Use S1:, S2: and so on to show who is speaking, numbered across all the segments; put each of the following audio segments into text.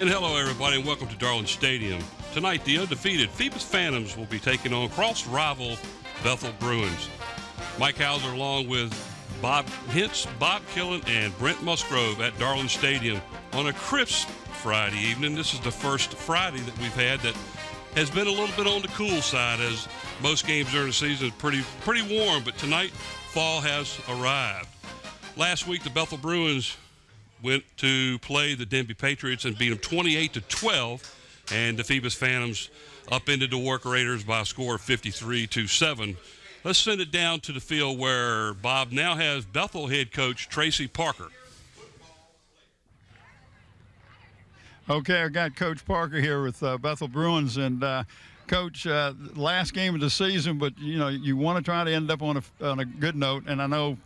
S1: And hello, everybody, and welcome to Darling Stadium. Tonight, the undefeated Phoebus Phantoms will be taking on cross-rival Bethel Bruins. Mike Hauser, along with Bob Hintz, Bob Killen, and Brent Musgrove at Darling Stadium on a crisp Friday evening. This is the first Friday that we've had that has been a little bit on the cool side, as most games during the season is pretty warm, but tonight, fall has arrived. Last week, the Bethel Bruins went to play the Denby Patriots and beat them 28-12, and the Phoebus Phantoms upended the Work Raiders by a score of 53-7. Let's send it down to the field where Bob now has Bethel head coach Tracy Parker.
S2: Okay, I got Coach Parker here with Bethel Bruins, and Coach, last game of the season, but you want to try to end up on a good note, and I know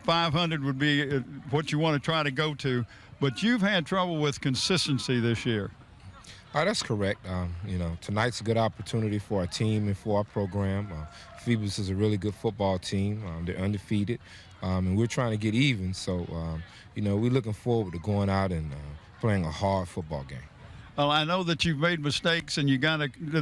S2: 500 would be what you want to try to go to, but you've had trouble with consistency this year.
S3: That's correct. Tonight's a good opportunity for our team and for our program. Phoebus is a really good football team. They're undefeated, and we're trying to get even. So, we're looking forward to going out and playing a hard football game.
S2: Well, I know that you've made mistakes, and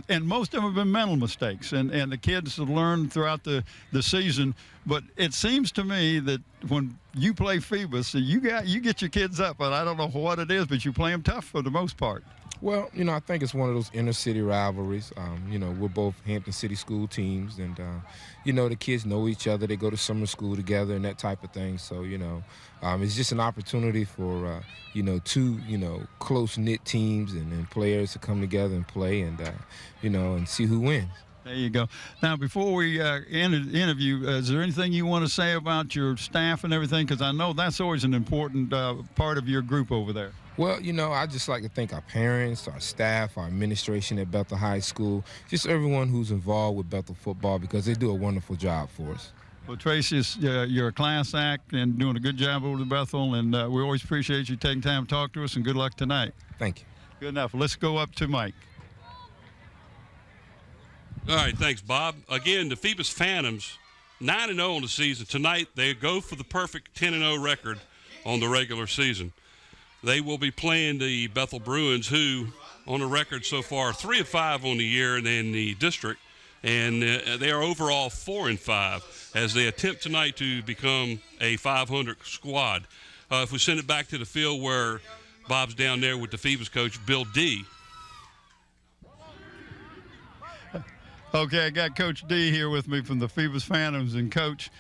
S2: and most of them have been mental mistakes, and the kids have learned throughout the season. But it seems to me that when you play Phoebus, you get your kids up, and I don't know what it is, but you play them tough for the most part.
S3: Well, I think it's one of those inner city rivalries. We're both Hampton City school teams, and the kids know each other. They go to summer school together and that type of thing. So it's just an opportunity for two close-knit teams and players to come together and play and see who wins.
S2: There you go. Now, before we end the interview, is there anything you want to say about your staff and everything? Because I know that's always an important part of your group over there.
S3: Well, I'd just like to thank our parents, our staff, our administration at Bethel High School, just everyone who's involved with Bethel football, because they do a wonderful job for us.
S2: Well, Tracy, you're a class act and doing a good job over at Bethel, and we always appreciate you taking time to talk to us, and good luck tonight.
S3: Thank you.
S2: Good enough. Let's go up to Mike.
S1: All right, thanks, Bob. Again, the Phoebus Phantoms, 9-0 on the season. Tonight, they go for the perfect 10-0 record on the regular season. They will be playing the Bethel Bruins, who, on the record so far, 3-5 on the year in the district, and they are overall 4-5 as they attempt tonight to become a 500 squad. If we send it back to the field where Bob's down there with the Phoebus coach, Bill D.
S2: Okay, I got Coach D here with me from the Phoebus Phantoms. And, Coach,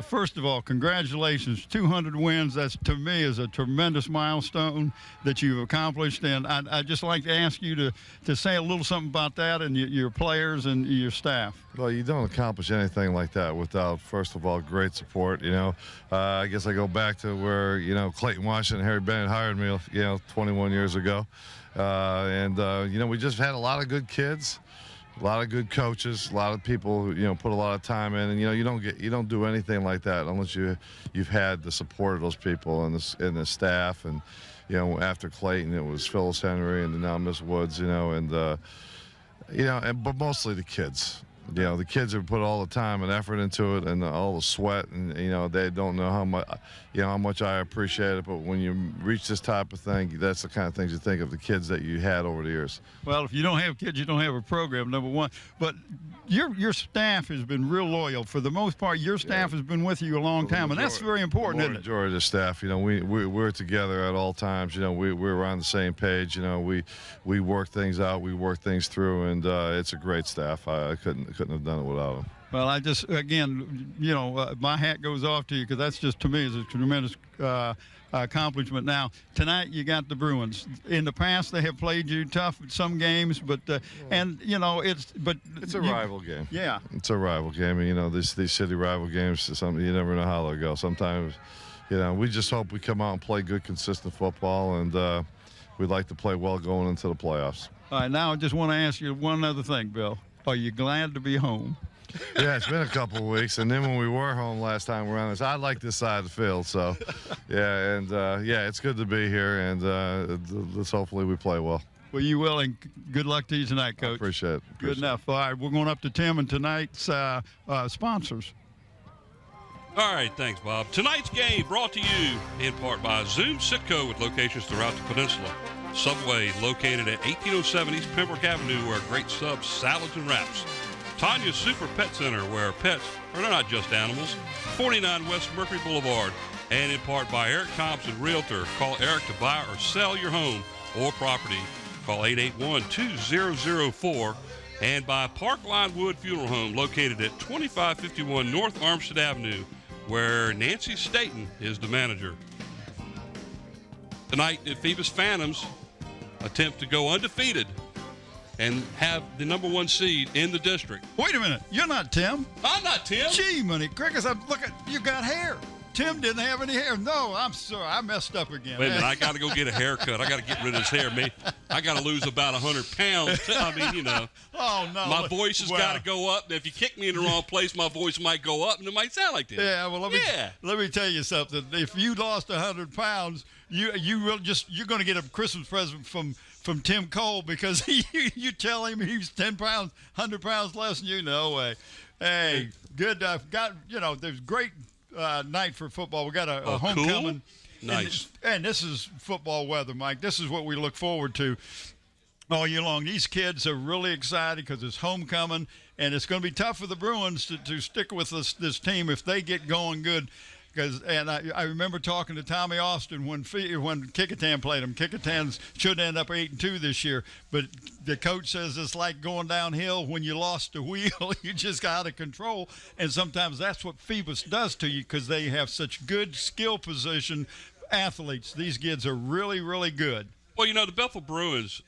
S2: first of all, congratulations. 200 wins. That's, to me, is a tremendous milestone that you've accomplished. And I'd just like to ask you to say a little something about that and your players and your staff.
S4: Well, you don't accomplish anything like that without, first of all, great support. I guess I go back to where, Clayton Washington and Harry Bennett hired me, 21 years ago. We just had a lot of good kids. A lot of good coaches, a lot of people who, put a lot of time in, and you don't do anything like that unless you've had the support of those people and the staff, and after Clayton it was Phyllis Henry and now Miss Woods, but mostly the kids. The kids have put all the time and effort into it and all the sweat, and they don't know how much I appreciate it. But when you reach this type of thing, that's the kind of things you think of the kids that you had over the years.
S2: Well, if you don't have kids, you don't have a program, number one. But your staff has been real loyal. For the most part, your staff has been with you a long time, and that's very important, isn't it? The
S4: majority of the staff, we're together at all times. We're on the same page. We work things out, we work things through, and it's a great staff. I couldn't have done it without them.
S2: Well, I just, again, my hat goes off to you, because that's just, to me, is a tremendous accomplishment. Now, tonight you got the Bruins. In the past, they have played you tough at some games, but
S4: it's a rival game.
S2: Yeah,
S4: it's a rival game, and these city rival games, something you never know how they'll go. Sometimes, we just hope we come out and play good, consistent football, and we'd like to play well going into the playoffs.
S2: All right, now I just want to ask you one other thing, Bill. Are you glad to be home?
S4: Yeah, it's been a couple of weeks, and then when we were home last time around this, I like this side of the field, so it's good to be here, and let's hopefully we play well.
S2: Well, you will, and good luck to you tonight, Coach.
S4: I appreciate it.
S2: Good enough. All right, we're going up to Tim and tonight's sponsors.
S1: All right, thanks, Bob. Tonight's game brought to you in part by Zoom Sitco with locations throughout the peninsula. Subway, located at 1807 East Pembroke Avenue, where great subs, salads, and wraps. Tanya's Super Pet Center, where pets are not just animals. 49 West Mercury Boulevard. And in part by Eric Thompson, Realtor. Call Eric to buy or sell your home or property. Call 881-2004. And by Parkline Wood Funeral Home, located at 2551 North Armstead Avenue, where Nancy Staten is the manager. Tonight, the Phoebus Phantoms attempt to go undefeated and have the number 1 seed in the district.
S2: Wait a minute. You're not Tim.
S1: I'm not Tim.
S2: Gee, money. Crickets, look at you got hair. Tim didn't have any hair. No, I'm sorry. I messed up again.
S1: Wait a minute. I got to go get a haircut. I got to get rid of this hair. I got to lose about 100 pounds. I mean, you know.
S2: Oh, no.
S1: My voice has got to go up. If you kick me in the wrong place, my voice might go up, and it might sound like this.
S2: Yeah, well, let me tell you something. If you lost 100 pounds, you're going to get a Christmas present from Tim Cole, because you tell him he's 10 pounds, 100 pounds less than you. No way. Hey, good. There's great night for football. We got a homecoming.
S1: Cool. Nice.
S2: And this is football weather, Mike. This is what we look forward to all year long. These kids are really excited because it's homecoming, and it's going to be tough for the Bruins to stick with this team if they get going good. I remember talking to Tommy Austin when Kickingham played them. Kickingham should end up 8-2 this year, but the coach says it's like going downhill when you lost the wheel. You just got out of control, and sometimes that's what Phoebus does to you because they have such good skill position athletes. These kids are really, really good.
S1: Well, the Bethel Bruins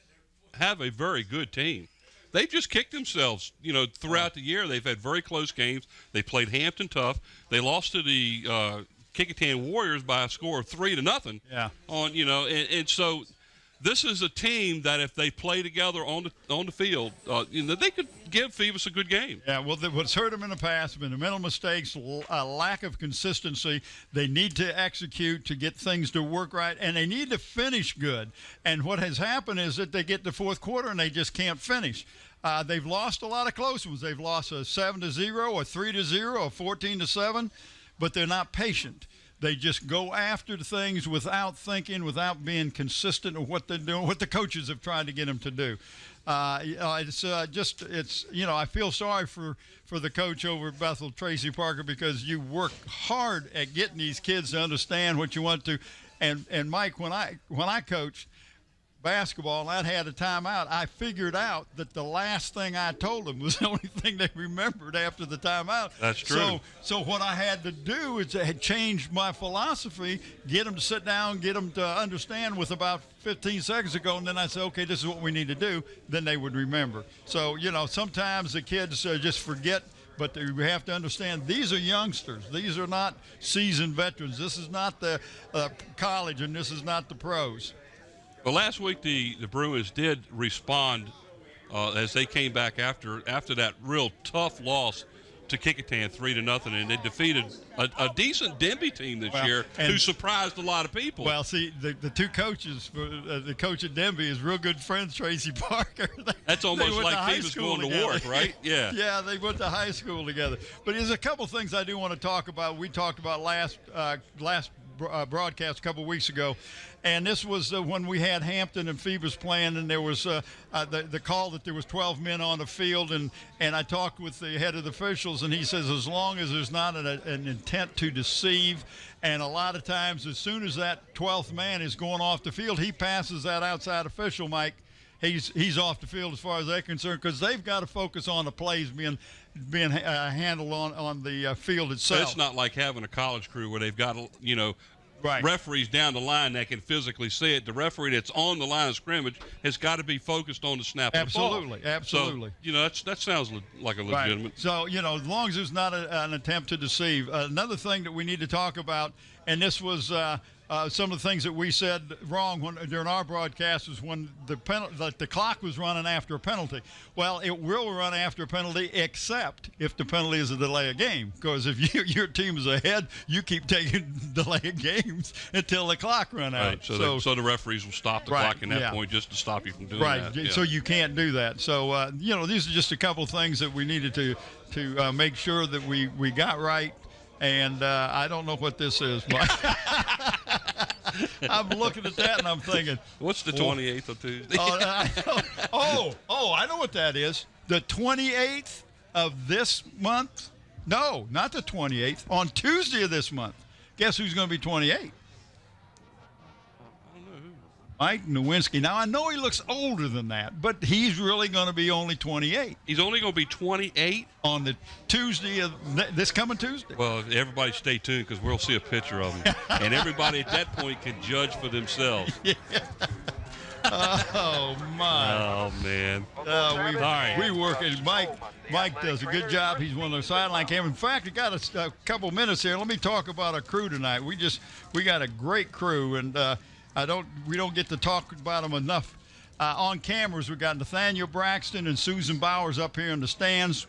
S1: have a very good team. They've just kicked themselves, throughout the year. They've had very close games. They played Hampton tough. They lost to the Kickingham Warriors by a score of 3-0.
S2: Yeah.
S1: And so this is a team that if they play together on the field, they could give Phoebus a good game.
S2: Yeah, well, what's hurt them in the past have been the mental mistakes, a lack of consistency. They need to execute to get things to work right, and they need to finish good. And what has happened is that they get the fourth quarter and they just can't finish. They've lost a lot of close ones. They've lost a 7-0, a 3-0, a 14-7, but they're not patient. They just go after things without thinking, without being consistent with what they're doing, what the coaches have tried to get them to do. I feel sorry for the coach over at Bethel, Tracy Parker, because you work hard at getting these kids to understand what you want to. And Mike, when I coached basketball and I'd had a timeout, I figured out that the last thing I told them was the only thing they remembered after the timeout.
S1: That's true.
S2: So what I had to do is I had changed my philosophy, get them to sit down, get them to understand with about 15 seconds ago, and then I said, okay, this is what we need to do. Then they would remember. So, sometimes the kids just forget. But you have to understand, these are youngsters. These are not seasoned veterans. This is not the college, and this is not the pros.
S1: Well, last week the Bruins did respond as they came back after that real tough loss to Kickingham 3-0, and they defeated a decent Denby team this year who surprised a lot of people.
S2: Well, see, the two coaches, the coach at Denby is real good friends, Tracy Parker.
S1: That's almost like Phoebus going to Warwick, right? Yeah.
S2: Yeah, they went to high school together. But there's a couple things I do want to talk about. We talked about last broadcast a couple weeks ago, and this was when we had Hampton and Phoebus playing, and there was the call that there was 12 men on the field, and I talked with the head of the officials, and he says as long as there's not an intent to deceive, and a lot of times as soon as that 12th man is going off the field, he passes that outside official, Mike. He's off the field as far as they're concerned, because they've got to focus on the plays being handled on the field itself.
S1: So it's not like having a college crew where they've got
S2: right.
S1: referees down the line that can physically see it. The referee that's on the line of scrimmage has got to be focused on the snap of the ball.
S2: Absolutely.
S1: So, that sounds like a legitimate.
S2: Right. So, as long as there's not an attempt to deceive. Another thing that we need to talk about, and this was some of the things that we said wrong during our broadcast, is when the clock was running after a penalty. Well, it will run after a penalty, except if the penalty is a delay of game. Because if your team is ahead, you keep taking delay of games until the clock run out.
S1: Right. So the referees will stop the clock at that point just to stop you from doing that.
S2: Right. So you can't do that. So these are just a couple of things that we needed to make sure that we got right. And I don't know what this is, Mike. I'm looking at that and I'm thinking,
S1: what's the 28th of Tuesday?
S2: I know what that is. The 28th of this month? No, not the 28th. On Tuesday of this month. Guess who's going to be 28? Mike Nowinski. Now, I know he looks older than that, but he's really going to be only 28.
S1: He's only going to be 28?
S2: On the Tuesday of this coming Tuesday.
S1: Well, everybody stay tuned because we'll see a picture of him. And everybody at that point can judge for themselves.
S2: Yeah. Oh, my.
S1: Oh, man.
S2: We working. Mike does a good job. He's one of the sideline cameras. In fact, we got a couple minutes here. Let me talk about our crew tonight. We got a great crew, and we don't get to talk about them enough. On cameras, we got Nathaniel Braxton and Susan Bowers up here in the stands.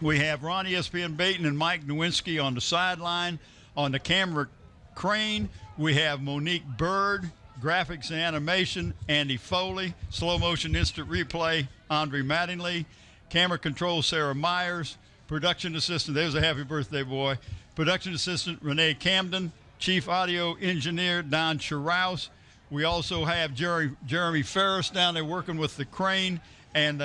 S2: We have Ron ESPN Baton and Mike Nowinski on the sideline. On the camera crane, we have Monique Bird, graphics and animation, Andy Foley, slow motion instant replay, Andre Mattingly, camera control, Sarah Myers, production assistant, there's a happy birthday boy, production assistant, Renee Camden, chief audio engineer, Don Chiraus. We also have Jeremy Ferris down there working with the crane, and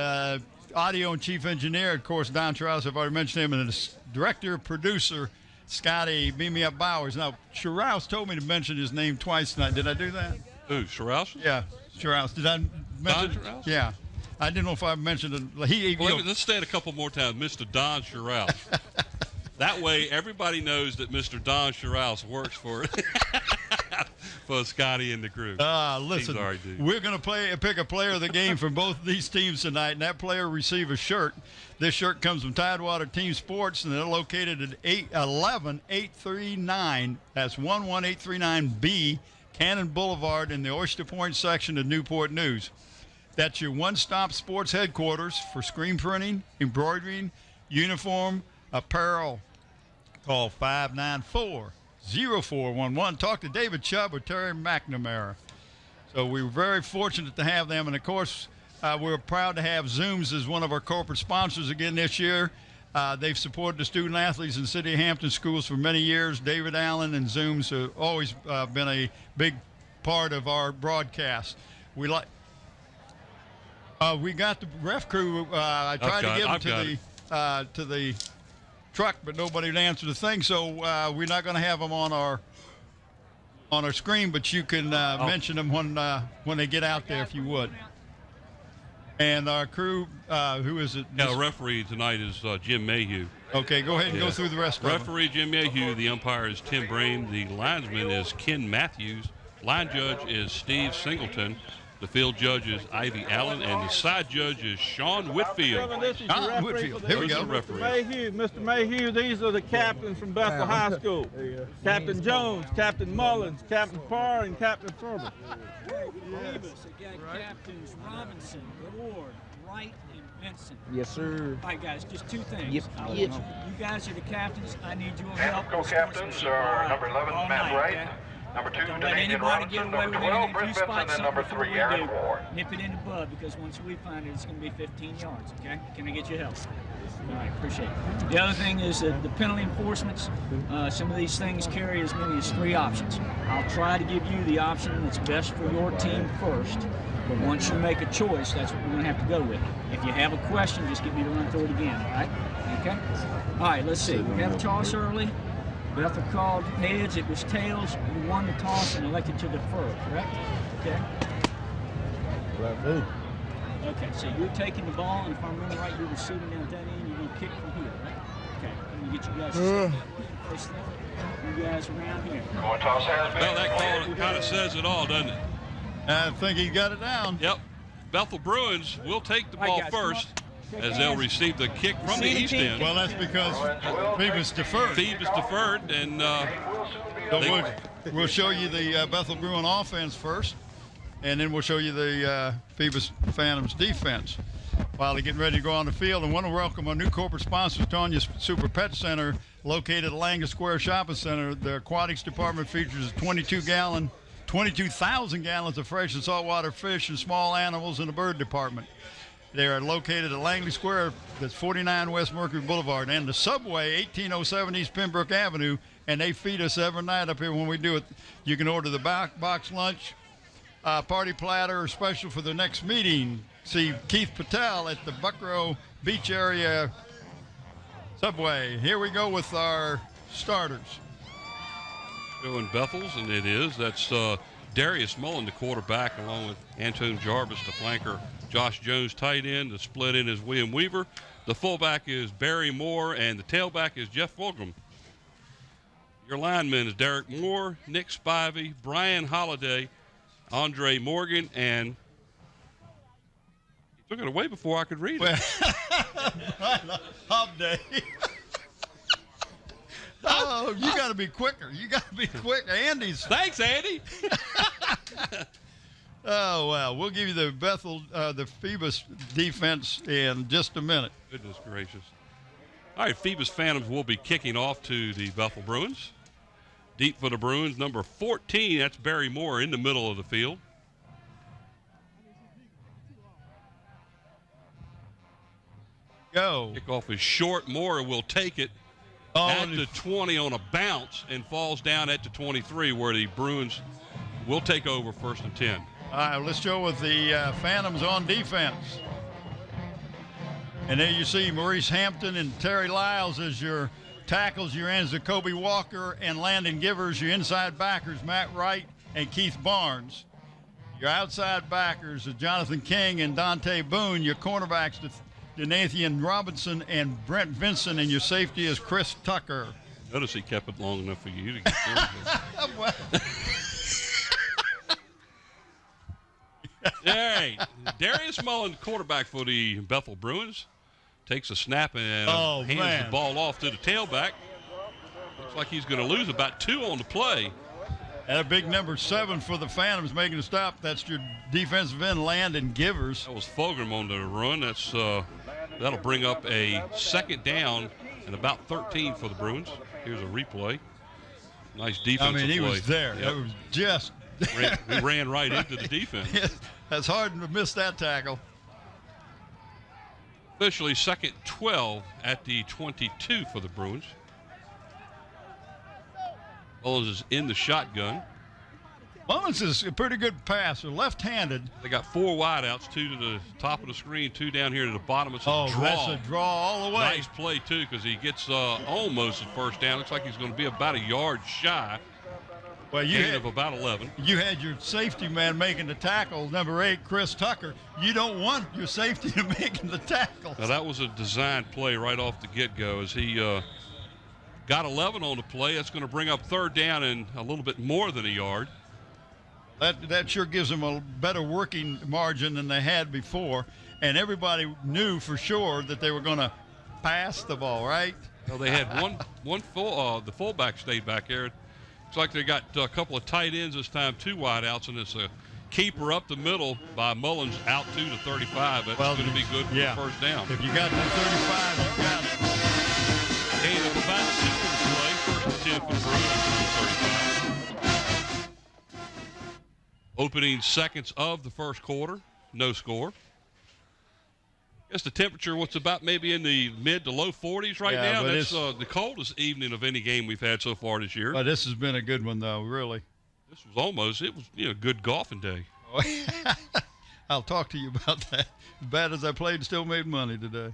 S2: audio and chief engineer, of course, Don Chiraus, I've already mentioned him, and the director, producer, Scotty Beam Me Up Bowers. Now, Chiraus told me to mention his name twice tonight. Did I do that?
S1: Who, Chiraus?
S2: Yeah, Chiraus. Did I mention
S1: Don Chiraus?
S2: Yeah. I didn't know if I mentioned it.
S1: Let's say it a couple more times. Mr. Don Chiraus. That way, everybody knows that Mr. Don Chiraus works for Scotty and the crew.
S2: Listen,
S1: Sorry, dude.
S2: We're going to pick a player of the game from both these teams tonight, and that player will receive a shirt. This shirt comes from Tidewater Team Sports, and they're located at 11839. That's 11839B, Cannon Boulevard in the Oyster Point section of Newport News. That's your one-stop sports headquarters for screen printing, embroidering, uniform, apparel. Call 594-0411. Talk to David Chubb or Terry McNamara. So we were very fortunate to have them. And, of course, we're proud to have Zooms as one of our corporate sponsors again this year. They've supported the student athletes in City of Hampton schools for many years. David Allen and Zooms have always been a big part of our broadcast. We got the ref crew. I tried to give them to the truck, but nobody would answer the thing. So we're not going to have them on our screen, but you can mention them when they get out there, if you would. And our crew, who is it?
S1: Yeah, the referee tonight is Jim Mayhew.
S2: Okay, go ahead and go through the rest of them.
S1: Referee Jim Mayhew. The umpire is Tim Brain. The linesman is Ken Matthews. Line judge is Steve Singleton. The field judge is Ivy Allen, and the side judge is Sean Whitfield.
S2: Whitfield. Here we go.
S5: Mr. Mayhew, these are the captains from Bethel High School. Captain Jones, Captain Mullins, Captain Parr, and Captain Furman.
S6: Phoebus, again, Captains Robinson, Ward, Wright, and Vincent.
S7: Yes, sir.
S6: All right, guys, just two things.
S7: Yep.
S6: You guys are the captains. I need your help.
S8: Co-captains are number 11, Matt Wright.
S6: Okay?
S8: Number 2,
S6: Don't let
S8: Denise
S6: anybody get
S8: Robinson.
S6: away
S8: Number
S6: with
S8: 12,
S6: anything.
S8: Bruce
S6: If you spot
S8: Benson. And number
S6: something
S8: 3,
S6: before we
S8: Aaron
S6: do,
S8: Ward.
S6: nip it in the bud, because once we find it, it's going to be 15 yards, okay? Can I get your help? All right, appreciate it. The other thing is the penalty enforcements. Some of these things carry as many as 3 options. I'll try to give you the option that's best for your team first, but once you make a choice, that's what we're going to have to go with. If you have a question, just get me to run through it again, all right? Okay? All right, let's see. We have a toss early. Bethel called heads, it was tails. We won the toss and elected to defer, correct? Okay. Okay, so you're taking the ball, and if I remember right, you're receiving down that end, you're going to kick from here, right? Okay, let me get you guys to face that. You guys around here.
S8: Going toss has been.
S1: Well, that call kind of says it all, doesn't it?
S2: I think he got it down.
S1: Yep. Bethel Bruins will take the ball first, as they'll receive the kick from the east end.
S2: Well, that's because Phoebus deferred.
S1: Phoebus deferred, and
S2: We'll show you the Bethel Bruin offense first, and then we'll show you the Phoebus Phantoms defense while they're getting ready to go on the field. And want to welcome our new corporate sponsor, Tanya's Super Pet Center, located at Langus Square Shopping Center. The aquatics department features 22,000 gallons of fresh and saltwater fish and small animals in the bird department. They are located at Langley Square, that's 49 West Mercury Boulevard, and the Subway, 1807 East Pembroke Avenue, and they feed us every night up here when we do it. You can order the box lunch, party platter, or special for the next meeting. See Keith Patel at the Buckrow Beach area Subway. Here we go with our starters.
S1: Showing Bethel's, and it is. That's Darius Mullen, the quarterback, along with Antone Jarvis, the flanker. Josh Jones, tight end. The split end is William Weaver. The fullback is Barry Moore, and the tailback is Jeff Fulgham. Your linemen is Derek Moore, Nick Spivey, Brian Holliday, Andre Morgan, and he took it away before I could read it.
S2: Hub day. Oh, you got to be quicker. You got to be quick. Andy's.
S1: Thanks, Andy.
S2: Oh, well, we'll give you the Bethel, the Phoebus defense in just a minute.
S1: Goodness gracious. All right, Phoebus Phantoms will be kicking off to the Bethel Bruins. Deep for the Bruins, number 14, that's Barry Moore in the middle of the field.
S2: Go.
S1: Kickoff is short. Moore will take it at the 20 on a bounce and falls down at the 23, where the Bruins will take over 1st and 10.
S2: All right, let's go with the Phantoms on defense. And there you see Maurice Hampton and Terry Lyles as your tackles. Your ends are Kobe Walker and Landon Givers. Your inside backers, Matt Wright and Keith Barnes. Your outside backers are Jonathan King and Dante Boone. Your cornerbacks, Nathan Robinson and Brent Vinson. And your safety is Chris Tucker.
S1: Notice he kept it long enough for you to get through. All right, Darius Mullen, quarterback for the Bethel Bruins, takes a snap and hands the ball off to the tailback. Looks like he's going to lose about 2 on the play.
S2: And a big number 7 for the Phantoms making a stop. That's your defensive end, Landon Givers.
S1: That was Fulgham on the run. That's that'll bring up a 2nd down and about 13 for the Bruins. Here's a replay. Nice defensive play.
S2: I mean, he was there.
S1: Yep.
S2: It was just.
S1: He ran right into the defense.
S2: Yes, that's hard to miss that tackle.
S1: Officially 2nd 12 at the 22 for the Bruins. Mullins is in the shotgun.
S2: Mullins is a pretty good passer, left-handed.
S1: They got 4 wideouts, 2 to the top of the screen, 2 down here to the bottom. It's a draw.
S2: That's a draw all the way.
S1: Nice play, too, because he gets almost a 1st down. Looks like he's going to be about a yard shy.
S2: Well,
S1: Gain of about 11.
S2: You had your safety man making the tackle, number 8, Chris Tucker. You don't want your safety to making the tackle.
S1: Now, that was a designed play right off the get-go as he got 11 on the play. That's going to bring up 3rd down and a little bit more than a yard.
S2: That sure gives them a better working margin than they had before. And everybody knew for sure that they were going to pass the ball, right?
S1: Well, they had the fullback stayed back there. Looks like they got a couple of tight ends this time, 2 wideouts, and it's a keeper up the middle by Mullins out to the 35. That's going to be good for the 1st down.
S2: If you got the 35, you got it.
S1: Gain of about 2 on the play. 1st and 10 for the Bruins. 35. Opening seconds of the 1st quarter, no score. Guess the temperature, what's about maybe in the mid to low 40s right now. That's the coldest evening of any game we've had so far this year.
S2: But this has been a good one, though, really.
S1: This was a good golfing day.
S2: I'll talk to you about that. As bad as I played, still made money today.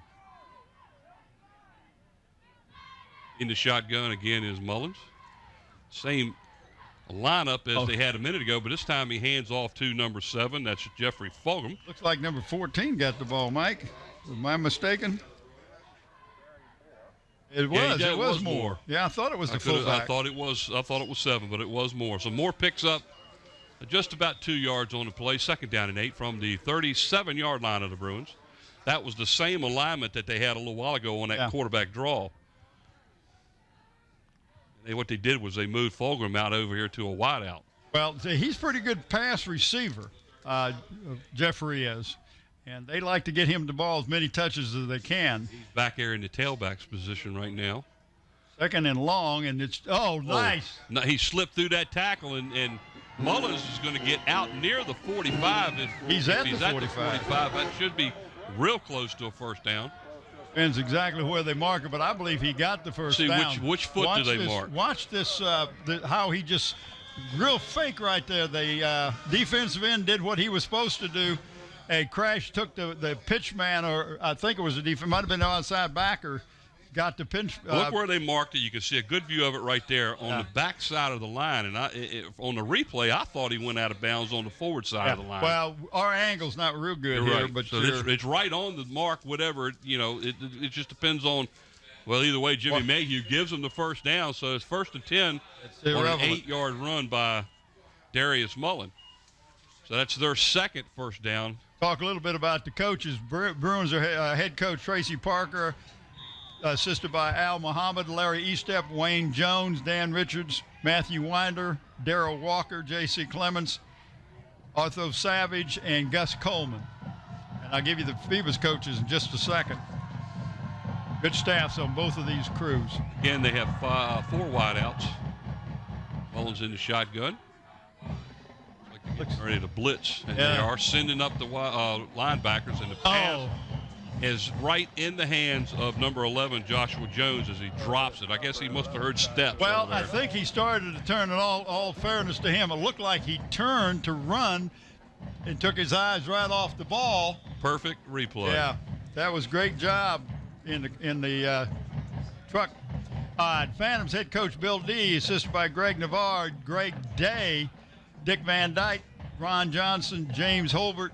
S1: In the shotgun again is Mullins. Same lineup as they had a minute ago, but this time he hands off to number 7. That's Jeffrey Fulgham.
S2: Looks like number 14 got the ball, Mike. Am I mistaken? It was Moore. Yeah, I thought it was the fullback.
S1: I thought it was 7, but it was Moore. So Moore picks up just about 2 yards on the play, 2nd down and 8 from the 37-yard line of the Bruins. That was the same alignment that they had a little while ago on that quarterback draw. And what they did was they moved Fulgham out over here to a wideout.
S2: Well, he's pretty good pass receiver, Jeffrey is. And they like to get him the ball as many touches as they can.
S1: He's back there in the tailback's position right now.
S2: 2nd and long, and it's nice.
S1: No, he slipped through that tackle, and Mullins is going to get out near the 45.
S2: He's at the 45.
S1: That should be real close to a first down.
S2: Depends exactly where they mark it, but I believe he got the first down.
S1: See, which foot do they mark?
S2: Watch this, how he just real fake right there. The defensive end did what he was supposed to do. A crash took the pitch man, or I think it was a defense, might have been the outside backer, got the pinch.
S1: Look where they marked it. You can see a good view of it right there on the back side of the line. And on the replay, I thought he went out of bounds on the forward side of the line.
S2: Well, our angle's not real good
S1: You're
S2: here,
S1: right.
S2: but
S1: so it's right on the mark. Whatever it just depends on. Well, either way, Jimmy Mayhew gives them the first down, so it's 1st and 10 on an 8-yard run by Darius Mullen. So that's their second first down.
S2: Talk a little bit about the coaches. Bruins are head coach Tracy Parker, assisted by Al Muhammad, Larry Estep, Wayne Jones, Dan Richards, Matthew Winder, Darrell Walker, J.C. Clements, Arthur Savage, and Gus Coleman. And I'll give you the Phoebus coaches in just a second. Good staffs on both of these crews.
S1: Again, they have 4 wideouts. Mullins in the shotgun. Looks like they're ready to blitz, and they are sending up the linebackers, and the pass is right in the hands of number 11, Joshua Jones, as he drops it. I guess he must have heard steps.
S2: Well,
S1: over there.
S2: I think he started to turn, and all fairness to him, it looked like he turned to run and took his eyes right off the ball.
S1: Perfect replay.
S2: Yeah, that was great job in the truck. Phantoms head coach Bill D, assisted by Greg Navarre, Greg Day, Dick Van Dyke, Ron Johnson, James Holbert,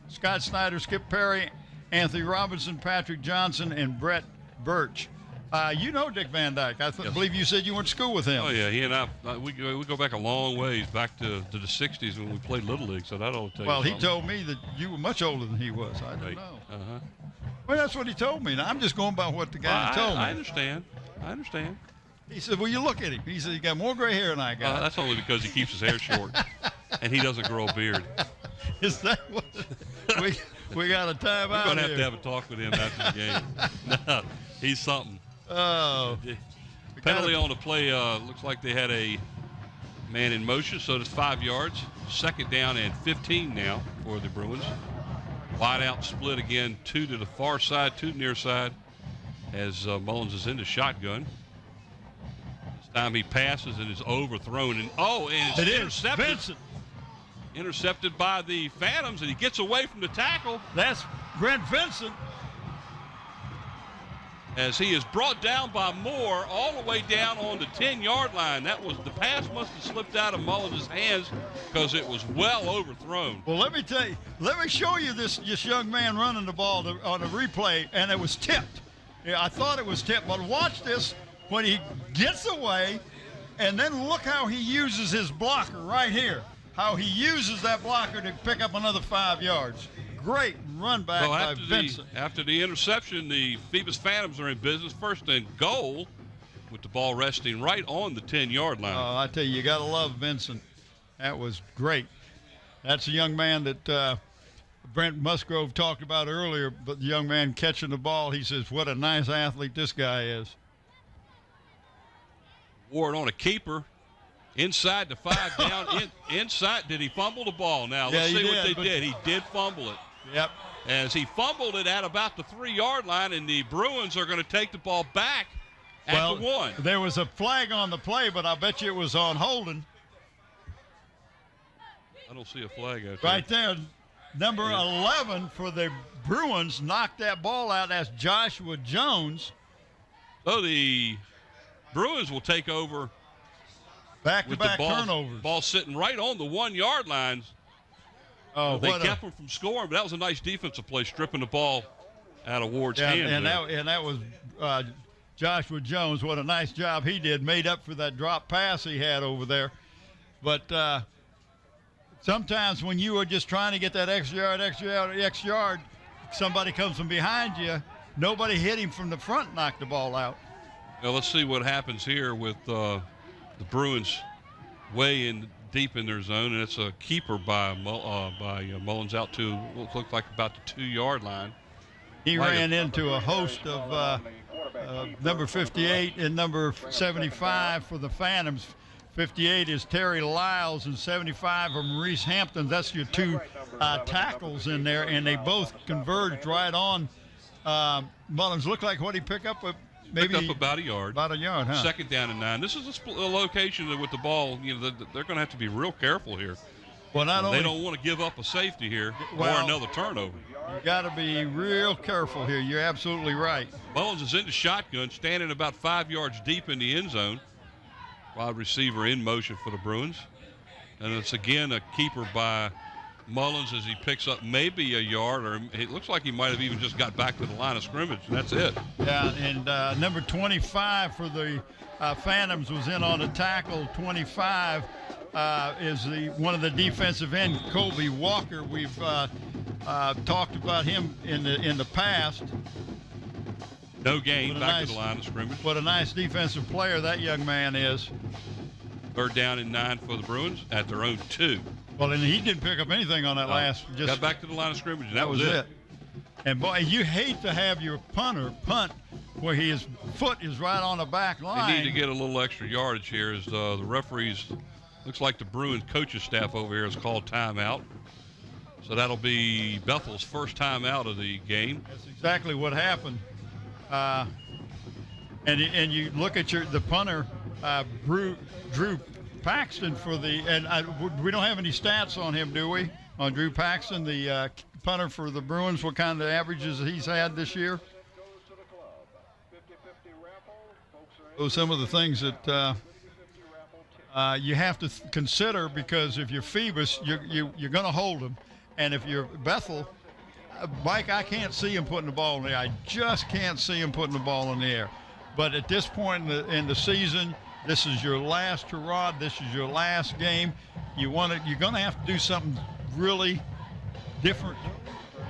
S2: Scott Snyder, Skip Perry, Anthony Robinson, Patrick Johnson, and Brett Birch. You know Dick Van Dyke. I believe you said you went to school with him.
S1: Oh, yeah. He and I, we go back a long ways, back to the 60s when we played Little League, so that ought to tell you something.
S2: He told me that you were much older than he was. I don't know.
S1: Uh-huh.
S2: Well, that's what he told me. Now, I'm just going by what the guy told me.
S1: I understand.
S2: He said, well, you look at him. He said, you got more gray hair than I got.
S1: That's only because he keeps his hair short, and he doesn't grow a beard.
S2: Is that what we got a timeout?
S1: We're going to have a talk with him after the game. No, he's something.
S2: Oh.
S1: Penalty on the play. Looks like they had a man in motion, so it's 5 yards. 2nd down and 15 now for the Bruins. Wide out split again, 2 to the far side, 2 near side, as Mullins is in the shotgun. This time he passes and is overthrown. And it's intercepted.
S2: Vincent.
S1: Intercepted by the Phantoms, and he gets away from the tackle.
S2: That's Brent Vincent.
S1: As he is brought down by Moore all the way down on the 10-yard line. The pass must have slipped out of Mullins' hands because it was well overthrown.
S2: Well, let me show you this young man running the ball on a replay, and it was tipped. Yeah, I thought it was tipped, but watch this when he gets away, and then look how he uses his blocker right here. How he uses that blocker to pick up another 5 yards. Great run back by Vincent.
S1: After the interception, the Phoebus Phantoms are in business. 1st and goal with the ball resting right on the 10-yard line.
S2: Oh, I tell you got to love Vincent. That was great. That's a young man that Brent Musgrove talked about earlier, but the young man catching the ball, he says, what a nice athlete this guy is.
S1: Ward on a keeper. Inside the 5 down. Inside. Did he fumble the ball? Now, let's see what they did. He did fumble it.
S2: Yep.
S1: As he fumbled it at about the 3-yard line, and the Bruins are going to take the ball back at the 1.
S2: There was a flag on the play, but I bet you it was on holding.
S1: I don't see a flag out there.
S2: Right there. Number 11 for the Bruins knocked that ball out. That's Joshua Jones.
S1: So the Bruins will take over.
S2: Back-to-back turnovers.
S1: Ball sitting right on the 1-yard line.
S2: Oh,
S1: they kept him from scoring, but that was a nice defensive play, stripping the ball out of Ward's hands.
S2: And that was Joshua Jones. What a nice job he did. Made up for that drop pass he had over there. But sometimes when you are just trying to get that extra yard, somebody comes from behind you. Nobody hit him from the front, knocked the ball out.
S1: Now let's see what happens here with the Bruins way in deep in their zone, and it's a keeper by Mullins out to what looked like about the 2-yard line.
S2: He ran into a host of number 58 and number 75 for the Phantoms. 58 is Terry Lyles, and 75 are Maurice Hampton. That's your two tackles in there, and they both converged right on Mullins. Looked like what he picked up, maybe
S1: picked up about a yard.
S2: About a yard, huh?
S1: Second down and 9. This is a location that with the ball, you know, they're going to have to be real careful here.
S2: Well,
S1: they don't want to give up a safety here or another turnover.
S2: You got to be real careful here. You're absolutely right.
S1: Mullins is in the shotgun, standing about 5 yards deep in the end zone. Wide receiver in motion for the Bruins. And it's again a keeper by Mullins as he picks up maybe a yard, or it looks like he might have even just got back to the line of scrimmage, and that's it.
S2: Yeah, and number 25 for the Phantoms was in on a tackle. 25 is one of the defensive end, Colby Walker. We've talked about him in the past.
S1: No gain, back to the line of scrimmage.
S2: What a nice defensive player that young man is.
S1: Third down and 9 for the Bruins at their own 2.
S2: Well, and he didn't pick up anything on that last. Just
S1: got back to the line of scrimmage, and that was it.
S2: And boy, you hate to have your punter punt where his foot is right on the back line.
S1: They need to get a little extra yardage here as the referees, looks like the Bruins coaching staff over here has called timeout. So that'll be Bethel's first timeout of the game.
S2: That's exactly what happened. And you look at the punter, Drew Paxton we don't have any stats on him, do we? On Drew Paxton, the punter for the Bruins, what kind of averages he's had this year? Some of the things that you have to consider, because if you're Phoebus, you're going to hold him, and if you're Bethel, Mike, I can't see him putting the ball in the air. I just can't see him putting the ball in the air. But at this point in the season, this is your last hurrah. This is your last game. You're going to have to do something really different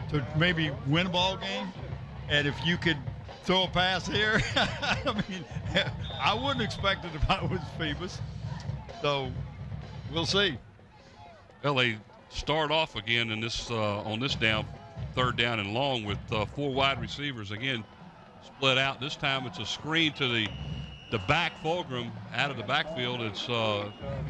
S2: to maybe win a ball game. And if you could throw a pass here, I mean, I wouldn't expect it if I was Phoebus. So we'll see.
S1: Well, they start off again in this on this down. Third down and long with 4 wide receivers again split out. This time it's a screen to the back Fulgrim out of the backfield. It's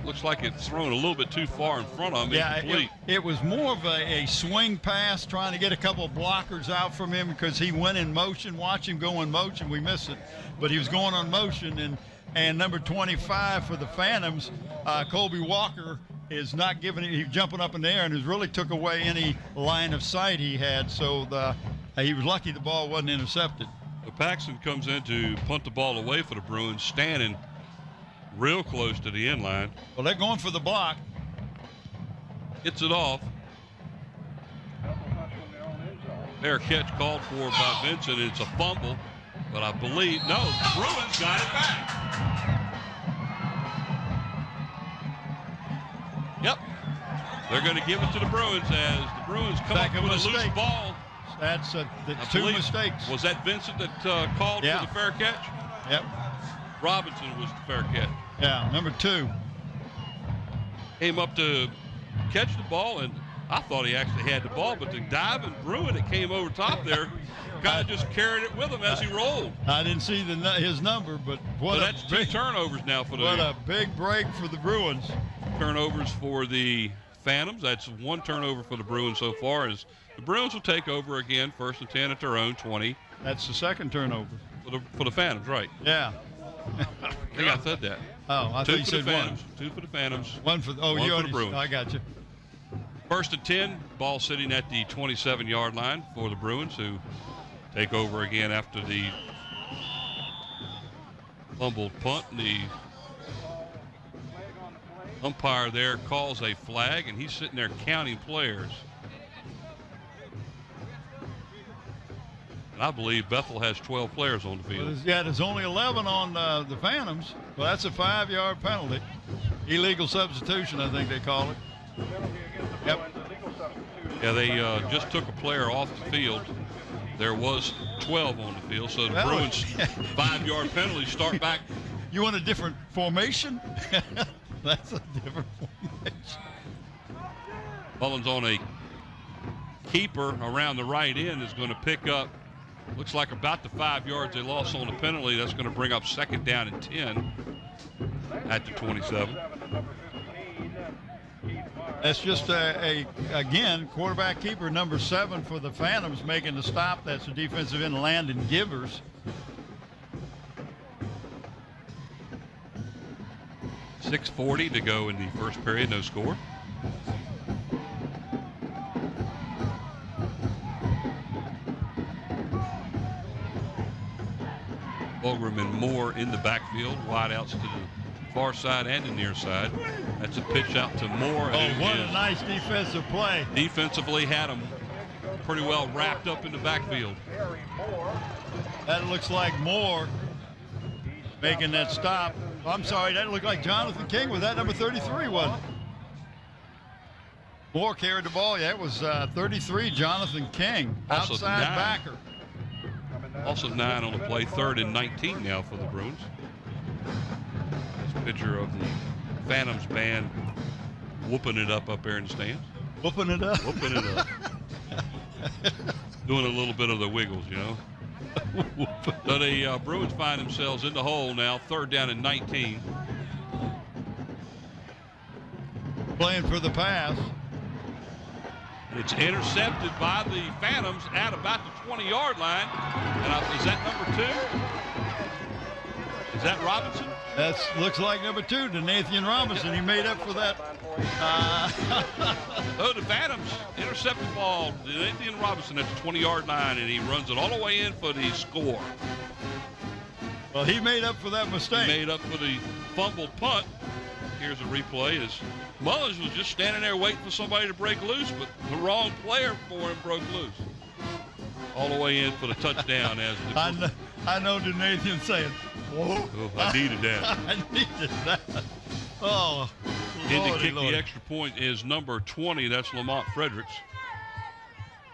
S1: looks like it's thrown a little bit too far in front of him.
S2: Yeah, it was more of a swing pass, trying to get a couple of blockers out from him because he went in motion. Watch him go in motion. We missed it, but he was going on motion. And number 25 for the Phantoms, Colby Walker, is not giving it. He's jumping up in the air and has really took away any line of sight he had. So he was lucky the ball wasn't intercepted.
S1: Paxton comes in to punt the ball away for the Bruins, standing real close to the end line.
S2: Well, they're going for the block. Gets
S1: it off. Fair catch called for by Vincent. It's a fumble, but I believe, no, the Bruins got it back. Yep. They're going to give it to the Bruins as the Bruins come up with a loose ball.
S2: That's the two mistakes.
S1: Was that Vincent that called for the fair catch?
S2: Yep.
S1: Robinson was the fair catch.
S2: Yeah, number 2.
S1: Came up to catch the ball, and I thought he actually had the ball, but the diving Bruin that came over top there kind of just carried it with him as he rolled.
S2: I didn't see his number, but
S1: that's 2 turnovers now for the.
S2: What a big break for the Bruins.
S1: Turnovers for the Phantoms. That's 1 turnover for the Bruins so far. As the Bruins will take over again, 1st and 10 at their own 20.
S2: That's the 2nd turnover
S1: for the Phantoms, right?
S2: Yeah.
S1: I think I said that.
S2: Oh, I thought you said
S1: 1. 2 for the Phantoms.
S2: 1 for
S1: one for the Bruins.
S2: I got you.
S1: 1st and 10, ball sitting at the 27-yard line for the Bruins, who take over again after the fumbled punt. The umpire there calls a flag, and he's sitting there counting players. And I believe Bethel has 12 players on the field.
S2: Well, there's only 11 on the Phantoms. Well, that's a 5-yard penalty. Illegal substitution, I think they call it. Yep.
S1: Yeah, they just took a player off the field. There was 12 on the field, so the Bruins 5-yard penalty start back.
S2: You want a different formation? That's a different formation.
S1: Mullins on a keeper around the right end is going to pick up, looks like about the 5 yards they lost on the penalty. That's going to bring up 2nd down and 10. at the 27.
S2: That's just again, quarterback keeper number 7 for the Phantoms making the stop. That's the defensive end, Landon Givers.
S1: 6:40 to go in the first period, no score. Fulgram and Moore in the backfield, wideouts to the far side and the near side. That's a pitch out to Moore.
S2: Oh, what a nice defensive play.
S1: Defensively had him pretty well wrapped up in the backfield.
S2: That looks like Moore making that stop. I'm sorry, that looked like Jonathan King with that number 33, wasn't it? Moore carried the ball. Yeah, it was 33, Jonathan King,
S1: Also
S2: outside
S1: 9.
S2: backer.
S1: Also 9 on the play, 3rd and 19 now for the Bruins. Nice picture of the Phantoms band whooping it up there in the stands.
S2: Whooping it up.
S1: Whooping it up. Doing a little bit of the wiggles, you know. So the Bruins find themselves in the hole now, 3rd down and 19.
S2: Playing for the pass.
S1: It's intercepted by the Phantoms at about the 20-yard line. And is that number 2? Is that Robinson?
S2: That looks like number 2, Nathan Robinson. He made up for that.
S1: Oh, the Phantoms intercept the ball. Nathan Robinson at the 20-yard line, and he runs it all the way in for the score.
S2: Well, he made up for that mistake.
S1: He made up for the fumbled punt. Here's a replay as Mullins was just standing there waiting for somebody to break loose, but the wrong player for him broke loose. All the way in for the touchdown. As the
S2: I know Nathan saying, whoa.
S1: Oh, I needed that.
S2: I needed that. Oh,
S1: In to kick
S2: Lordy.
S1: the extra point is number 20. That's Lamont Fredericks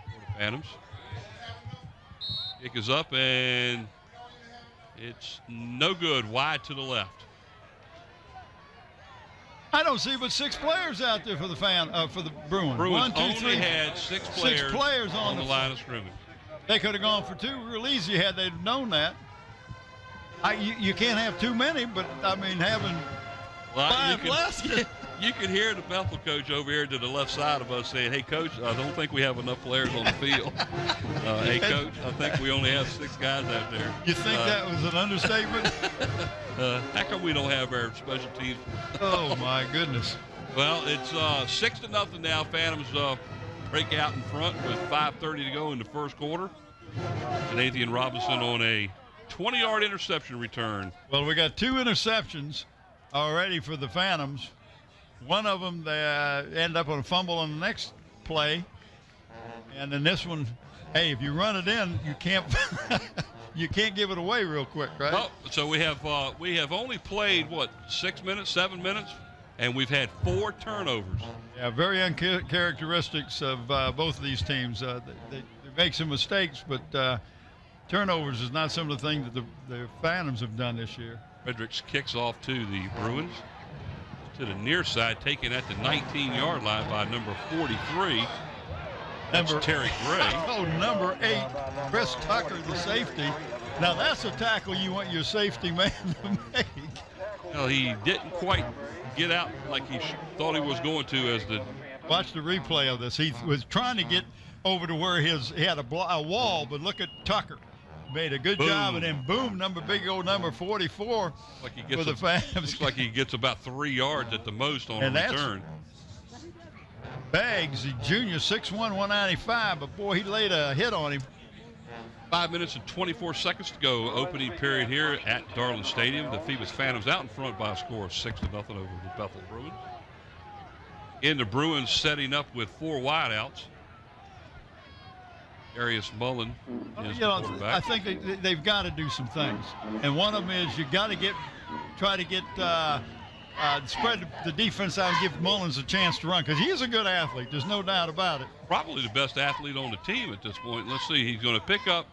S1: for the Phantoms. Kick is up, and it's no good. Wide to the left.
S2: I don't see but 6 players out there for the Bruins.
S1: Bruins
S2: 1, 2, 3.
S1: only had 6 players,
S2: on
S1: the line of scrimmage.
S2: They could have gone for 2 real easy had they known that. You can't have too many, but I mean having 5 less.
S1: You could hear the Bethel coach over here to the left side of us saying, "Hey, coach, I don't think we have enough players on the field." Hey, coach, I think we only have 6 guys out there.
S2: You think that was an understatement?
S1: How come we don't have our special teams?
S2: Oh my goodness!
S1: Well, it's 6-0 now. Phantoms break out in front with 5:30 to go in the first quarter. Nathan Robinson on a 20-yard interception return.
S2: Well, we got 2 interceptions already for the Phantoms. One of them, they end up on a fumble on the next play. And then this one, hey, if you run it in, you can't you can't give it away real quick, right?
S1: Oh, so we have only played, 6 minutes, 7 minutes, and we've had 4 turnovers.
S2: Yeah, very uncharacteristics of both of these teams. They make some mistakes, but turnovers is not some of the things that the Phantoms have done this year.
S1: Fredericks kicks off to the Bruins. To the near side, taken at the 19-yard line by number 43. That's Terry Gray.
S2: Oh, number 8, Chris Tucker, the safety. Now that's a tackle you want your safety man to make.
S1: Well, he didn't quite get out like he thought he was going to as the...
S2: Watch the replay of this. He was trying to get over to where he had a wall, but look at Tucker. Made a good job, and then boom, big old number 44
S1: like he
S2: for
S1: gets
S2: the Phantoms.
S1: Looks like he gets about 3 yards at the most on a return.
S2: Baggs, the junior, 6'1", 195, but boy, he laid a hit on him.
S1: 5 minutes and 24 seconds to go. Opening period here at Darling Stadium. The Phoebus Phantoms out in front by a score of 6-0 over the Bethel Bruins. In the Bruins setting up with 4 wideouts. Darius Mullen is the quarterback.
S2: I think they've got to do some things, and one of them is you got to try to spread the defense out and give Mullins a chance to run, because he is a good athlete. There's no doubt about it.
S1: Probably the best athlete on the team at this point. Let's see, he's going to pick up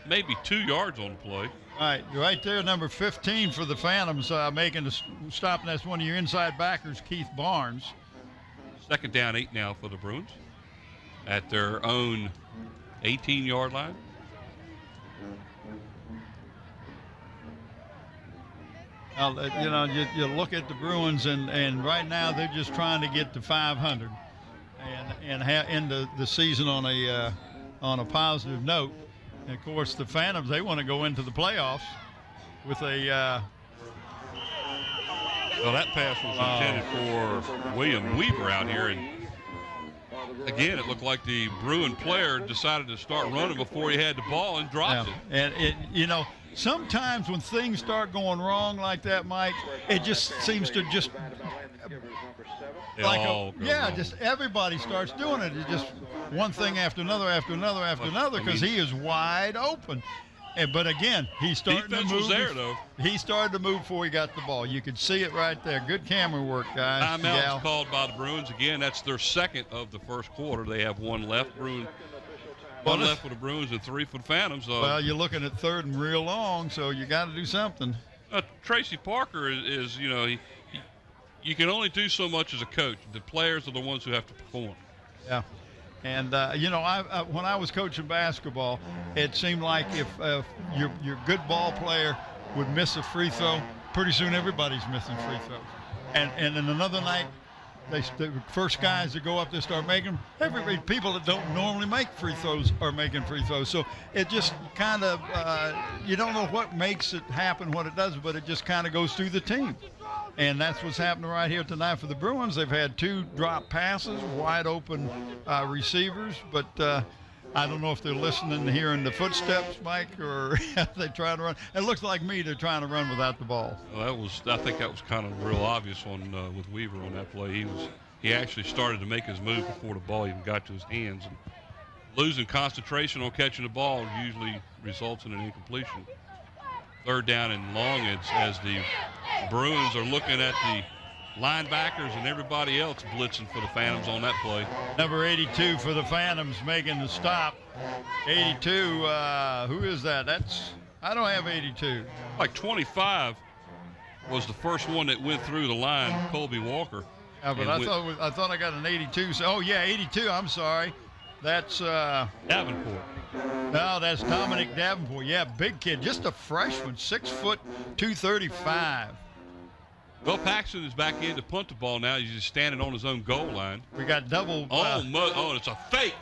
S1: maybe 2 yards on the play.
S2: All right there, number 15 for the Phantoms, making the stop, and that's one of your inside backers, Keith Barnes.
S1: 2nd down, 8 now for the Bruins at their own 18-yard line.
S2: You know, you look at the Bruins, and right now they're just trying to get to 500 and end the season on a positive note. And of course, the Phantoms, they want to go into the playoffs with a.
S1: Well, that pass was intended for William Weaver out here, and again, it looked like the Bruin player decided to start running before he had the ball and dropped it.
S2: And you know, sometimes when things start going wrong like that, Mike, it just seems to just just everybody starts doing it. It's just one thing after another because he is wide open. But again, he's starting to move.
S1: Was there, though.
S2: He started to move before he got the ball. You could see it right there. Good camera work, guys.
S1: Timeout was called by the Bruins. Again, that's their second of the first quarter. They have one left. One left for the Bruins and three for the Phantoms.
S2: Well, you're looking at third and real long, so you got to do something.
S1: Tracy Parker is you know, you can only do so much as a coach. The players are the ones who have to perform.
S2: Yeah. And, you know, when I was coaching basketball, it seemed like if your good ball player would miss a free throw, pretty soon everybody's missing free throws. And then another night, the first guys that go up there start making them. People that don't normally make free throws are making free throws. So it just kind of, you don't know what makes it happen, what it does, but it just kind of goes through the team. And that's what's happening right here tonight for the Bruins. They've had two drop passes, wide open receivers, but I don't know if they're listening to hearing the footsteps, Mike, or if they try to run. It looks like me they're trying to run without the ball.
S1: Well, I think that was kind of real obvious with Weaver on that play. He actually started to make his move before the ball even got to his hands. And losing concentration on catching the ball usually results in an incompletion. Third down and long as the Bruins are looking at the linebackers and everybody else blitzing for the Phantoms on that play.
S2: Number 82 for the Phantoms making the stop. 82, who is that? I don't have 82.
S1: Like 25 was the first one that went through the line, Colby Walker.
S2: Yeah, but I thought I got an 82. So, 82, I'm sorry. That's
S1: Davenport.
S2: No, that's Dominic Davenport. Yeah, big kid, just a freshman, 6 foot 235.
S1: Well, Paxton is back in to punt the ball now. He's just standing on his own goal line.
S2: We got double.
S1: It's a fake.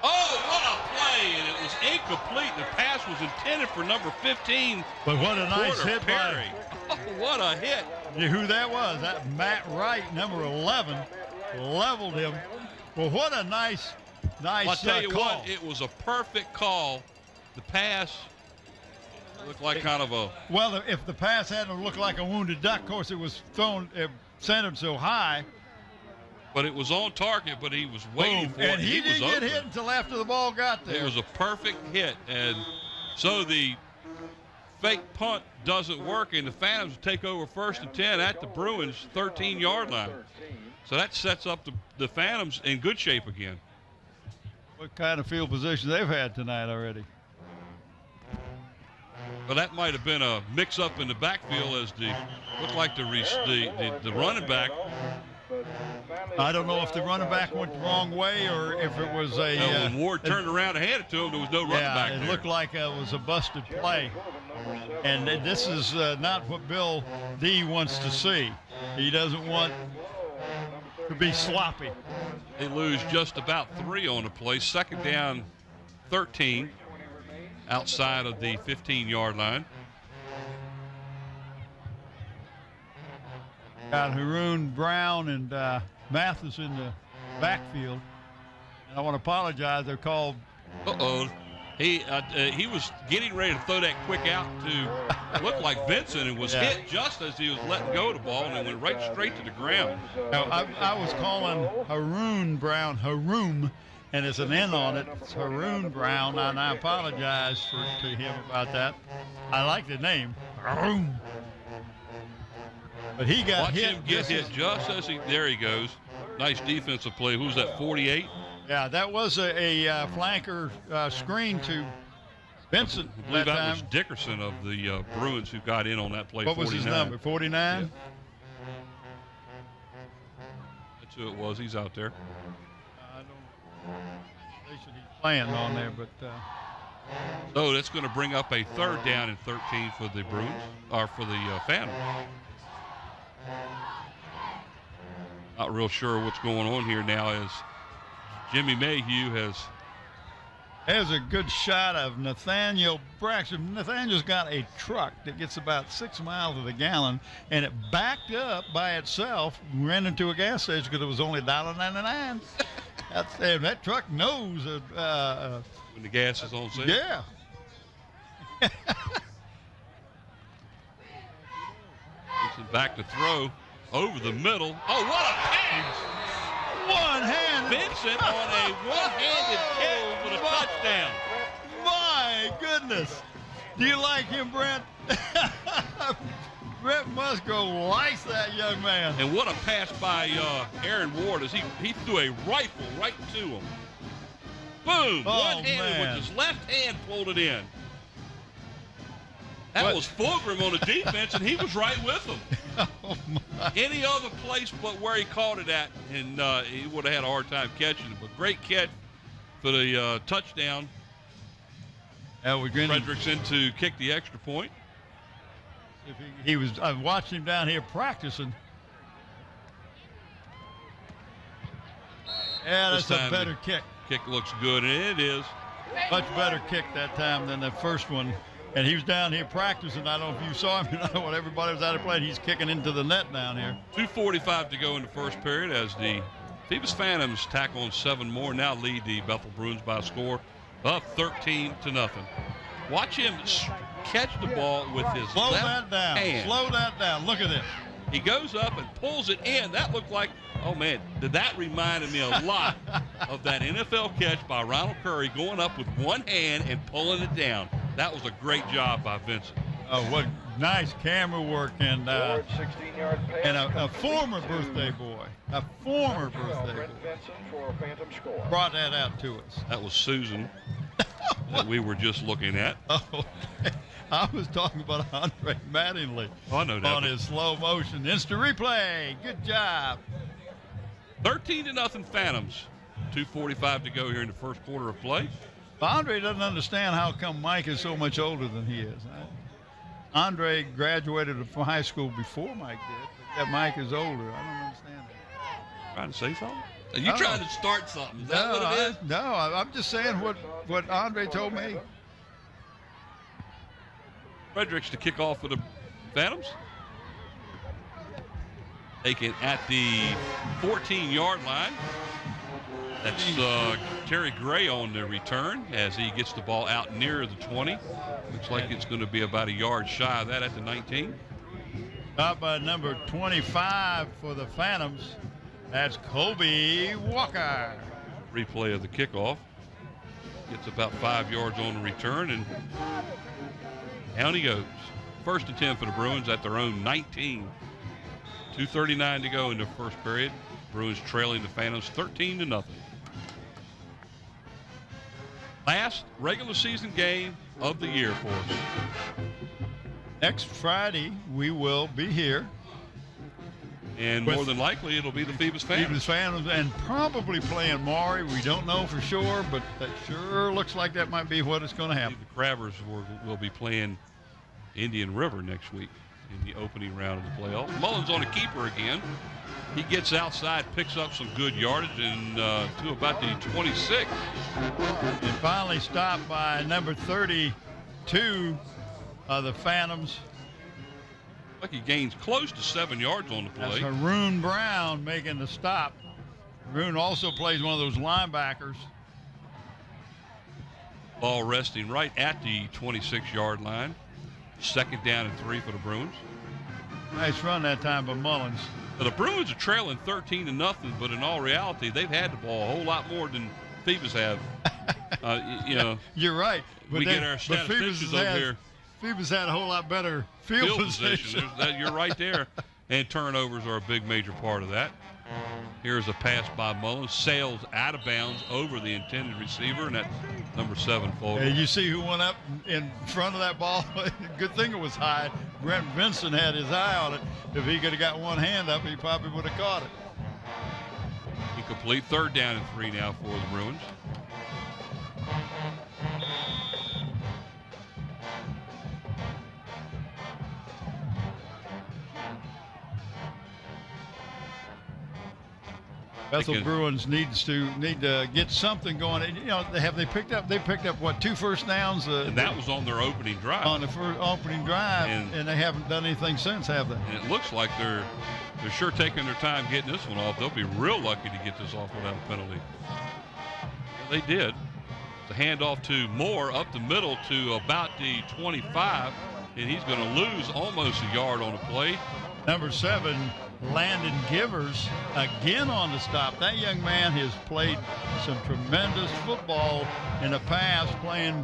S1: Oh, what a play! And it was incomplete. The pass was intended for number 15.
S2: But what a nice hit
S1: Perry. Oh, what a hit!
S2: You know who that was? That Matt Wright, number 11, leveled him. Well, what a nice
S1: I'll tell you
S2: call.
S1: what, it was a perfect call. The pass looked like kind of a...
S2: Well, if the pass hadn't looked like a wounded duck, of course it was centered so high.
S1: But it was on target, but he was waiting for it.
S2: And he didn't get hit until after the ball got there.
S1: It was a perfect hit. And so the fake punt doesn't work, and the Phantoms take over 1st and 10 at the Bruins' 13-yard line. So that sets up the Phantoms in good shape again.
S2: What kind of field position they've had tonight already?
S1: Well, that might have been a mix-up in the backfield as looked like the running back.
S2: I don't know if the running back went the wrong way or if it was a.
S1: When Ward turned around and handed it to him, there was no running back there.
S2: It looked like it was a busted play. And this is not what Bill D wants to see. He doesn't want to be sloppy.
S1: They lose just about 3 on the play. 2nd down, 13 outside of the 15-yard line.
S2: Got Haroon Brown and Mathis in the backfield. And I want to apologize. They're called.
S1: He was getting ready to throw that quick out to look like Vincent and was hit just as he was letting go of the ball, and it went right straight to the ground.
S2: Now, I was calling Haroon Brown Haroon, and it's an N on it. It's Haroon Brown, and I apologize to him about that. I like the name, Haroon. But he got hit.
S1: Watch him get hit just as there he goes. Nice defensive play. Who's that, 48?
S2: Yeah, that was a flanker screen to Vincent.
S1: I believe that was Dickerson of the Bruins who got in on that play.
S2: What was
S1: 49.
S2: his number? 49?
S1: Yeah. That's who it was. He's out there.
S2: I don't. They should be playing on there, but
S1: So that's going to bring up a 3rd down and 13 for the Bruins, or for the Phantoms. Not real sure what's going on here now as Jimmy Mayhew has.
S2: There's a good shot of Nathaniel Braxton. Nathaniel's got a truck that gets about 6 miles to the gallon, and it backed up by itself, ran into a gas station because it was only $1.99. That truck knows.
S1: When the gas is on sale?
S2: Yeah.
S1: Back to throw over the middle. Oh, what a pass!
S2: One hand.
S1: Vincent on a one-handed catch for the touchdown.
S2: My goodness. Do you like him, Brent? Brent Musgrove likes that young man.
S1: And what a pass by Aaron Ward as he threw a rifle right to him. Boom!
S2: Oh,
S1: One-handed
S2: man.
S1: with his left hand pulled it in. That was Fulgrim on the defense, and he was right with him.
S2: Oh, my.
S1: Any other place but where he caught it at, and he would have had a hard time catching it. But great catch for the touchdown. Fredrickson to kick the extra point.
S2: I watched him down here practicing. Yeah, that's a better kick.
S1: Kick looks good, and it is.
S2: Much better kick that time than the first one. And he was down here practicing. I don't know if you saw him. When everybody was out of play, he's kicking into the net down here.
S1: 2:45 to go in the first period as the Phoebus Phantoms tack on 7 more. Now lead the Bethel Bruins by a score of 13-0. Watch him catch the ball with his left hand.
S2: Slow that down. Look at this.
S1: He goes up and pulls it in. That looked like, oh man, that reminded me a lot of that NFL catch by Ronald Curry going up with one hand and pulling it down. That was a great job by Vincent.
S2: Oh, what nice camera work and a former birthday boy. A former birthday boy. Brought that out to us.
S1: That was Susan that we were just looking at.
S2: Oh, I was talking about Andre Mattingly.
S1: Oh, I know that.
S2: On his slow motion. Instant replay. Good job.
S1: 13-0 Phantoms. 2:45 to go here in the first quarter of play.
S2: Andre doesn't understand how come Mike is so much older than he is. Andre graduated from high school before Mike did. But that Mike is older. I don't understand that.
S1: Trying to say something? Are you trying to start something? Is that what it is?
S2: No, I'm just saying what Andre told me.
S1: Fredericks to kick off for the Phantoms. Taken at the 14-yard line. That's Terry Gray on the return as he gets the ball out near the 20. Looks like it's going to be about a yard shy of that at the 19.
S2: Up by number 25 for the Phantoms. That's Kobe Walker.
S1: Replay of the kickoff. Gets about 5 yards on the return, and down he goes. First and 10 for the Bruins at their own 19. 2:39 to go in the first period. Bruins trailing the Phantoms 13-0. Last regular season game of the year for us.
S2: Next Friday, we will be here.
S1: And more than likely, it'll be the Phoebus Phantoms.
S2: Phoebus Phantoms, and probably playing Maury. We don't know for sure, but that sure looks like that might be what is going to happen.
S1: The Crabbers will be playing Indian River next week in the opening round of the playoffs. Mullins on a keeper again. He gets outside, picks up some good yardage, and to about the 26.
S2: And finally stopped by number 32 of the Phantoms.
S1: Like he gains close to 7 yards on the play.
S2: That's Haroon Brown making the stop. Haroon also plays one of those linebackers.
S1: Ball resting right at the 26-yard line. Second down and 3 for the Bruins.
S2: Nice run that time by Mullins.
S1: The Bruins are trailing 13-0, but in all reality, they've had the ball a whole lot more than Phoebus have.
S2: You're right.
S1: But we get our statisticians over here.
S2: Phoebus had a whole lot better field position.
S1: You're right there. And turnovers are a big major part of that. Here's a pass by Mullins. Sails out of bounds over the intended receiver, and that's number 7, Fulgrim.
S2: You see who went up in front of that ball? Good thing it was high. Brent Vincent had his eye on it. If he could have got one hand up, he probably would have caught it.
S1: Incomplete. Third down and 3 now for the Bruins.
S2: Bethel Bruins need to get something going. You know, they picked up what, 2 first downs?
S1: And that was on their opening drive.
S2: On the first opening drive, and they haven't done anything since, have they?
S1: And it looks like they're sure taking their time getting this one off. They'll be real lucky to get this off without a penalty. Well, they did. The handoff to Moore up the middle to about the 25, and he's going to lose almost a yard on a play.
S2: Number 7, Landon Givers, again on the stop. That young man has played some tremendous football in the past, playing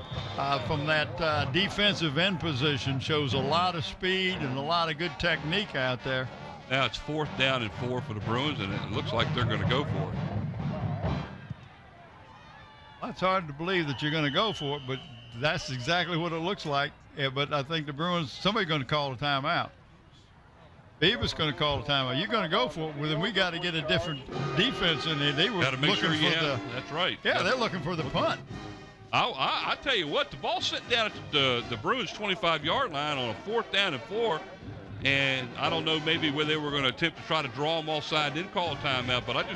S2: from that defensive end position. Shows a lot of speed and a lot of good technique out there.
S1: Now it's 4th down and 4 for the Bruins, and it looks like they're going to go for it.
S2: Well, it's hard to believe that you're going to go for it, but that's exactly what it looks like. Yeah, but I think the Bruins, somebody's going to call a timeout. Phoebus going to call a timeout. You're going to go for it. Well, then we got to get a different defense in there. They were
S1: Gotta make
S2: looking
S1: sure
S2: for the.
S1: That's right.
S2: Yeah, they're looking for the punt.
S1: I tell you what, the ball's sitting down at the Bruins 25-yard line on a 4th down and 4. And I don't know maybe where they were going to attempt to try to draw them offside, didn't call a timeout, but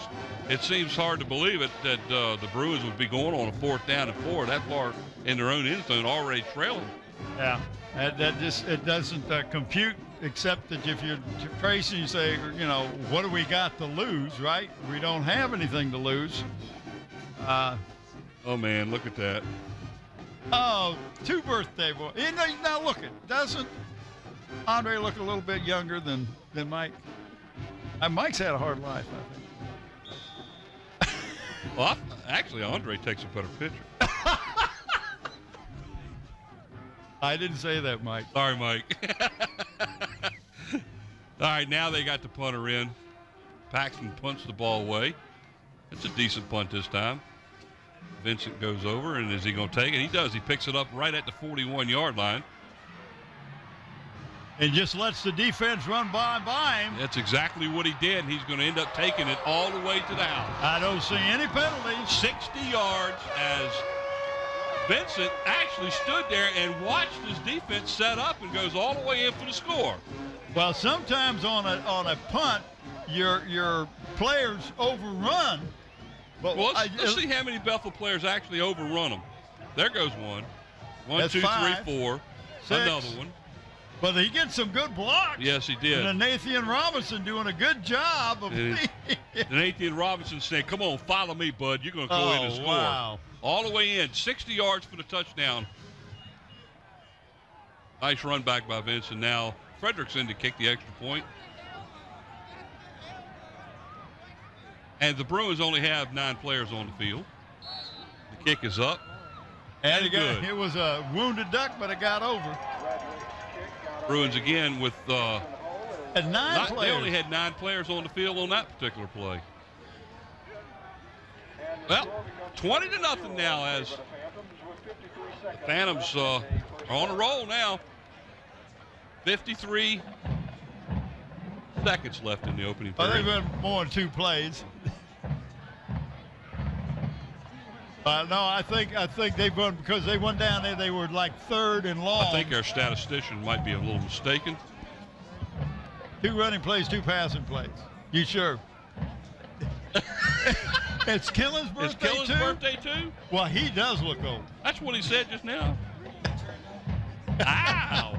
S1: it seems hard to believe it that the Bruins would be going on a 4th down and 4 that far in their own end zone, already trailing.
S2: Yeah, that just it doesn't compute, except that if you're Tracy, you say, you know, what do we got to lose, right? We don't have anything to lose.
S1: Oh man, look at that.
S2: Oh, 2 birthday boys. Now look, doesn't Andre look a little bit younger than Mike? Mike's had a hard life, I think.
S1: Well, actually, Andre takes a better picture.
S2: I didn't say that, Mike.
S1: Sorry, Mike. All right, now they got the punter in. Paxton punts the ball away. It's a decent punt this time. Vincent goes over, and is he going to take it? He does. He picks it up right at the 41-yard line.
S2: And just lets the defense run by him.
S1: That's exactly what he did, and he's going to end up taking it all the way to the house.
S2: I don't see any penalties.
S1: 60 yards as Vincent actually stood there and watched his defense set up and goes all the way in for the score.
S2: Well, sometimes on a punt, your players overrun. But
S1: well, let's see how many Bethel players actually overrun them. There goes one. One, 2, 3, 4.
S2: 6.
S1: Another one.
S2: But he gets some good blocks.
S1: Yes, he did.
S2: And Nathan Robinson doing a good job of
S1: Nathan Robinson said, come on, follow me, bud. You're going to go in and score.
S2: Wow.
S1: All the way in. 60 yards for the touchdown. Nice run back by Vince. And now Frederickson to kick the extra point. And the Bruins only have 9 players on the field. The kick is up.
S2: And it was a wounded duck, but it got over.
S1: Bruins again with
S2: and 9 players.
S1: They only had 9 players on the field on that particular play. Well, 20-0 now as the Phantoms are on a roll now. 53 seconds left in the opening period.
S2: They've been more than 2 plays. No, I think they won because they went down there. They were like 3rd and long.
S1: I think our statistician might be a little mistaken.
S2: 2 running plays, 2 passing plays. You sure? It's Killen's birthday
S1: Is Killen's birthday too?
S2: Well, he does look old.
S1: That's what he said just now. Ow!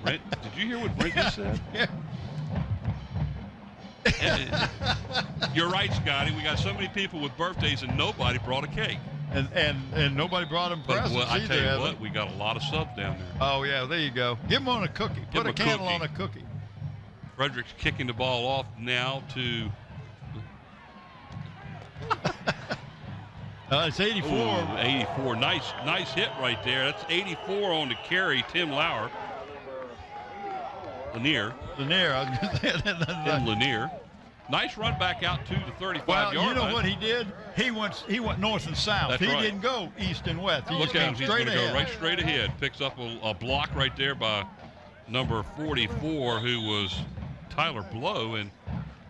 S1: Brent, did you hear what Brent just said?
S2: Yeah.
S1: You're right, Scotty. We got so many people with birthdays and nobody brought a cake.
S2: And nobody brought them presents
S1: But I
S2: either.
S1: tell you what, we got a lot of subs down there.
S2: Oh, yeah, there you go. Give them on a cookie. Put a candle on a cookie.
S1: Frederick's kicking the ball off now to...
S2: It's 84.
S1: Ooh, 84. Nice hit right there. That's 84 on the carry, Tim Lauer. Lanier.
S2: I was going to say that.
S1: Tim Lanier. Nice run back out to the 35-yard line.
S2: Well, you know what he did? He went north and south.
S1: That's
S2: he
S1: right.
S2: didn't go east and west. He
S1: Look
S2: just
S1: at him.
S2: came
S1: He's
S2: straight
S1: going to
S2: ahead.
S1: go right straight ahead. Picks up a block right there by number 44, who was Tyler Blow, and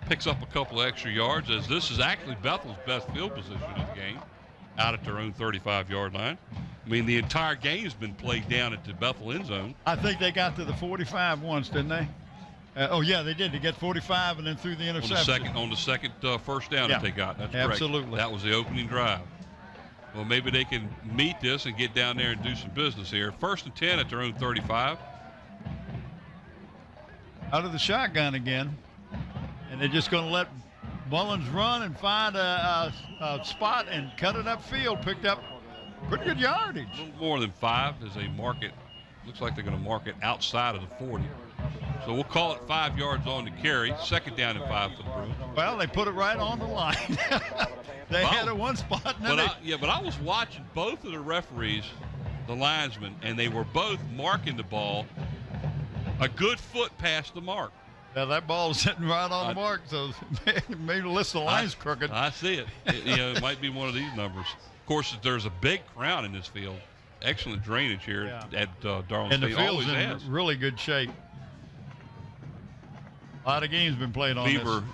S1: picks up a couple of extra yards, as this is actually Bethel's best field position in the game, out at their own 35-yard line. I mean, the entire game's been played down at the Bethel end zone.
S2: I think they got to the 45 once, didn't they? Yeah, they did. They get 45 and then threw the interception.
S1: On the second first down that they got. That's
S2: absolutely
S1: correct. That was the opening drive. Well, maybe they can meet this and get down there and do some business here. 1st and 10 at their own 35.
S2: Out of the shotgun again, and they're just going to let Mullins run and find a spot and cut it upfield. Picked up pretty good yardage.
S1: A little more than 5 as they mark it. Looks like they're going to mark it outside of the 40. So we'll call it 5 yards on the carry. 2nd down and 5 for the Bruins.
S2: Well, they put it right on the line. They had it one spot. And
S1: but I was watching both of the referees, the linesmen, and they were both marking the ball a good foot past the mark.
S2: Yeah, that ball is sitting right on the mark, so maybe the list of lines crooked.
S1: I see it. It might be one of these numbers. Of course, there's a big crowd in this field. Excellent drainage here at Darlington
S2: and the
S1: State.
S2: field's in really good shape. A lot of games been played on
S1: Beaver
S2: this.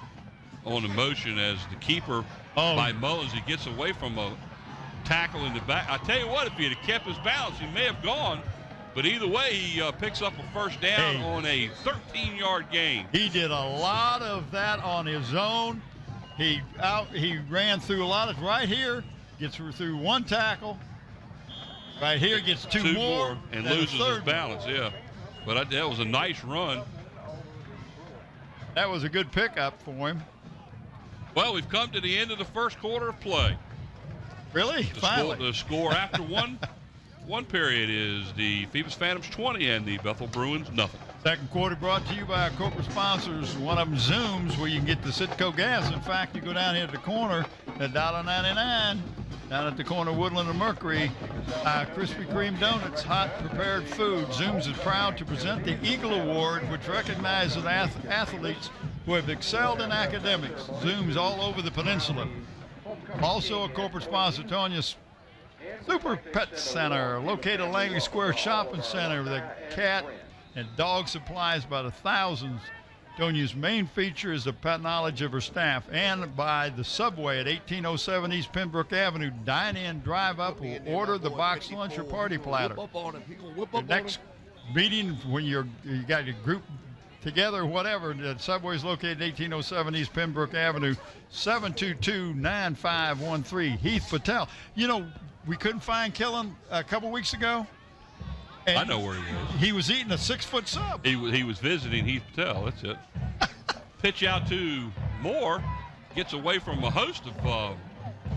S1: On the motion as the keeper by Mullins. He gets away from a tackle in the back. I tell you what, if he had kept his balance, he may have gone. But either way, he picks up a first down on a 13-yard gain.
S2: He did a lot of that on his own. He ran through a lot of right here, gets through one tackle. Right here gets two more
S1: and loses his balance. Yeah, but that was a nice run.
S2: That was a good pickup for him.
S1: Well, we've come to the end of the first quarter of play.
S2: Really? Finally.
S1: The score after one period is the Phoebus Phantoms 20 and the Bethel Bruins nothing.
S2: Second quarter brought to you by our corporate sponsors. One of them Zooms, where you can get the Citgo gas. In fact, you go down here to the corner at $1.99. Down at the corner of Woodland and Mercury, Krispy Kreme donuts, hot prepared food. Zooms is proud to present the Eagle Award, which recognizes athletes who have excelled in academics. Zooms all over the peninsula. Also a corporate sponsor, Tonia's Super Pet Center, located at Langley Square Shopping Center with a cat and dog supplies by the thousands. Tonia's main feature is the pet knowledge of her staff, and by the Subway at 1807 East Pembroke Avenue. Dine in, drive up, or order the box lunch or party platter. The next meeting, when you got your group together, whatever, the Subway is located at 1807 East Pembroke Avenue, 722-9513. Heath Patel. You know, we couldn't find Killen a couple weeks ago.
S1: I know where he was.
S2: He was eating a 6-foot sub.
S1: He was visiting Heath Patel. That's it. Pitch out to Moore. Gets away from a host of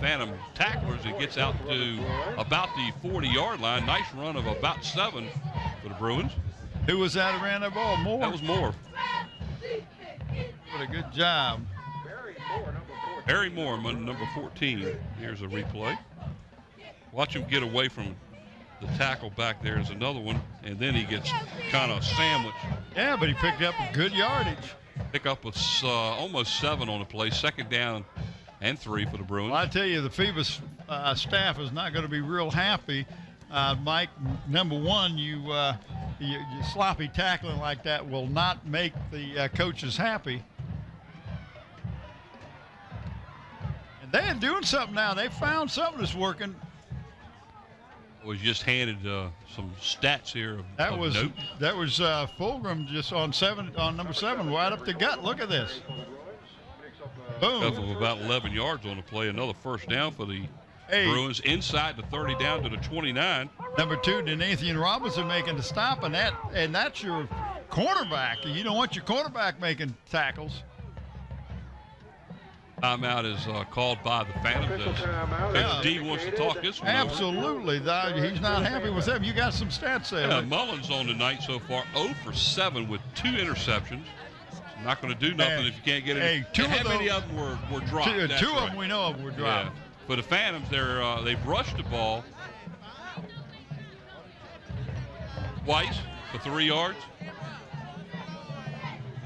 S1: Phantom tacklers and gets out to about the 40-yard line. Nice run of about 7 for the Bruins.
S2: Who was that who ran that ball? Moore?
S1: That was Moore.
S2: What a good job.
S1: Harry Moore, number 14. Here's a replay. Watch him get away from the tackle back there is another one, and then he gets kind of sandwiched.
S2: Yeah, but he picked up good yardage.
S1: Pick up with almost 7 on the play. 2nd down and 3 for the Bruins.
S2: Well, I tell you, the Phoebus staff is not going to be real happy. Mike, number one, you sloppy tackling like that will not make the coaches happy. And they're doing something now. They found something that's working.
S1: Was just handed some stats here.
S2: That was Fulgram just on number 7, right up the gut. Look at this. Boom.
S1: Of about 11 yards on the play. Another first down for the Bruins inside the 30 down to the 29.
S2: Number 2, Denathan Robinson making the stop, and that's your cornerback. You don't want your cornerback making tackles.
S1: Timeout is called by the Phantoms. Coach D wants to talk this one.
S2: Absolutely. He's not happy with them. You got some stats there.
S1: Mullins on the night so far, 0 for 7 with 2 interceptions. Not going to do nothing if you can't get it. How many of them were dropped?
S2: Two of them we know of were dropped.
S1: Yeah. For the Phantoms, they've rushed the ball twice for 3 yards.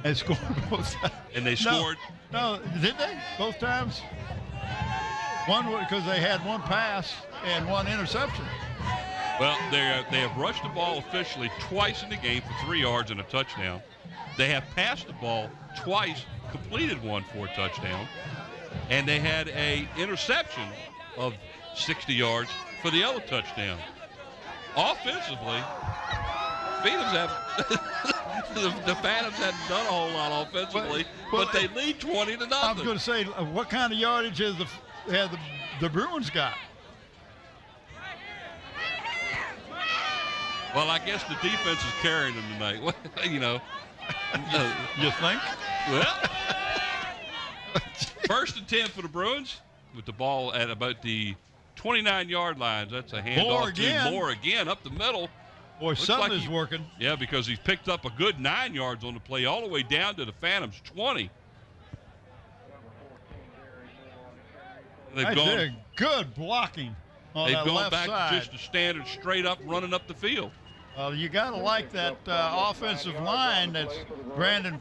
S2: They scored both times.
S1: And they scored.
S2: No, did they? Both times? One because they had one pass and one interception.
S1: Well, they have rushed the ball officially twice in the game for 3 yards and a touchdown. They have passed the ball twice, completed one for a touchdown, and they had a interception of 60 yards for the other touchdown. Offensively, Phoenix have the Phantoms hadn't done a whole lot offensively, but they lead 20 to nothing.
S2: I was going to say, what kind of yardage has the Bruins got?
S1: Well, I guess the defense is carrying them tonight. You know.
S2: You think?
S1: Well, 1st and 10 for the Bruins with the ball at about the 29-yard line. That's a handoff to Moore again up the middle.
S2: Boy, something is working.
S1: Yeah, because he's picked up a good 9 yards on the play all the way down to the Phantoms' 20. They've gone
S2: good blocking on that left
S1: back
S2: side.
S1: Just a standard straight up running up the field.
S2: You got to like that offensive line. That's Brandon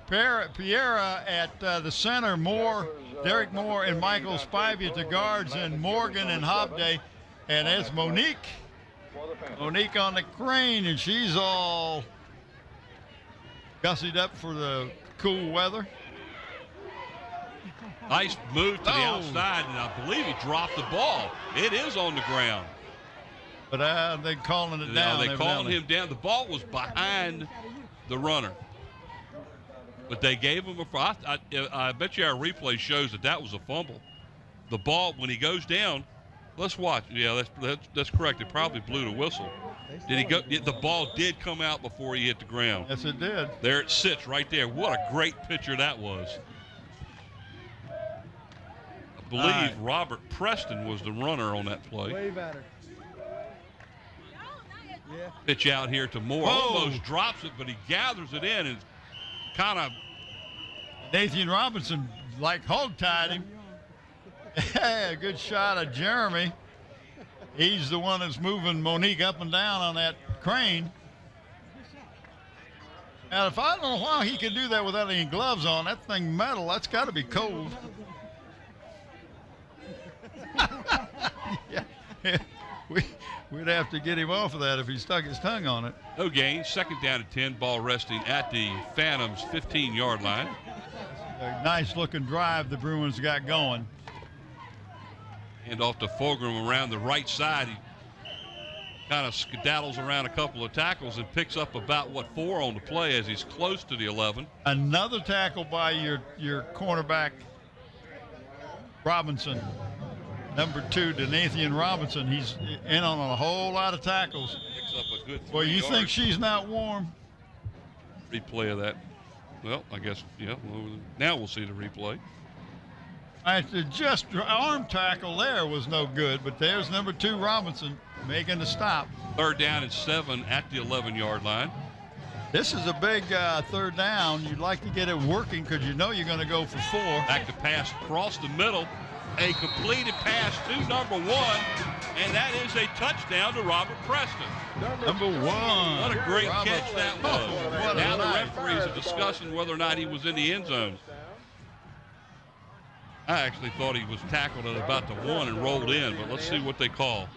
S2: Piera at the center, Derek Moore and Michael Spivey at the guards, and Morgan and Hobday. And there's Monique on the crane, and she's all gussied up for the cool weather.
S1: Nice move to the outside, and I believe he dropped the ball. It is on the ground.
S2: But they're calling it down.
S1: They're calling him down. The ball was behind the runner. But they gave him I bet you our replay shows that was a fumble. The ball, when he goes down, let's watch. Yeah, that's correct. It probably blew the whistle. Did he go? The ball did come out before he hit the ground.
S2: Yes, it did.
S1: There it sits right there. What a great picture that was. I believe Robert Preston was the runner on that play.
S7: Way better. Yeah.
S1: Pitch out here to Moore. Almost drops it, but he gathers it in and kind of.
S2: Nathan Robinson hog-tied him. Good shot of Jeremy. He's the one that's moving Monique up and down on that crane. And if I don't know why he can do that without any gloves on, that thing metal, that's got to be cold. Yeah. We'd have to get him off of that if he stuck his tongue on it.
S1: No gain. 2nd down and 10. Ball resting at the Phantoms' 15-yard line.
S2: A nice-looking drive the Bruins got going.
S1: And off to Fulgram around the right side. He kind of skedaddles around a couple of tackles and picks up about, 4 on the play as he's close to the 11.
S2: Another tackle by your cornerback, Robinson. Number 2, Denathan Robinson. He's in on a whole lot of tackles.
S1: Picks up a good 3
S2: Well, you
S1: yards.
S2: think she's not warm?
S1: Replay of that. Well, I guess, yeah. Well, now we'll see the replay.
S2: Just arm tackle there was no good, but there's number 2, Robinson, making the stop.
S1: 3rd down and 7 at the 11-yard line.
S2: This is a big 3rd down. You'd like to get it working because you know you're going to go for 4.
S1: Back to pass across the middle. A completed pass to number 1, and that is a touchdown to Robert Preston.
S2: Number 1.
S1: What a great catch that was. Now the
S2: night.
S1: referees are discussing whether or not he was in the end zone. I actually thought he was tackled at about the 1 and rolled in, but let's see what they call.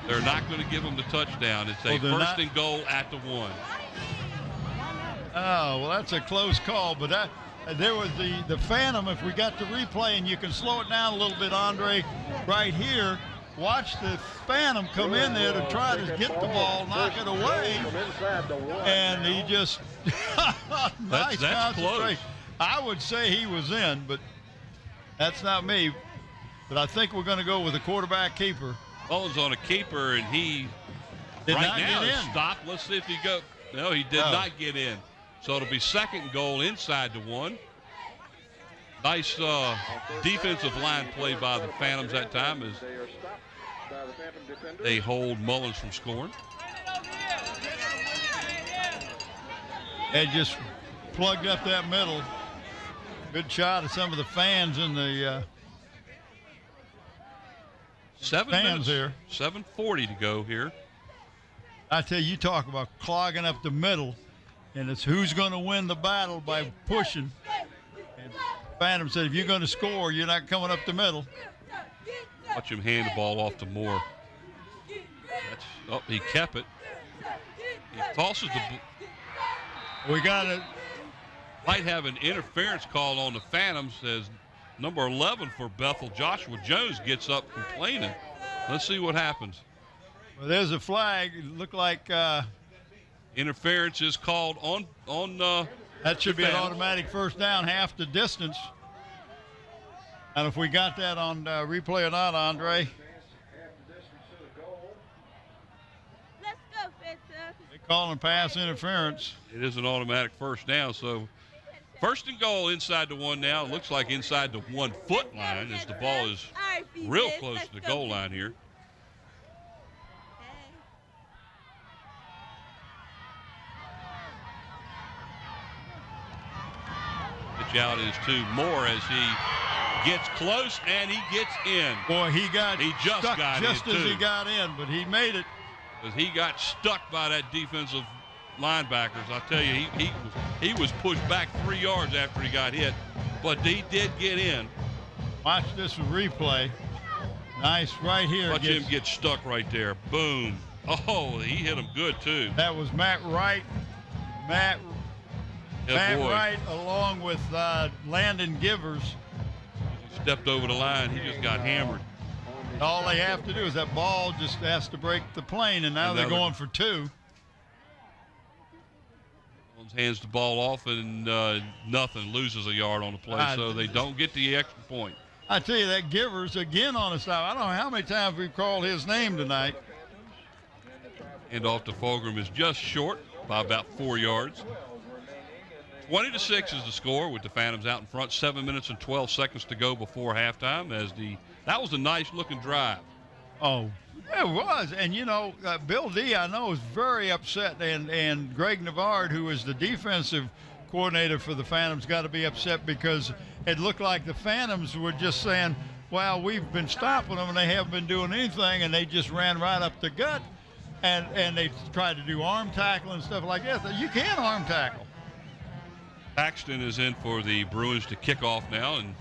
S1: They're not going to give him the touchdown. It's a first and goal at the 1.
S2: Oh, well, that's a close call, but there was the Phantom. If we got the replay, and you can slow it down a little bit, Andre, right here. Watch the Phantom come in there to try to get the ball, knock it away, and he just nice
S1: that's
S2: concentration.
S1: close.
S2: I would say he was in, but that's not me. But I think we're going to go with a quarterback keeper.
S1: Mullins on a keeper, and he
S2: Did
S1: right
S2: not
S1: now
S2: get
S1: is
S2: in.
S1: stopped. Let's see if he go. No, he did not get in. So it'll be 2nd goal inside the 1. Nice defensive line play by the Phantoms that time as they hold Mullins from scoring.
S2: And just plugged up that middle. Good shot of some of the fans in the
S1: 7
S2: fans
S1: minutes
S2: here.
S1: 7:40 to go here.
S2: I tell you, talk about clogging up the middle, and it's who's going to win the battle by pushing. And Phantom said, if you're going to score, you're not coming up the middle.
S1: Watch him hand the ball off to Moore. He kept it. He tosses the.
S2: We got it.
S1: Might have an interference call on the Phantoms as number 11 for Bethel, Joshua Jones, gets up complaining. Let's see what happens.
S2: Well, there's a flag. It looked like
S1: Interference is called on
S2: that should be an
S1: Phantoms.
S2: automatic first down, half the distance. And if we got that on replay or not, Andre?
S7: Let's go, Bethel.
S2: They calling pass interference.
S1: It is an automatic first down, so first and goal inside the 1 now. It looks like inside the 1 foot line as the ball is
S7: All right, Phoebus,
S1: real close
S7: let's
S1: to the
S7: go,
S1: goal line here. Pitch out is to Moore as he gets close and he gets in.
S2: Boy, he
S1: just
S2: stuck
S1: got
S2: just
S1: in,
S2: as
S1: too.
S2: he got in, but he made it.
S1: As he got stuck by that defensive linebackers. I tell you, he was pushed back 3 yards after he got hit, but he did get in.
S2: Watch this replay. Nice right here.
S1: Watch him get stuck right there. Boom. Oh, he hit him good, too.
S2: That was Matt Wright. Matt
S1: boy.
S2: Wright along with Landon Givers.
S1: He stepped over the line. He just got hammered.
S2: All they have to do is that ball just has to break the plane, and now they're going for 2.
S1: Hands the ball off, and nothing, loses a yard on the play, so they don't get the extra point.
S2: I tell you, that Givers again on the side. I don't know how many times we've called his name tonight.
S1: And off to Fulgham is just short by about 4 yards. 20-6 is the score with the Phantoms out in front. 7 minutes and 12 seconds to go before halftime. That was a nice looking drive.
S2: Oh, it was. And, you know, Bill D, I know, is very upset. And Greg Navard, who is the defensive coordinator for the Phantoms, got to be upset because it looked like the Phantoms were just saying, well, we've been stopping them and they haven't been doing anything, and they just ran right up the gut. And they tried to do arm tackle and stuff like that. You can arm tackle.
S1: Paxton is in for the Bruins to kick off now, and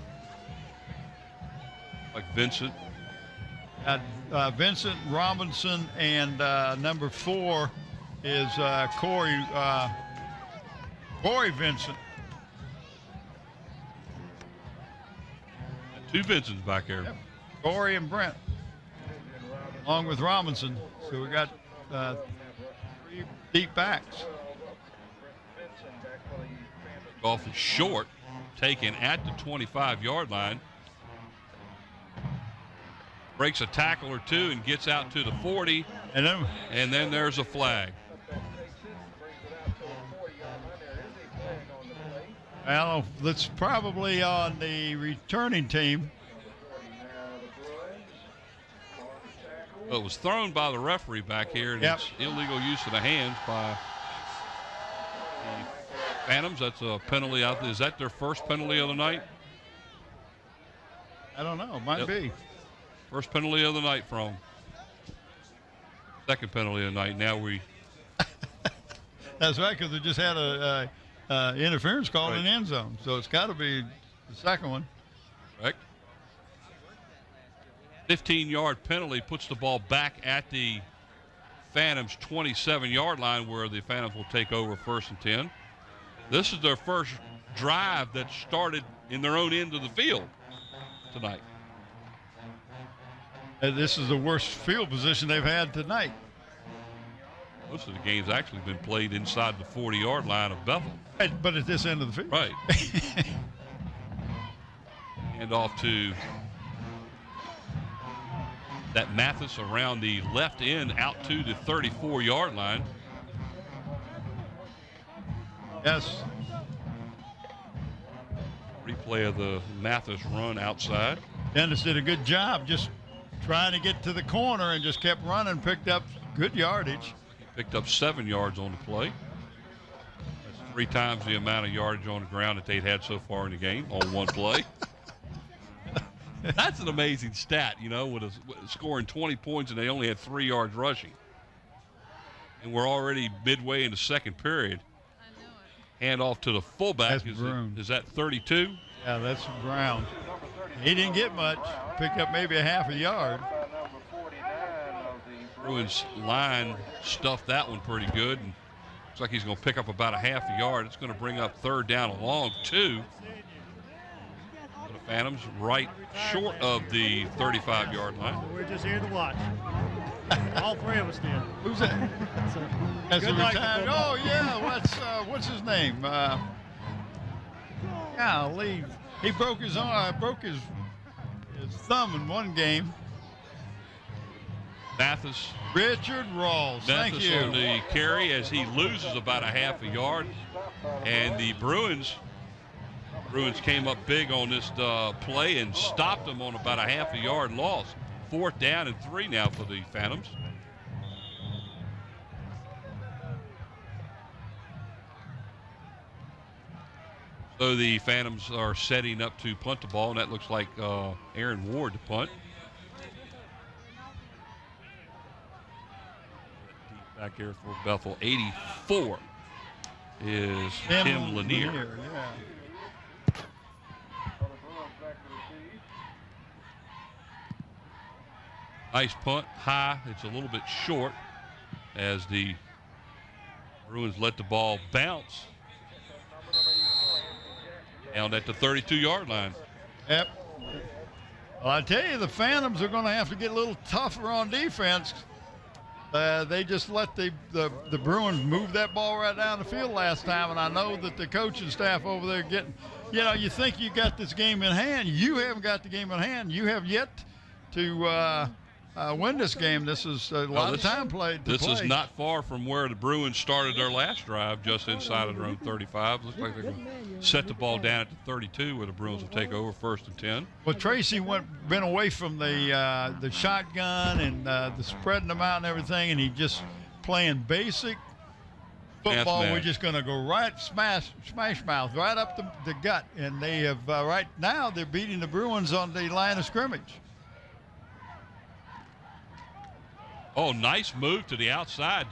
S1: like Vincent.
S2: Vincent Robinson, and number 4 is Corey Vincent.
S1: 2 Vincents back there.
S2: Yep. Corey and Brent, along with Robinson. So we got 3 deep backs.
S1: Off is short, taken at the 25-yard line. Breaks a tackle or 2 and gets out to the 40, and then there's a flag.
S2: Well, that's probably on the returning team.
S1: Well, it was thrown by the referee back here, and it's illegal use of the hands by the Phantoms. That's a penalty out there. Is that their first penalty of the night?
S2: I don't know. Might be.
S1: First penalty of the night from. Second penalty of the night. Now we.
S2: That's right, because they just had a interference call in the end zone. So it's got to be the second one.
S1: Correct. 15-yard penalty puts the ball back at the Phantoms' 27-yard line, where the Phantoms will take over 1st and 10. This is their first drive that started in their own end of the field tonight.
S2: This is the worst field position they've had tonight.
S1: Most of the game's actually been played inside the 40-yard line of Bethel.
S2: But at this end of the field.
S1: Right. And off to that Mathis around the left end out to the 34-yard line.
S2: Yes.
S1: Replay of the Mathis run outside.
S2: Dennis did a good job just trying to get to the corner and just kept running, picked up good yardage.
S1: He picked up 7 yards on the play. That's 3 times the amount of yardage on the ground that they'd had so far in the game on one play. That's an amazing stat, you know, with scoring 20 points and they only had 3 yards rushing. And we're already midway in the second period. Hand off to the fullback. Is that 32?
S2: Yeah, that's Brown. He didn't get much. Picked up maybe a half a yard.
S1: Bruins line stuffed that one pretty good. And looks like he's going to pick up about a half a yard. It's going to bring up 3rd down and long 2. The Phantoms right short of the 35-yard line.
S9: We're just here to watch. All three of us did.
S2: Who's that? As a
S9: Good night to
S2: retired.
S9: football.
S2: Oh yeah. What's his name? Golly, he broke his arm. Broke his thumb in one game.
S1: Mathis.
S2: Richard Rawls. Thank
S1: Mathis
S2: you.
S1: on the carry as he loses about a half a yard. And the Bruins came up big on this play and stopped them on about a half a yard loss. 4th down and 3 now for the Phantoms. So the Phantoms are setting up to punt the ball, and that looks like Aaron Ward to punt. Deep back here for Bethel. 84 is Tim Lanier.
S2: Yeah.
S1: Nice punt, high. It's a little bit short as the Bruins let the ball bounce down at the 32-yard line.
S2: Yep. Well, I tell you, the Phantoms are going to have to get a little tougher on defense. They just let the Bruins move that ball right down the field last time, and I know that the coaching staff over there getting, you think you got this game in hand. You haven't got the game in hand. You have yet to win this game. This is a lot of time played.
S1: This is not far from where the Bruins started their last drive, just inside of their own 35. Looks like they're going to set the ball down at the 32, where the Bruins will take over 1st and 10.
S2: Well, Tracy been away from the shotgun and the spreading them out and everything, and he just playing basic football. We're just going to go right smash mouth right up the gut, and they have right now they're beating the Bruins on the line of scrimmage.
S1: Oh, nice move to the outside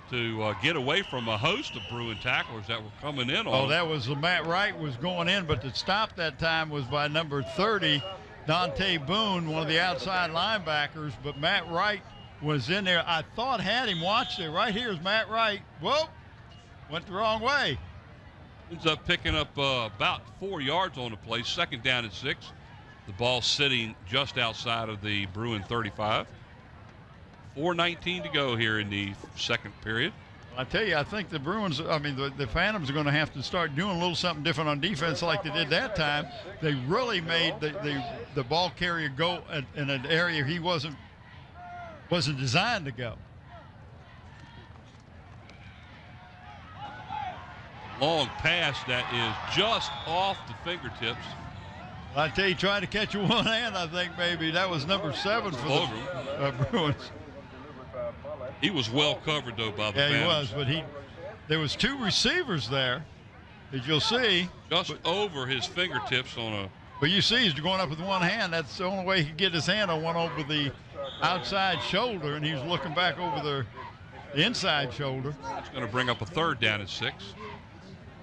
S1: to get away from a host of Bruin tacklers that were coming in on.
S2: Oh, that was Matt Wright was going in, but the stop that time was by number 30, Dante Boone, one of the outside linebackers. But Matt Wright was in there. I thought had him watched it. Right here is Matt Wright. Whoa, went the wrong way.
S1: Ends up picking up about 4 yards on the play. 2nd down and 6. The ball sitting just outside of the Bruin 35. 4:19 to go here in the 2nd period.
S2: I tell you, I think the Bruins, the Phantoms are going to have to start doing a little something different on defense like they did that time. They really made the ball carrier go in an area he wasn't designed to go.
S1: Long pass that is just off the fingertips.
S2: I tell you, try to catch it one hand, I think maybe. That was number 7 for the Bruins.
S1: He was well covered, though, by the
S2: Phantoms.
S1: Phantoms.
S2: He was, but there was 2 receivers there, as you'll see.
S1: Just over his fingertips on a...
S2: But you see he's going up with one hand. That's the only way he could get his hand on one over the outside shoulder, and he was looking back over the inside shoulder.
S1: It's going to bring up a 3rd down and 6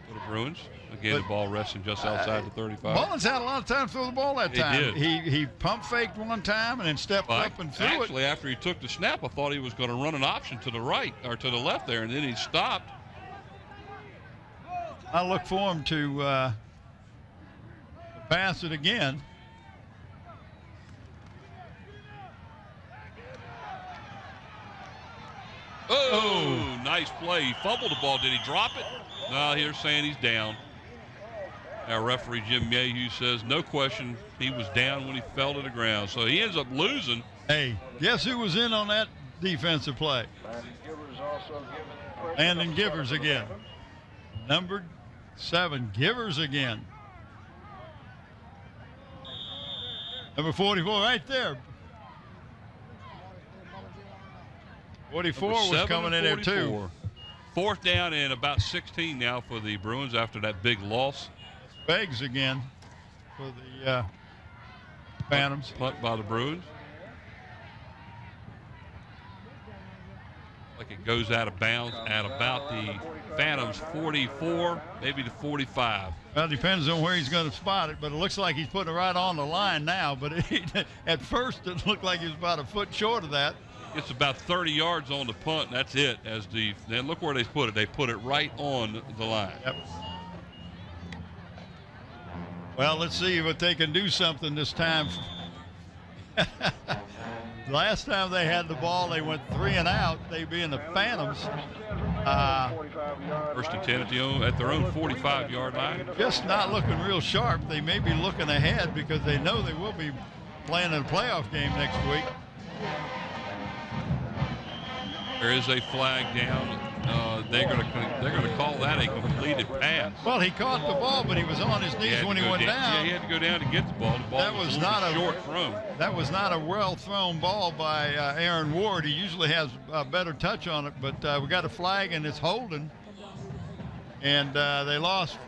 S1: for the Bruins. Again, the ball resting just outside the 35.
S2: Mullins had a lot of time to throw the ball that time.
S1: He did.
S2: He pump faked one time and then stepped up and threw it.
S1: Actually, after he took the snap, I thought he was going to run an option to the right or to the left there, and then he stopped.
S2: I look for him to pass it again.
S1: Oh, nice play. He fumbled the ball. Did he drop it? No, they're saying he's down. Our referee, Jim Mayhew, says no question he was down when he fell to the ground. So he ends up losing.
S2: Hey, guess who was in on that defensive play? Landon Givers again. Number 7, Givers again. Number 44 right there. 44 was coming in there too.
S1: 4th down and about 16 now for the Bruins after that big loss.
S2: Beggs again for the Phantoms.
S1: Punt by the Bruins. Like it goes out of bounds at about the Phantoms 44, maybe the 45.
S2: Well, it depends on where he's going to spot it, but it looks like he's putting it right on the line now. But at first, it looked like he was about a foot short of that.
S1: It's about 30 yards on the punt, and that's it. Then look where they put it. They put it right on the line.
S2: Yep. Well, let's see if they can do something this time. last time they had the ball, they went 3 and out. They being the Phantoms.
S1: First and 10 at their own 45-yard line.
S2: Just not looking real sharp. They may be looking ahead because they know they will be playing in a playoff game next week.
S1: There is a flag down. They're going to call that a completed pass.
S2: Well, he caught the ball, but he was on his knees when he went down.
S1: Yeah, he had to go down to get the ball. The ball
S2: That was not a
S1: short throw.
S2: That was not a well-thrown ball by Aaron Ward. He usually has a better touch on it, but we got a flag, and it's holding. And they lost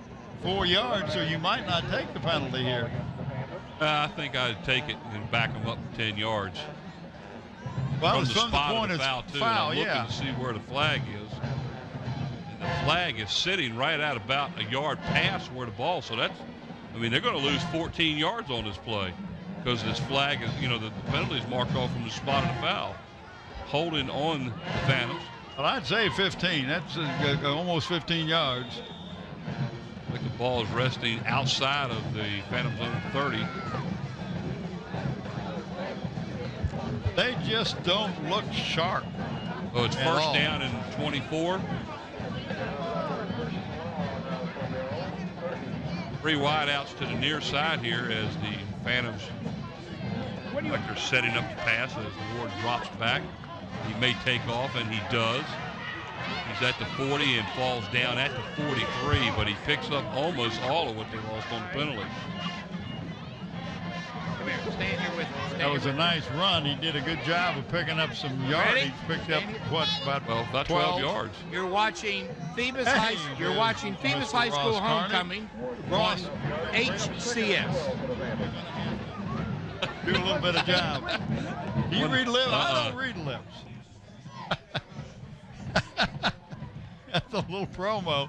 S2: 4 yards, so you might not take the penalty here.
S1: I think I'd take it and back them up 10 yards.
S2: Well, it's
S1: from
S2: from the
S1: spot
S2: point
S1: of
S2: of
S1: the foul, too.
S2: foul,
S1: I'm looking to see where the flag is. And the flag is sitting right at about a yard past where the ball. So that's, I mean, they're going to lose 14 yards on this play because this flag is, the penalty is marked off from the spot of the foul. Holding on the Phantoms.
S2: Well, I'd say 15. That's almost 15 yards.
S1: I think the ball is resting outside of the Phantoms own 30.
S2: They just don't look sharp.
S1: Oh, it's first down and 24. 3 wideouts to the near side here as the Phantoms, like they're setting up the pass as Ward drops back. He may take off, and he does. He's at the 40 and falls down at the 43, but he picks up almost all of what they lost on the penalty.
S9: Come here, stand here with me.
S2: That was a nice run. He did a good job of picking up some yards. He picked up about
S1: 12 yards.
S9: You're watching Phoebus High. You're watching Phoebus High School homecoming on HCS.
S2: Do a little bit of job. Do you read lips? I don't read lips. That's a little promo.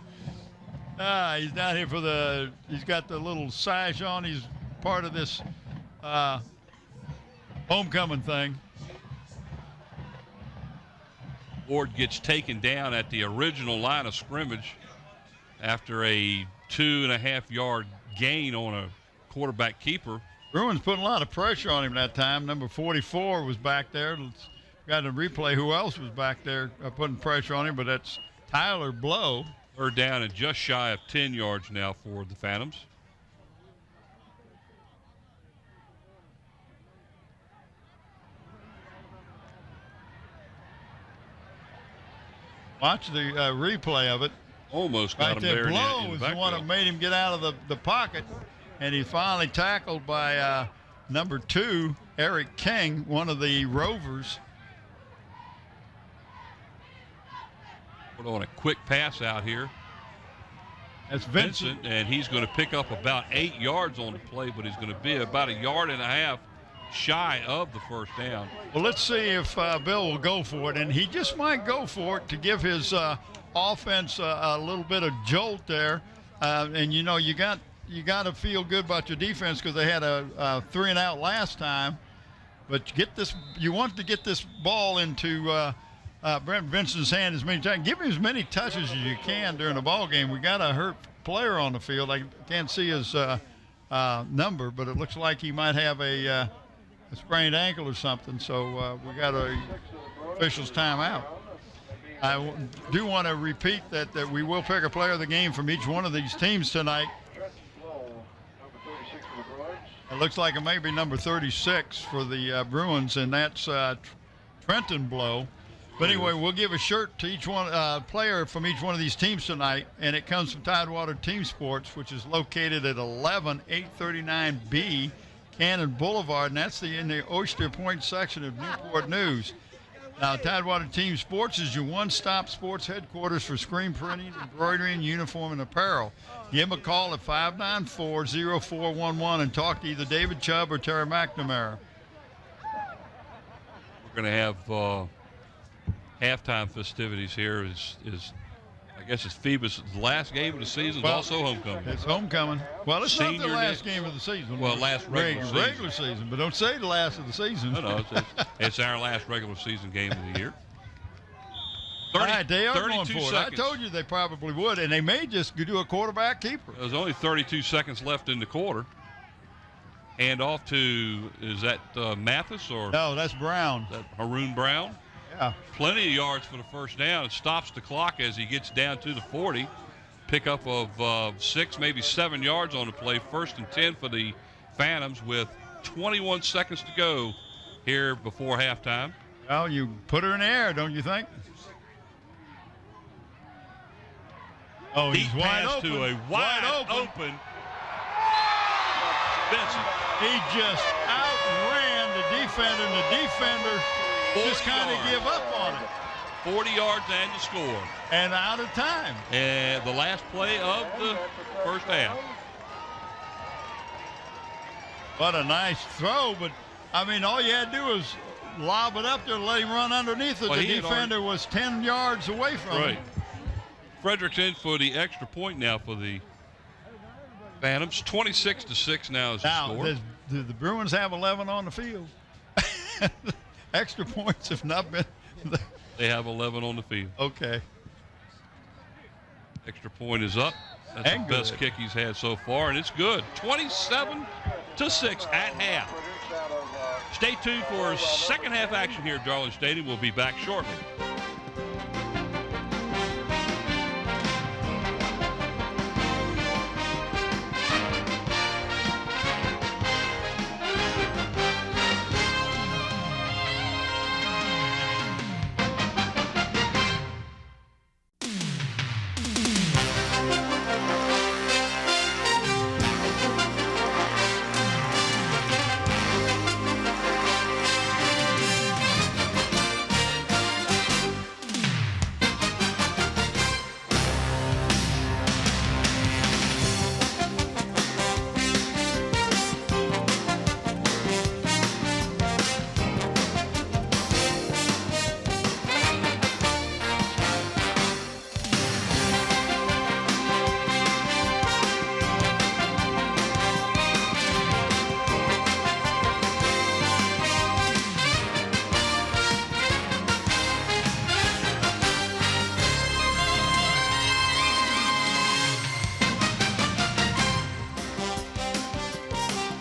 S2: He's down here for he's got the little sash on. He's part of this homecoming thing.
S1: Ward gets taken down at the original line of scrimmage after a 2.5-yard gain on a quarterback keeper.
S2: Bruins putting a lot of pressure on him that time. Number 44 was back there. Got a replay who else was back there putting pressure on him, but that's Tyler Blow.
S1: Third down and just shy of 10 yards now for the Phantoms.
S2: Watch the replay of it.
S1: Almost got
S2: right
S1: him
S2: there.
S1: there.
S2: Blow was the one that made him get out of the pocket, and he finally tackled by number 2, Eric King, one of the Rovers.
S1: Put on a quick pass out here.
S2: That's Vincent.
S1: And he's going to pick up about 8 yards on the play, but he's going to be about 1.5 yards shy of the first down.
S2: Well, let's see if Bill will go for it, and he just might go for it to give his offense a little bit of jolt there. And you got to feel good about your defense because they had a 3 and out last time. But you want to get this ball into Brent Vincent's hand as many times. Give him as many touches as you can during the ball game. We got a hurt player on the field. I can't see his number, but it looks like he might have a sprained ankle or something. So we got a official's timeout. I do want to repeat that we will pick a player of the game from each one of these teams tonight. It looks like it may be number 36 for the Bruins, and that's Trenton Blow. But anyway, we'll give a shirt to each one player from each one of these teams tonight, and it comes from Tidewater Team Sports, which is located at 11839B Cannon Boulevard, and that's in the Oyster Point section of Newport News. Now, Tidewater Team Sports is your one-stop sports headquarters for screen printing, embroidery, and uniform and apparel. Give them a call at 594-0411 and talk to either David Chubb or Terry McNamara.
S1: We're going to have halftime festivities here. I guess it's Phoebus' last game of the season. Well, also homecoming.
S2: It's homecoming. Well, it's
S1: Senior
S2: not the last game of the season.
S1: Well, last regular
S2: season. But don't say the last of the season.
S1: No, it's our last regular season game of the year.
S2: All right, they are going for
S1: seconds.
S2: it. I told you they probably would, and they may just do a quarterback keeper.
S1: There's only 32 seconds left in the quarter. Hand off to, is that Mathis or?
S2: No, that's Brown.
S1: Is that Haroon Brown?
S2: Yeah.
S1: Plenty of yards for the first down. It stops the clock as he gets down to the 40. Pickup of 6, maybe 7 yards on the play. 1st and 10 for the Phantoms with 21 seconds to go here before halftime.
S2: Well, you put her in the air, don't you think? Oh,
S1: Deep
S2: he's wide
S1: pass
S2: open.
S1: to a wide open. Benson.
S2: He just outran the defender, and the defender just kind of give up on it.
S1: 40 yards and to score.
S2: And out of time.
S1: And the last play of the first half.
S2: What a nice throw, but, I mean, all you had to do was lob it up there and let him run underneath it.
S1: Well,
S2: the defender was 10 yards away from him.
S1: Frederick's in for the extra point now for the Phantoms. 26-6 now is the score.
S2: Now, do the Bruins have 11 on the field? Extra points have not been.
S1: They have 11 on the field.
S2: Okay.
S1: Extra point is up. That's
S2: And
S1: the best
S2: good.
S1: kick he's had so far, and it's good. 27-6 at half. Stay tuned for second half action here at Darling Stadium. We'll be back shortly.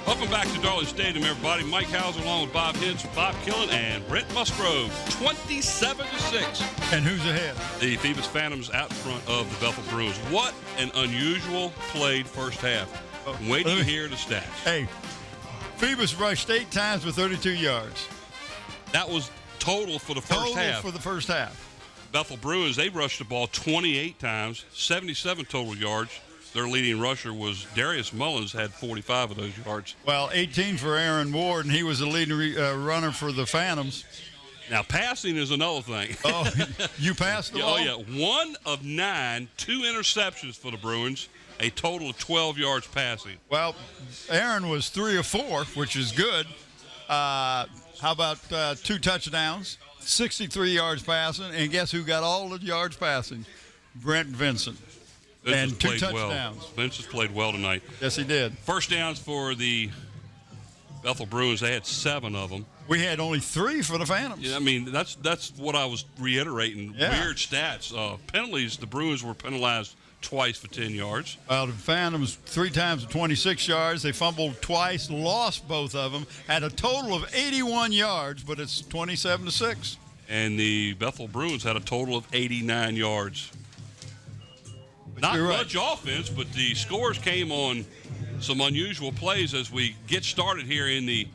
S1: Welcome back to Darling Stadium, everybody. Mike Hauser along with Bob Hintz, Bob Killen, and Brent Musgrove. 27-6.
S2: And who's ahead?
S1: The Phoebus Phantoms out in front of the Bethel Bruins. What an unusual played first half. Waiting to hear the stats.
S2: Hey, Phoebus rushed 8 times for 32 yards.
S1: That was total for the first half.
S2: For the first half.
S1: Bethel Bruins, they rushed the ball 28 times, 77 total yards. Their leading rusher was Darius Mullins, had 45 of those yards.
S2: Well, 18 for Aaron Ward, and he was the leading runner for the Phantoms.
S1: Now, passing is another thing.
S2: Oh, you passed the ball?
S1: Oh, yeah. 1 of 9, 2 interceptions for the Bruins, a total of 12 yards passing.
S2: Well, Aaron was 3 of 4, which is good. How about 2 touchdowns, 63 yards passing, and guess who got all the yards passing? Brent Vincent. And 2 touchdowns.
S1: Well. Vincent played well tonight.
S2: Yes, he did.
S1: First downs for the Bethel Bruins, they had 7 of them.
S2: We had only 3 for the Phantoms.
S1: Yeah, I mean, that's what I was reiterating.
S2: Yeah.
S1: Weird stats. Penalties, the Bruins were penalized twice for 10 yards.
S2: Well, the Phantoms 3 times for 26 yards. They fumbled twice, lost both of them, had a total of 81 yards, but it's 27-6.
S1: And the Bethel Bruins had a total of 89 yards. Not
S2: You're right.
S1: much offense, but the scores came on some unusual plays as we get started here in the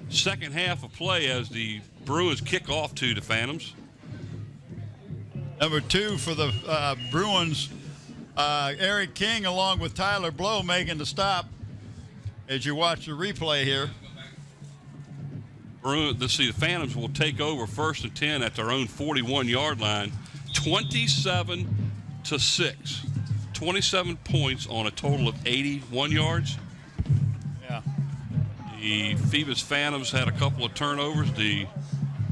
S1: second half of play as the Bruins kick off to the Phantoms.
S2: Number 2 for the Bruins, Eric King along with Tyler Blow making the stop as you watch the replay here.
S1: The Phantoms will take over 1st and 10 at their own 41-yard line, 27-6. 27 points on a total of 81 yards.
S2: Yeah.
S1: The Phoebus Phantoms had a couple of turnovers.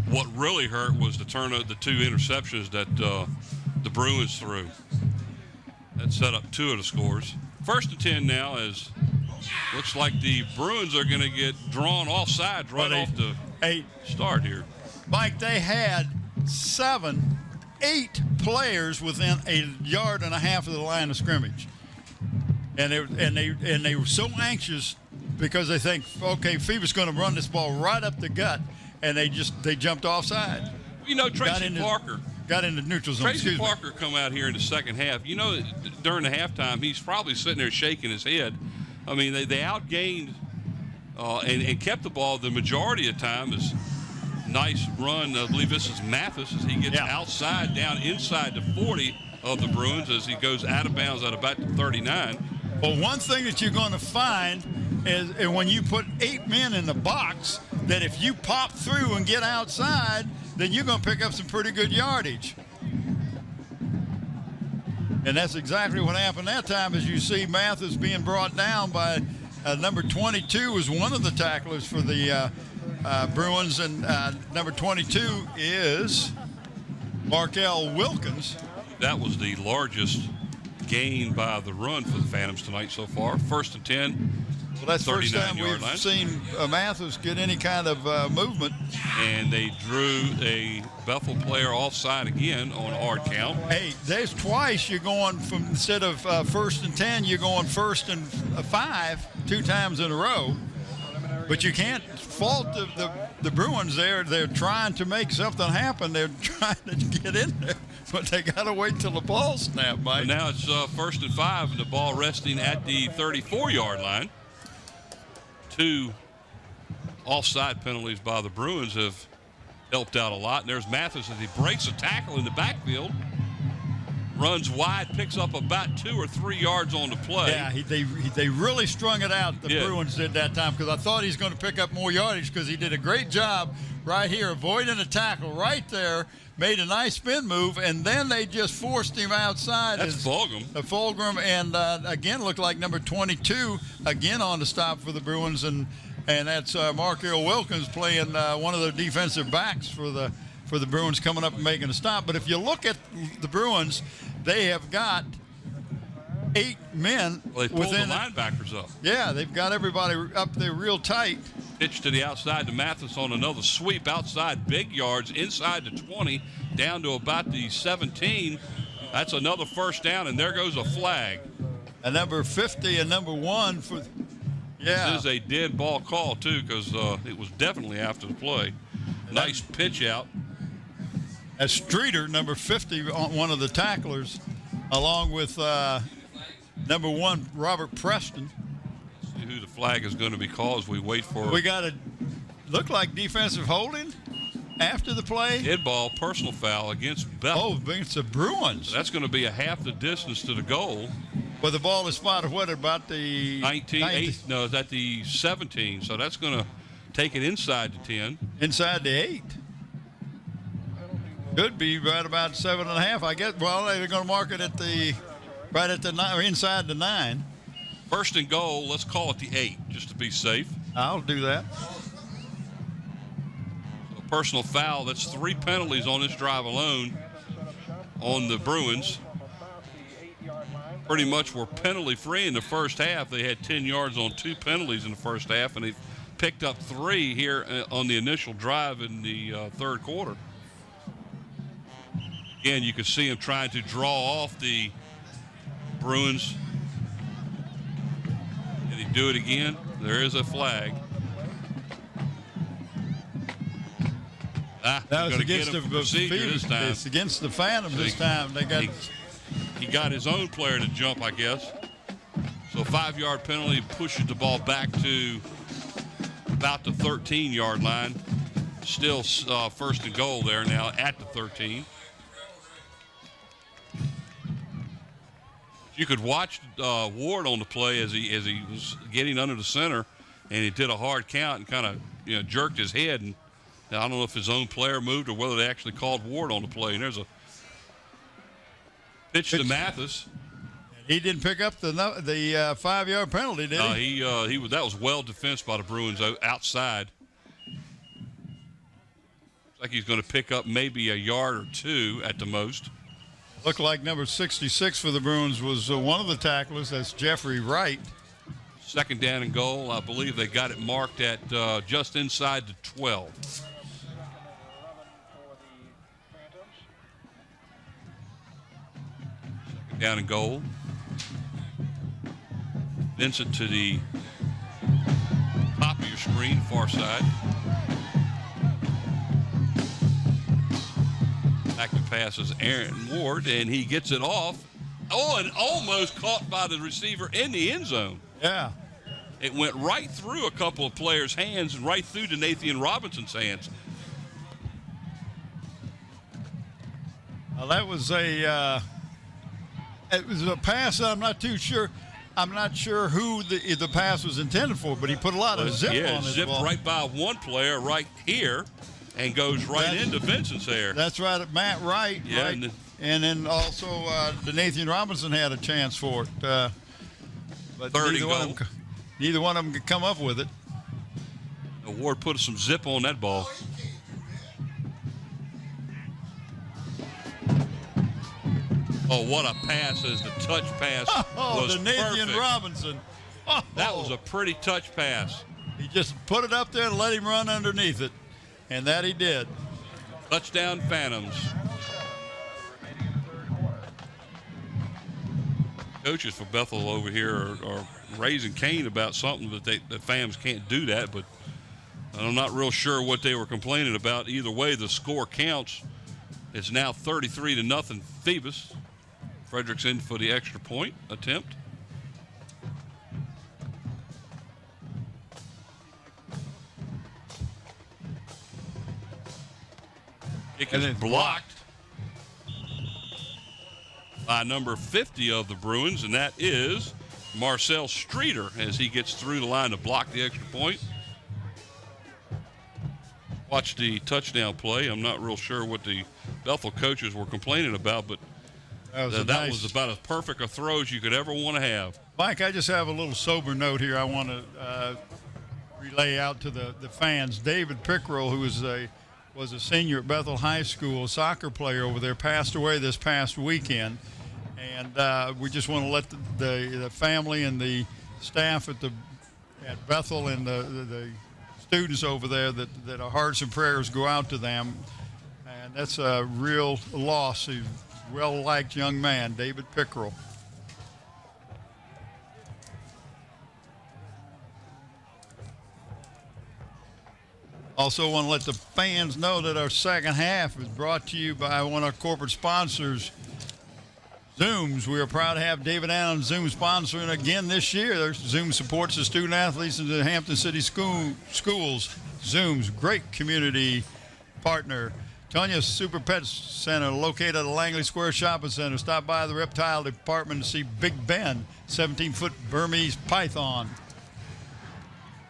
S1: What really hurt was the 2 interceptions that the Bruins threw. That set up 2 of the scores. 1st and 10 now, as looks like the Bruins are going to get drawn offsides right off the start here.
S2: Mike, they had 8 players within a yard and a half of the line of scrimmage, and they were so anxious because they think, okay, Phoebus going to run this ball right up the gut, and they jumped offside.
S1: You know, Tracy Parker
S2: got into neutral zone.
S1: Tracy Parker come out here in the second half. You know, during the halftime, he's probably sitting there shaking his head. I mean, they outgained and kept the ball the majority of the time. Is nice run. I believe this is Mathis as he gets outside, down inside the 40 of the Bruins as he goes out of bounds at about the 39.
S2: Well, one thing that you're going to find is when you put 8 men in the box, that if you pop through and get outside, then you're going to pick up some pretty good yardage. And that's exactly what happened that time, as you see Mathis being brought down by number 22 was one of the tacklers for the Bruins, and number 22 is Markel Wilkins.
S1: That was the largest gain by the run for the Phantoms tonight so far. 1st and 10.
S2: Well, that's the first time we've seen Mathis get any kind of movement.
S1: And they drew a Bethel player offside again on a hard count.
S2: Hey, there's twice you're going from, instead of 1st and 10, you're going 1st and 5 2 times in a row. But you can't fault the Bruins there. They're trying to make something happen. They're trying to get in there. But they got to wait till the ball snap, Mike.
S1: And now it's 1st and 5, and the ball resting at the 34-yard line. 2 offside penalties by the Bruins have helped out a lot. And there's Mathis as he breaks a tackle in the backfield. Runs wide, picks up about 2 or 3 yards on the play.
S2: Yeah, they really strung it out, the Bruins did that time, because I thought he's going to pick up more yardage, because he did a great job right here avoiding a tackle right there, made a nice spin move, and then they just forced him outside.
S1: That's Fulgham.
S2: Fulgham, and again looked like number 22 again on the stop for the Bruins, and that's Markel Wilkins playing one of the defensive backs for the Bruins coming up and making a stop. But if you look at the Bruins, they have got 8 men.
S1: Well, they pulled the linebackers up.
S2: Yeah, they've got everybody up there real tight.
S1: Pitch to the outside to Mathis on another sweep outside, big yards inside the 20, down to about the 17. That's another first down, and there goes a flag.
S2: And number 50 and number 1 for. Yeah.
S1: This is a dead ball call too, because it was definitely after the play. Nice pitch out.
S2: As Streeter, number 50, one of the tacklers, along with number 1, Robert Preston.
S1: See who the flag is going to be called as we wait for.
S2: We got to look like defensive holding after the play.
S1: Dead ball, personal foul against Bethel.
S2: Oh, against the Bruins.
S1: So that's going to be a half the distance to the goal.
S2: Well, the ball is spotted, what, about the
S1: 19? No, it's at the 17. So that's going to take it inside the 10.
S2: Inside the 8. Could be right about 7.5, I guess. Well, they're going to mark it at right at the 9, or inside the 9.
S1: 1st and goal. Let's call it the 8, just to be safe.
S2: I'll do that.
S1: A personal foul. That's 3 penalties on this drive alone on the Bruins. Pretty much were penalty free in the first half. They had 10 yards on 2 penalties in the first half, and they've picked up 3 here on the initial drive in the third quarter. Again, you can see him trying to draw off the Bruins. Did he do it again? There is a flag.
S2: That was against the
S1: procedure this time.
S2: It's against the Phantom this time. They got.
S1: He got his own player to jump, I guess. So 5-yard penalty pushes the ball back to about the 13-yard line. Still 1st and goal there now at the 13. You could watch Ward on the play as he was getting under the center, and he did a hard count and kind of jerked his head. And I don't know if his own player moved or whether they actually called Ward on the play. And there's a pitch to Mathis.
S2: He didn't pick up the 5-yard penalty, did he?
S1: That was well defensed by the Bruins outside. Looks like he's going to pick up maybe a yard or 2 at the most.
S2: Looked like number 66 for the Bruins was one of the tacklers. That's Jeffrey Wright.
S1: 2nd down and goal. I believe they got it marked at just inside the 12. 2nd down and goal. Vincent to the top of your screen, far side. Back to passes Aaron Ward, and he gets it off. Oh, and almost caught by the receiver in the end zone.
S2: Yeah.
S1: It went right through a couple of players' hands and right through to Nathan Robinson's hands.
S2: That was it was a pass that I'm not too sure. I'm not sure who the pass was intended for, but he put a lot of zip on his ball.
S1: Right by one player right here and goes right into Vincent's hair.
S2: That's right, Matt Wright.
S1: Yeah,
S2: right. And then also Nathan Robinson had a chance for it. But neither one of them could come up with it.
S1: Ward put some zip on that ball. Oh, what a pass as the touch pass was
S2: the Nathan
S1: perfect.
S2: Robinson. Oh.
S1: That was a pretty touch pass.
S2: He just put it up there and let him run underneath it, and that he did.
S1: Touchdown Phantoms. Coaches for Bethel over here are raising Cain about something that the fans can't do that, but I'm not real sure what they were complaining about. Either way, the score counts. It's now 33-0 Phoebus. Frederick's in for the extra point attempt. Kick is blocked by number 50 of the Bruins, and that is Marcel Streeter as he gets through the line to block the extra point. Watch the touchdown play. I'm not real sure what the Bethel coaches were complaining about, but that was about as perfect a throw as you could ever want to have.
S2: Mike, I just have a little sober note here I want to relay out to the fans. David Pickrell, who was a senior at Bethel High School, a soccer player over there, passed away this past weekend. And we just want to let the family and the staff at Bethel and the students over there that our hearts and prayers go out to them. And that's a real loss. He's a well-liked young man, David Pickrell. Also want to let the fans know that our second half is brought to you by one of our corporate sponsors, Zooms. We are proud to have David Allen Zoom sponsoring again this year. Zoom supports the student athletes in the Hampton City schools. Zoom's great community partner. Tonya's Super Pet Center, located at the Langley Square Shopping Center. Stop by the reptile department to see Big Ben, 17-foot Burmese python.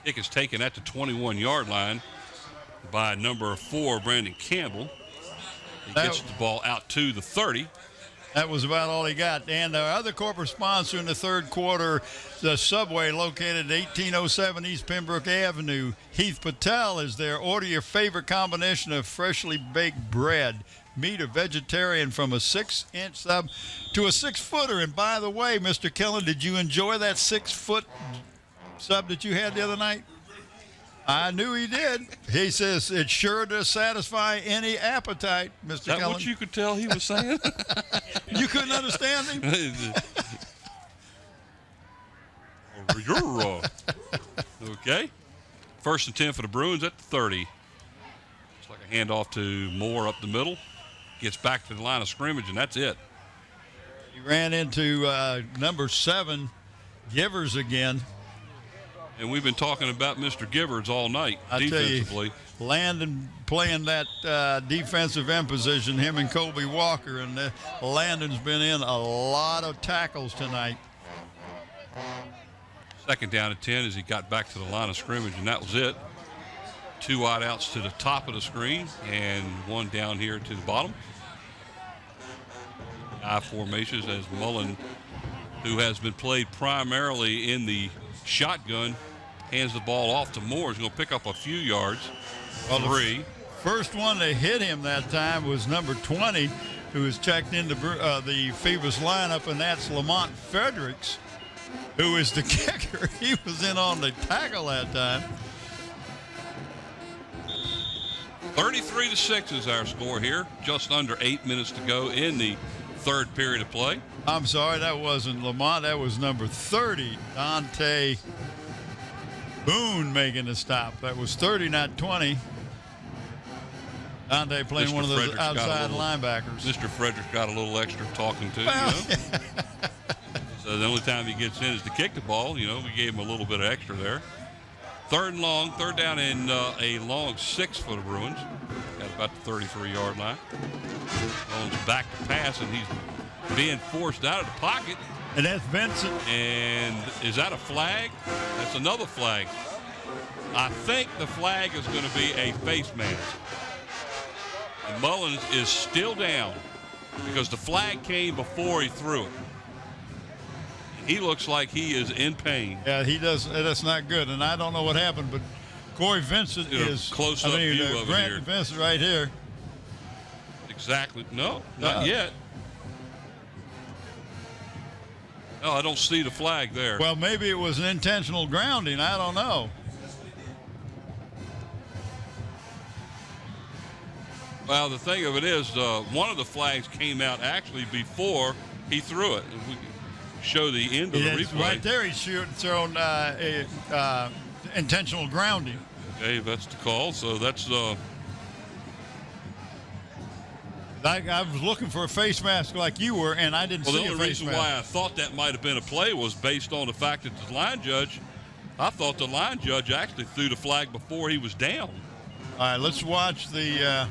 S1: Kick is taken at the 21-yard line by number 4, Brandon Campbell. He gets the ball out to the 30.
S2: That was about all he got. And our other corporate sponsor in the third quarter, the Subway, located at 1807 East Pembroke Avenue. Heath Patel is there. Order your favorite combination of freshly baked bread, meat or vegetarian, from a 6-inch sub to a 6-footer. And by the way, Mr. Killen, did you enjoy that 6-foot sub that you had the other night? I knew he did. He says it sure does satisfy any appetite, Mr. Kellen.
S1: Is that what you could tell he was saying?
S2: You couldn't understand him?
S1: Okay. 1st and 10 for the Bruins at the 30. It's like a handoff to Moore up the middle. Gets back to the line of scrimmage, and that's it.
S2: He ran into number 7, Givers again.
S1: And we've been talking about Mr. Givers all night defensively.
S2: You, Landon playing that defensive end position, him and Colby Walker, and Landon's been in a lot of tackles tonight.
S1: 2nd down at 10 as he got back to the line of scrimmage, and that was it. 2 wide outs to the top of the screen and 1 down here to the bottom. I formations as Mullen, who has been played primarily in the shotgun, hands the ball off to Moore. He's going to pick up a few yards.
S2: Well,
S1: 3.
S2: First one to hit him that time was number 20, who was checked into the Phoebus lineup, and that's Lamont Fredericks, who is the kicker. He was in on the tackle that time.
S1: 33-6 is our score here. Just under 8 minutes to go in the third period of play.
S2: I'm sorry, that wasn't Lamont. That was number 30, Dante Boone making the stop. That was 30, not 20. Dante playing
S1: Mr.
S2: one of those
S1: Frederick's got a
S2: outside
S1: little-
S2: linebackers.
S1: Mr. Frederick's got a little extra talking to,
S2: Well,
S1: you know. So the only time he gets in is to kick the ball. You know, we gave him a little bit of extra there. Third and long, third down and a long 6 for the Bruins. Got about the 33-yard line. Jones back to pass, and he's being forced out of the pocket.
S2: And that's Vincent.
S1: And is that a flag? That's another flag. I think the flag is going to be a face mask. And Mullins is still down because the flag came before he threw it. He looks like he is in pain.
S2: Yeah, he does. That's not good. And I don't know what happened, but Corey Vincent
S1: Get a
S2: is
S1: close-up view of it
S2: Grant
S1: here.
S2: Vincent right here.
S1: Exactly. No, not yet. No, I don't see the flag there.
S2: Well, maybe it was an intentional grounding. I don't know.
S1: Well, the thing of it is, one of the flags came out actually before he threw it. If we show the end of the
S2: It's
S1: replay.
S2: right there. He's thrown intentional grounding.
S1: Okay, that's the call. So that's
S2: I was looking for a face mask like you were, and I didn't
S1: well.
S2: see
S1: The
S2: a
S1: only
S2: face
S1: reason
S2: mask.
S1: why I thought that might have been a play was based on the fact that the line judge. I thought the line judge actually threw the flag before he was down.
S2: All right, let's watch the.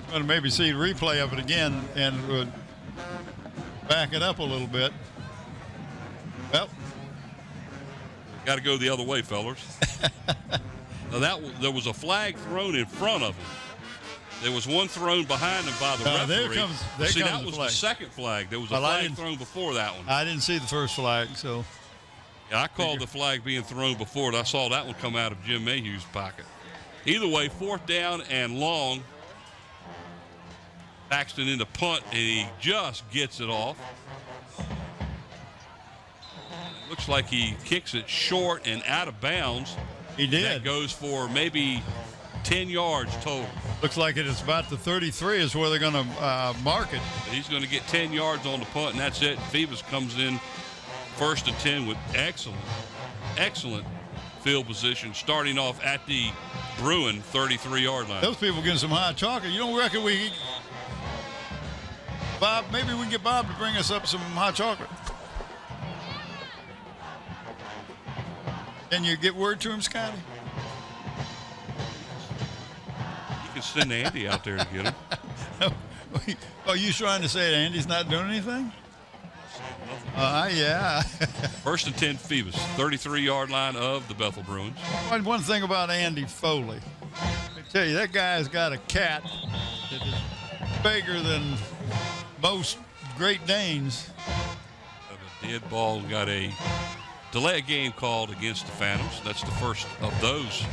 S2: Going to maybe see a replay of it again and back it up a little bit. Well,
S1: Got to go the other way, fellers. Now there was a flag thrown in front of him. There was one thrown behind him by the referee.
S2: there
S1: See,
S2: comes
S1: that
S2: the
S1: was
S2: flag.
S1: the second flag. There was a
S2: Well, I
S1: flag
S2: didn't-
S1: thrown before that one.
S2: I didn't see the first flag, so
S1: Yeah, I called the flag being thrown before it. I saw that one come out of Jim Mayhew's pocket. Either way, fourth down and long. Paxton in the punt, and he just gets it off. Looks like he kicks it short and out of bounds.
S2: he did.
S1: That goes for maybe 10 yards total.
S2: Looks like it is about the 33 is where they're going to mark it.
S1: He's going to get 10 yards on the punt, and that's it. Phoebus comes in first and 10 with excellent field position, starting off at the Bruin 33-yard line.
S2: Those people getting some hot chocolate. You don't reckon Bob, maybe we can get Bob to bring us up some hot chocolate. Can you get word to him, Scotty?
S1: You can send Andy out there to get him.
S2: Are you trying to say that Andy's not doing anything? Yeah.
S1: First and 10, Phoebus, 33-yard line of the Bethel Bruins.
S2: One thing about Andy Foley, I tell you, that guy's got a cat that is bigger than most Great Danes.
S1: Of a dead ball, got a delay of game called against the Phantoms. That's the first of those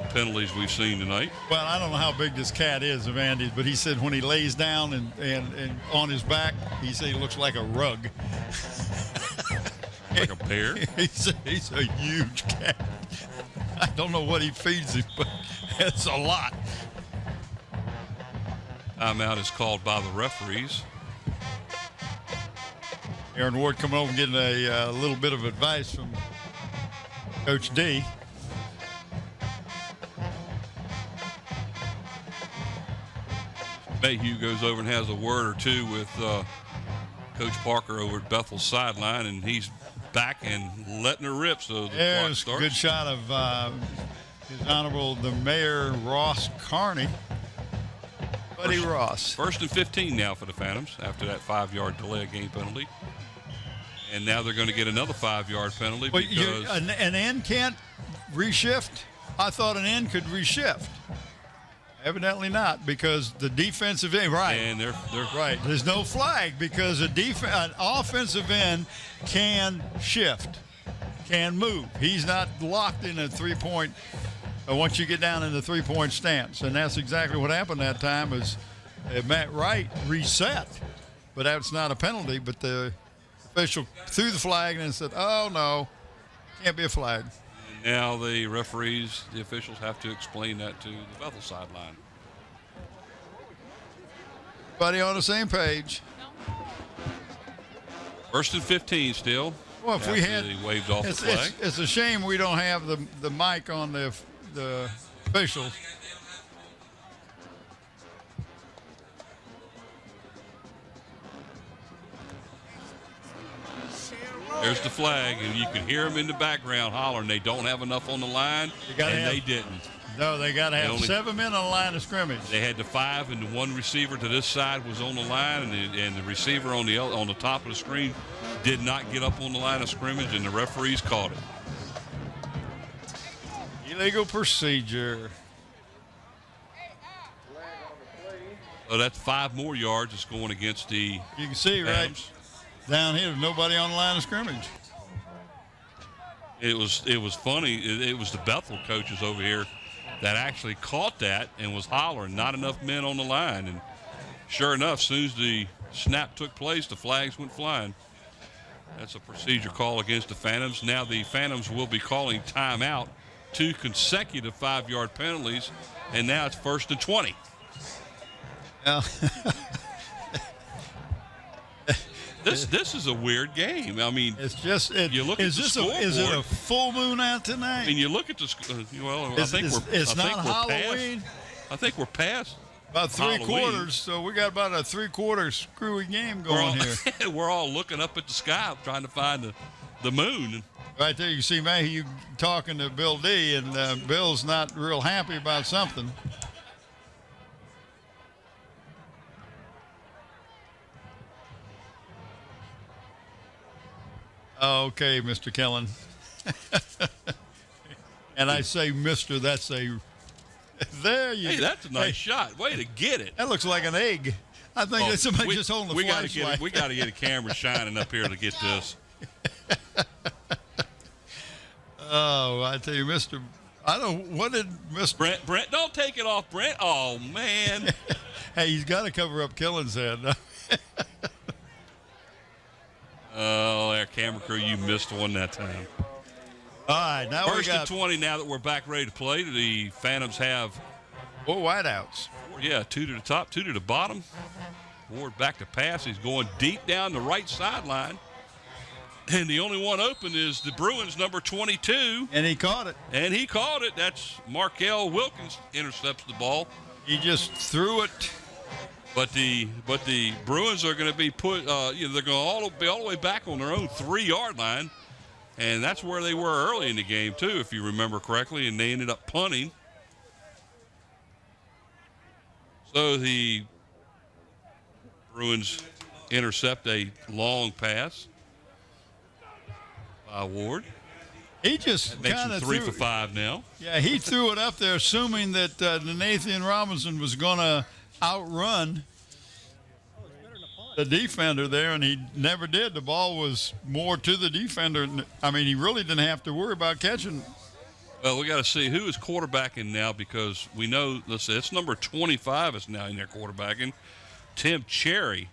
S1: penalties we've seen tonight.
S2: Well, I don't know how big this cat is of Andy's, but he said when he lays down and on his back, he said he looks like a rug.
S1: Like a bear.
S2: He's a huge cat. I don't know what he feeds him, but it's a lot.
S1: Timeout is called by the referees.
S2: Aaron Ward coming over and getting a little bit of advice from Coach D.
S1: Mayhew goes over and has a word or two with Coach Parker over at Bethel's sideline, and he's back and letting her rip. So the clock
S2: There's a
S1: starts.
S2: good shot of His Honorable the Mayor Ross Carney. Buddy Ross.
S1: First and 15 now for the Phantoms after that 5-yard delay of game penalty. And now they're going to get another 5-yard penalty
S2: But
S1: because
S2: an end can't reshift? I thought an end could reshift. Evidently not, because the defensive end, right.
S1: and they're
S2: Right. There's no flag because an offensive end can shift, can move. He's not locked in a three-point once you get down in the three-point stance. And that's exactly what happened that time is Matt Wright reset. But that's not a penalty. But the official threw the flag and said, oh, no, can't be a flag.
S1: now the referees, the officials have to explain that to the Bethel sideline.
S2: Everybody on the same page.
S1: First and 15 still.
S2: Well, if we
S1: after
S2: had,
S1: he waved off the flag.
S2: it's a shame we don't have the mic on the officials.
S1: There's the flag, and you can hear them in the background hollering. They don't have enough on the line, and they didn't.
S2: No, they got to have 7 men on the line of scrimmage.
S1: They had the 5, and the one receiver to this side was on the line, and the receiver on the top of the screen did not get up on the line of scrimmage, and the referees caught it.
S2: Illegal procedure.
S1: So that's 5 more yards. It's going against the.
S2: You can see
S1: Adams.
S2: right down here, nobody on the line of scrimmage.
S1: It was funny. It was the Bethel coaches over here that actually caught that and was hollering, not enough men on the line. And sure enough, as soon as the snap took place, the flags went flying. That's a procedure call against the Phantoms. Now the Phantoms will be calling timeout, 2 consecutive 5-yard penalties, and now it's 1st and 20.
S2: Well,
S1: This is a weird game. I mean,
S2: it's just
S1: you look at the scoreboard.
S2: Is it a full moon out tonight?
S1: I mean, you look at the well.
S2: It's not Halloween.
S1: I think we're past
S2: about 3
S1: Halloween.
S2: quarters. So we got about a 3/4 screwy game going here.
S1: We're all looking up at the sky trying to find the moon.
S2: Right there, you see Mayhew talking to Bill D, and Bill's not real happy about something. Okay, Mr. Kellen. And I say, Mr., that's a. There you go.
S1: Hey, that's a nice shot. Way to get it.
S2: That looks like an egg. I think that's somebody just holding the flashlight.
S1: We got to get a camera shining up here to get this.
S2: Oh, I tell you, Mr. I don't. What did Mr.
S1: Brent, don't take it off, Brent. Oh man.
S2: Hey, he's got to cover up Killen's head.
S1: Oh, our camera crew, you missed one that time.
S2: All right, now we got
S1: 1st and 20. Now that we're back ready to play, the Phantoms have
S2: 4 wideouts.
S1: 2 to the top, 2 to the bottom. Ward back to pass. He's going deep down the right sideline. And the only one open is the Bruins, number 22.
S2: And he caught it.
S1: That's Markel Wilkins intercepts the ball.
S2: He just threw it.
S1: But the Bruins are going to be put. They're going to be all the way back on their own 3-yard line, and that's where they were early in the game too, if you remember correctly. And they ended up punting. So the Bruins intercept a long pass by Ward.
S2: He just
S1: makes
S2: kind
S1: him
S2: of
S1: 3 for 5 now.
S2: Yeah, he threw it up there, assuming that Nathan Robinson was going to outrun the defender there, and he never did. The ball was more to the defender. I mean, he really didn't have to worry about catching.
S1: Well, we got to see who is quarterbacking now, because we know, let's say, it's number 25 is now in there quarterbacking. Tim Cherry.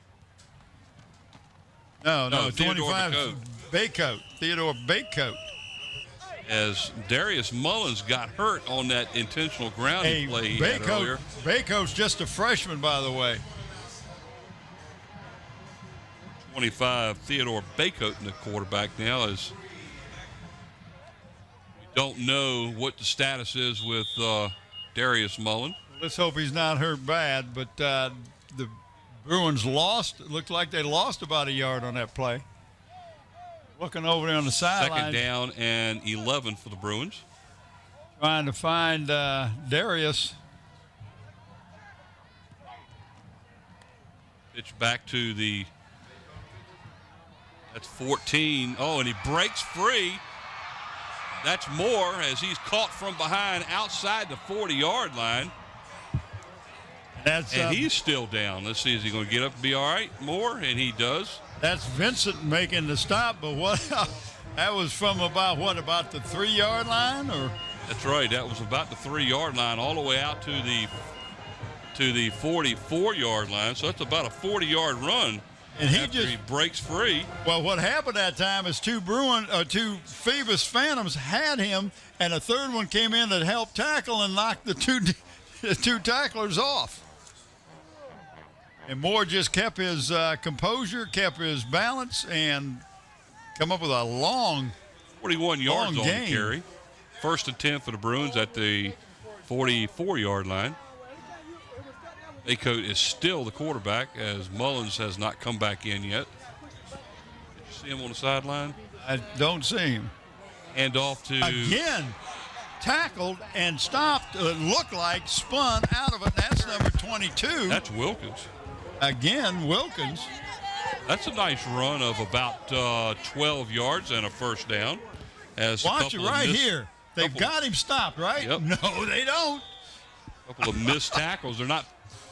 S2: No, 25 Theodore Bakecoat.
S1: As Darius Mullins got hurt on that intentional grounding play he had earlier.
S2: Bakecoat's just a freshman, by the way.
S1: 25, Theodore Bakecoat in the quarterback now. As we don't know what the status is with Darius Mullen.
S2: Let's hope he's not hurt bad, but the Bruins lost. It looked like they lost about a yard on that play. Looking over there on the sideline.
S1: 2nd down and 11 for the Bruins.
S2: Trying to find Darius.
S1: Pitch back to that's 14. Oh, and he breaks free. That's Moore as he's caught from behind outside the 40-yard line. And he's still down. Let's see, is he going to get up and be all right, Moore? And he does.
S2: That's Vincent making the stop, but that was from about the 3-yard line, or?
S1: That's right. That was about the 3-yard line, all the way out to the 44-yard line. So that's about a 40-yard run.
S2: And
S1: he breaks free.
S2: Well, what happened that time is two Phoebus Phantoms had him, and a third one came in that helped tackle and knocked the two tacklers off. And Moore just kept his composure, kept his balance, and come up with a long
S1: 41 yards on
S2: game.
S1: the carry. 1st and 10 for the Bruins at the 44-yard line. Baycoat is still the quarterback as Mullins has not come back in yet. Did you see him on the sideline?
S2: I don't see him.
S1: Hand off to...
S2: Again, tackled and stopped. It looked like spun out of it. That's number 22.
S1: That's Wilkins.
S2: Again, Wilkins.
S1: That's a nice run of about 12 yards and a first down. As
S2: Watch it right here. They've got him stopped, right?
S1: Yep.
S2: No, they don't.
S1: A couple of missed tackles. They're not.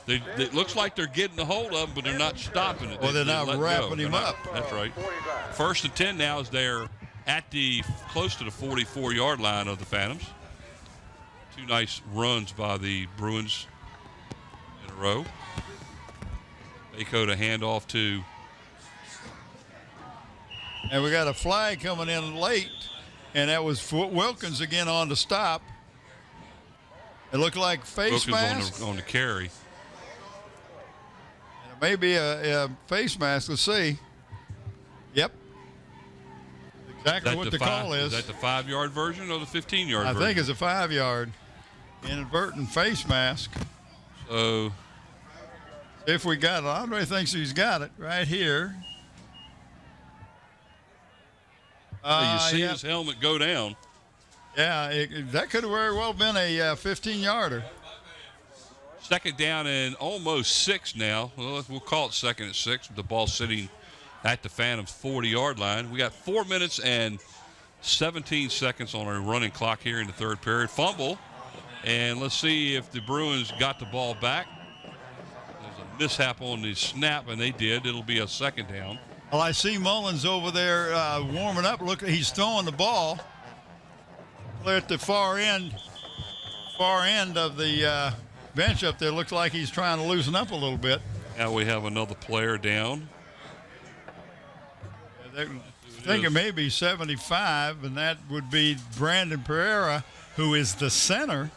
S1: It looks like they're getting a hold of him, but they're not stopping it.
S2: Well, they're not wrapping him up.
S1: That's right. 1st and 10 now as they're at the close to the 44-yard line of the Phantoms. Two nice runs by the Bruins in a row. Baycoat a handoff to.
S2: And we got a flag coming in late, and that was Wilkins again on the stop. It looked like face mask.
S1: On the carry.
S2: And it may be a face mask. Let's see. Yep. Exactly what the call is.
S1: Is that the 5-yard version or the 15-yard version?
S2: I think it's a 5-yard inadvertent face mask.
S1: So
S2: if we got it, Andre thinks he's got it right here.
S1: you see his helmet go down.
S2: Yeah, that could have very well been a 15-yarder.
S1: 2nd down and almost 6 now. Well, we'll call it 2nd and 6 with the ball sitting at the Phantoms' 40-yard line. We got 4 minutes and 17 seconds on our running clock here in the 3rd period. Fumble, and let's see if the Bruins got the ball back. There's a mishap on the snap, and they did. It'll be a 2nd down.
S2: Well, I see Mullins over there warming up. Look, he's throwing the ball. Clear at the far end of the bench up there. Looks like he's trying to loosen up a little bit.
S1: Now we have another player down.
S2: I think it may be 75, and that would be Brandon Pereira, who is the center.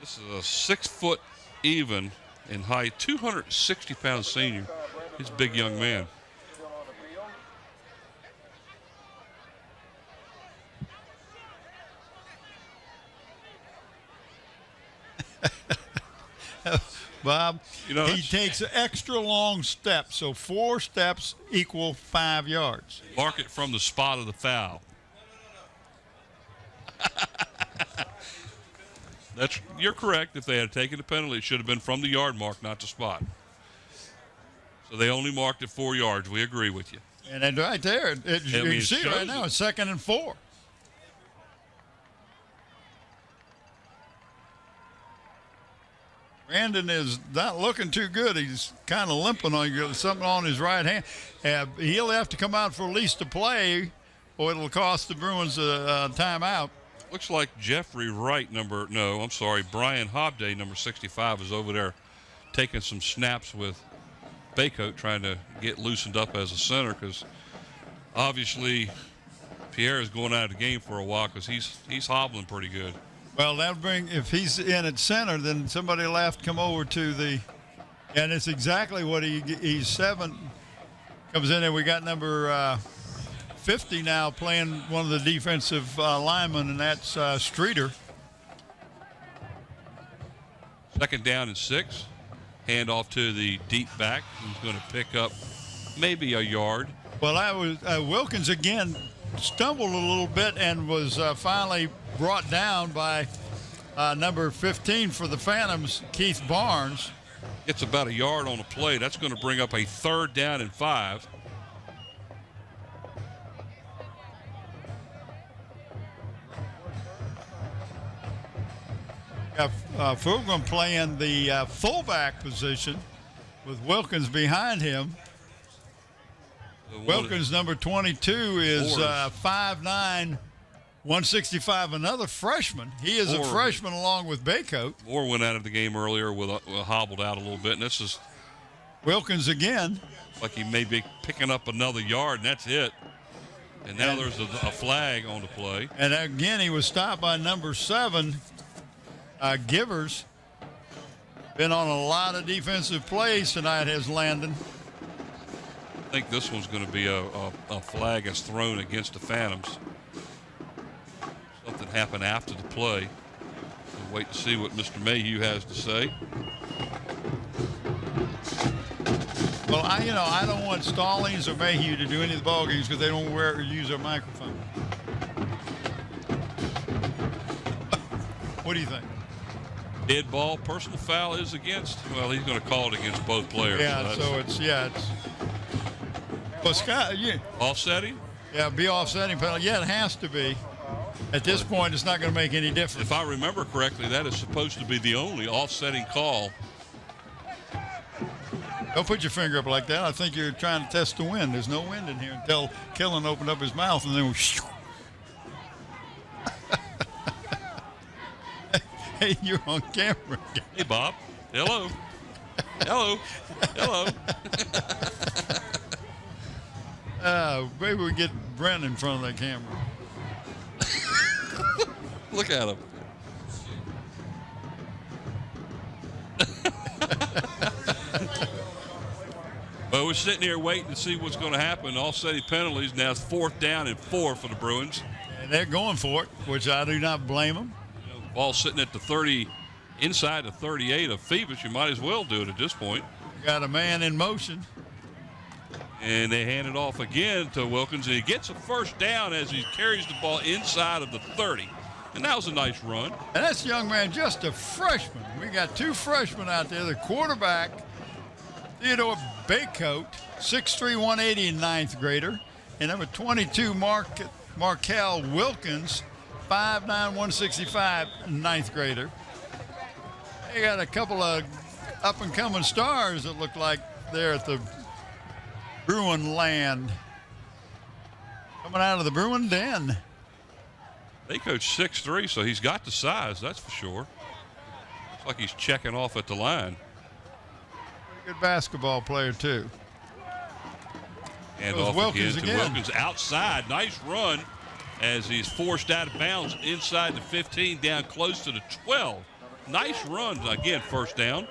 S1: This is a 6 foot even in height, 260-pound senior. He's a big young man.
S2: Bob,
S1: you know,
S2: he takes an extra long step, so 4 steps equal 5 yards.
S1: Mark it from the spot of the foul. You're correct. If they had taken the penalty, it should have been from the yard mark, not the spot. So they only marked it 4 yards. We agree with you.
S2: And then right there, you can see it right now, it's 2nd and 4. Brandon is not looking too good. He's kind of limping on something on his right hand. He'll have to come out for at least a play, or it'll cost the Bruins a timeout.
S1: Looks like Jeffrey Wright, Brian Hobday, number 65, is over there taking some snaps with Baycoat, trying to get loosened up as a center, because obviously Pierre is going out of the game for a while because he's hobbling pretty good.
S2: Well, that'll bring, if he's in at center, then somebody will have to come over to the, and it's exactly what he's 7, comes in there. We got number 50 now playing one of the defensive linemen, and that's Streeter.
S1: 2nd down and 6. Hand off to the deep back, who's going to pick up maybe a yard.
S2: Well, that was Wilkins again stumbled a little bit and was finally brought down by number 15 for the Phantoms, Keith Barnes.
S1: Gets about a yard on a play. That's going to bring up a 3rd down and 5.
S2: Fulgham playing the fullback position with Wilkins behind him. Wilkins, number 22, is 5'9", 165, another freshman. He is a freshman along with Baycoat.
S1: Moore went out of the game earlier with hobbled out a little bit, and this is
S2: Wilkins again.
S1: Like he may be picking up another yard, and that's it. And now there's a flag on the play.
S2: And again, he was stopped by number 7, Givers. Been on a lot of defensive plays tonight, has Landon.
S1: think this one's going to be a flag that's thrown against the Phantoms. Something happened after the play. We'll wait to see what Mr. Mayhew has to say.
S2: Well, I don't want Stallings or Mayhew to do any of the ball games because they don't use their microphone. What do you think?
S1: Dead ball, personal foul is against. Well, he's going to call it against both players.
S2: Yeah, so it's. Well, Scott,
S1: offsetting.
S2: Yeah, be offsetting penalty. Yeah, it has to be. At this point, it's not going to make any difference.
S1: If I remember correctly, that is supposed to be the only offsetting call.
S2: Don't put your finger up like that. I think you're trying to test the wind. There's no wind in here until Killen opened up his mouth and then whoosh. Hey, you're on camera.
S1: Hey, Bob. Hello. Hello. Hello.
S2: Maybe we get Brent in front of that camera.
S1: Look at him. Well, we're sitting here waiting to see what's going to happen. Offsetting penalties. Now it's 4th down and 4 for the Bruins.
S2: And they're going for it, which I do not blame them.
S1: Ball sitting at the 30, inside the 38 of Phoebus. You might as well do it at this point.
S2: Got a man in motion.
S1: And they hand it off again to Wilkins, and he gets a first down as he carries the ball inside of the 30. And that was a nice run.
S2: And that's young man, just a freshman. We got 2 freshmen out there. The quarterback, Theodore Baycoat, 6'3", 180, 9th grader. And number 22, Markel Wilkins, 5'9", 165, 9th grader. They got a couple of up-and-coming stars that look like they're at the Bruin land. Coming out of the Bruin den.
S1: They coach 6'3", so he's got the size, that's for sure. Looks like he's checking off at the line.
S2: Good basketball player, too.
S1: And off Wilkins again to Wilkins outside. Nice run as he's forced out of bounds inside the 15, down close to the 12. Nice run. Again, first down.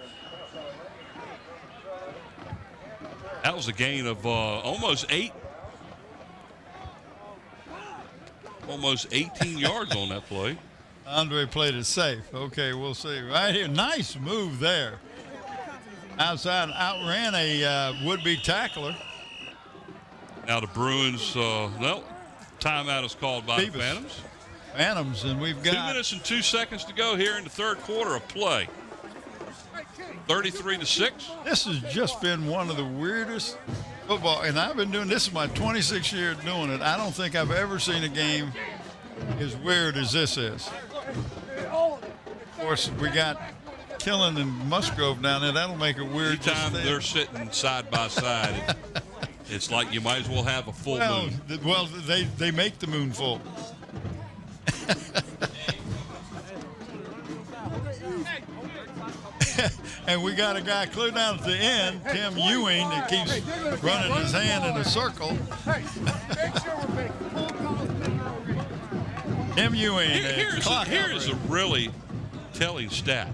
S1: That was a gain of almost 18 yards on that play.
S2: Andre played it safe. Okay, we'll see. Right here, nice move there. Outside, outran a would-be tackler.
S1: Now the Bruins, timeout is called by the Phantoms.
S2: Phantoms, and we've got
S1: 2 minutes and 2 seconds to go here in the third quarter of play. 33-6.
S2: This has just been one of the weirdest football, and I've been doing this is my 26th year doing it. I don't think I've ever seen a game as weird as this is. Of course, we got Killen and Musgrove down there. That'll make it weird.
S1: Anytime they're sitting side by side, it's like you might as well have a full moon.
S2: Well, they make the moon full. And we got a guy clear down at the end, Tim Ewing, that keeps running his hand in a circle. Tim Ewing.
S1: Here is a really telling stat.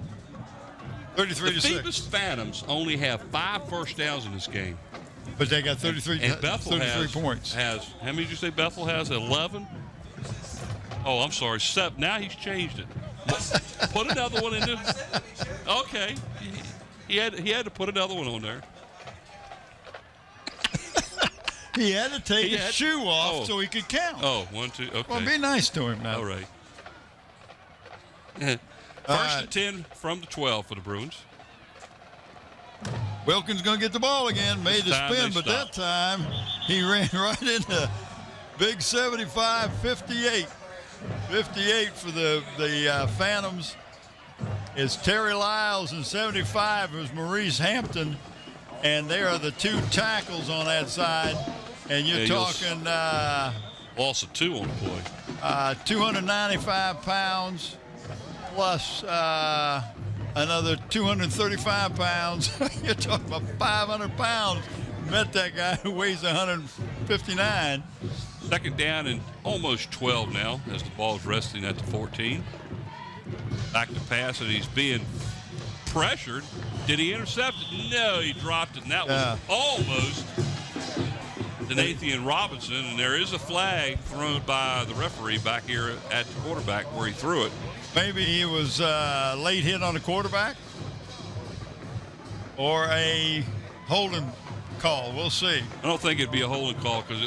S2: 33-6.
S1: The Phoebus Phantoms only have 5 first downs in this game.
S2: But they got 33,
S1: and Bethel
S2: 33 points.
S1: How many did you say Bethel has? 11? Oh, I'm sorry, 7. Now he's changed it. Put another one in there. Okay. He had to put another one on there.
S2: He had to take his shoe off so he could count.
S1: Oh, 1, 2, okay.
S2: Well, be nice to him now.
S1: All right. First and 10 from the 12 for the Bruins.
S2: Wilkins going to get the ball again. Made the spin, but that time he ran right into big 75, 58. 58 for the Phantoms is Terry Lyles, and 75 is Maurice Hampton, and they are the 2 tackles on that side. And you're talking
S1: loss of 2 on the play. 295
S2: pounds plus another 235 pounds. You're talking about 500 pounds. Met that guy who weighs 159.
S1: Second down and almost 12 now as the ball is resting at the 14. Back to pass, and he's being pressured. Did he intercept it? No, he dropped it, and that was almost Nathan Robinson, and there is a flag thrown by the referee back here at the quarterback where he threw it.
S2: Maybe he was late hit on the quarterback or a holding call. We'll see.
S1: I don't think it'd be a holding call because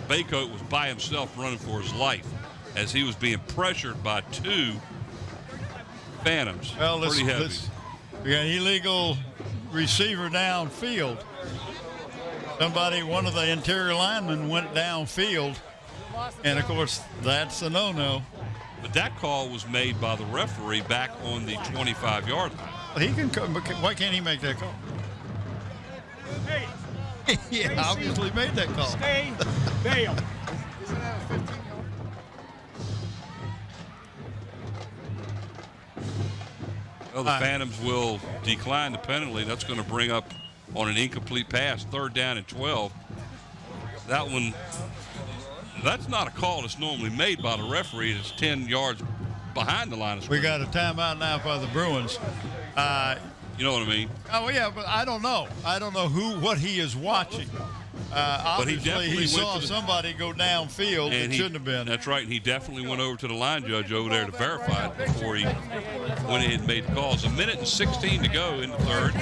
S1: Baycoat was by himself running for his life as he was being pressured by two Phantoms.
S2: Well,
S1: pretty heavy.
S2: We got illegal receiver downfield. One of the interior linemen went downfield, and of course that's a no-no.
S1: But that call was made by the referee back on the 25-yard line.
S2: He can come. Why can't he make that call?
S10: Hey,
S2: He obviously made that call.
S10: stay, bail.
S1: Well, the Phantoms will decline the penalty. That's going to bring up on an incomplete pass, 3rd down and 12. That one, that's not a call that's normally made by the referee. It's 10 yards behind the line of
S2: We
S1: scrimmage.
S2: got a timeout now by the Bruins.
S1: You know what I mean?
S2: Oh yeah, but I don't know. I don't know what he is watching. Obviously,
S1: definitely
S2: he
S1: went
S2: saw
S1: to the-
S2: somebody go downfield that shouldn't have been.
S1: That's right, and he definitely went over to the line judge over there to verify it before he went ahead and made the calls. 1:16 to go in the third.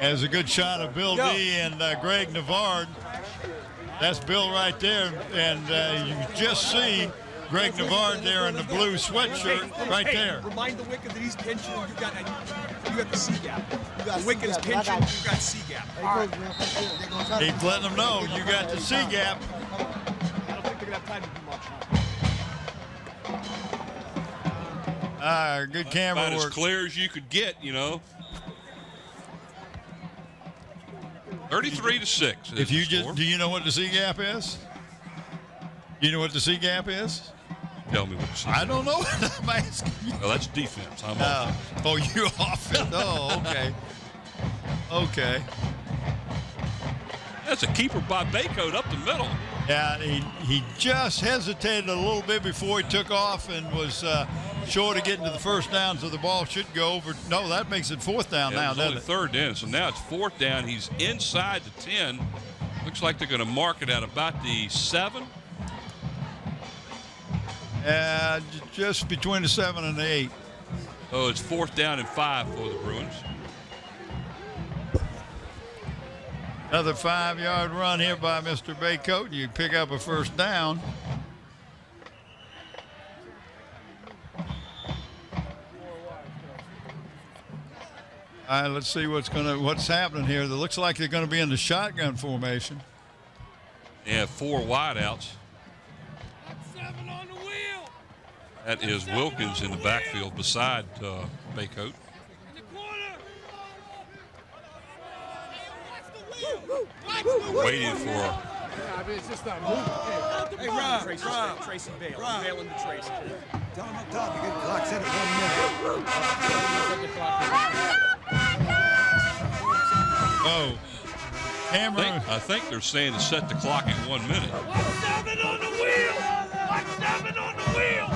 S2: As a good shot of Bill D and Greg Navard. That's Bill right there, and you just see Greg Navard there in the blue sweatshirt right there.
S10: Remind the wicket that he's pinching. You got the C gap. The wicket is pinching. You got C gap.
S2: He's letting them know you got the C gap.
S10: I don't think they're gonna have time to do much.
S2: Good camera
S1: About as
S2: work.
S1: clear as you could get, you know. 33-6.
S2: If you do you know what the C gap is? You know what the C gap is?
S1: Tell me what you see.
S2: I don't know. I'm asking you.
S1: Well, that's defense. I'm offense.
S2: Oh, you offense. Oh, okay. Okay.
S1: That's a keeper by Baycoat up the middle.
S2: Yeah, he just hesitated a little bit before he took off and was short of getting to the first down, so the ball should go over. No, that makes it 4th down now,
S1: It was
S2: doesn't
S1: only
S2: it?
S1: 3rd down, so now it's 4th down. He's inside the 10. Looks like they're going to mark it at about the 7.
S2: Just between the 7 and the 8.
S1: Oh, it's 4th down and 5 for the Bruins.
S2: Another 5-yard run here by Mr. Baycoat. You pick up a 1st down. All right, let's see what's happening here. It looks like they're going to be in the shotgun formation.
S1: They have 4 wideouts. That is Wilkins in the backfield beside Baycoat. Waiting for.
S10: It's just not moving. Hey, Rob. Tracy Bale. Bale into Tracy.
S11: Tell him up top. You get the clock set at 1 minute.
S2: Oh, Cameron.
S1: I think they're saying to set the clock at 1 minute.
S10: What's happening on the wheel? What's happening on the wheel?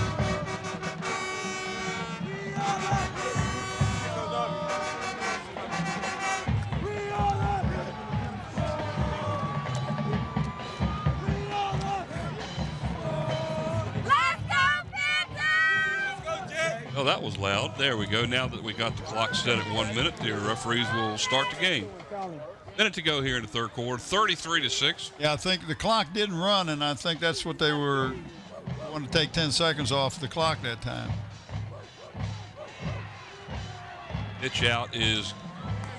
S1: Oh, that was loud. There we go. Now that we got the clock set at 1 minute, the referees will start the game. Minute to go here in the third quarter, 33-6.
S2: Yeah, I think the clock didn't run, and I think that's what they were wanting to take 10 seconds off the clock that time.
S1: Pitch out is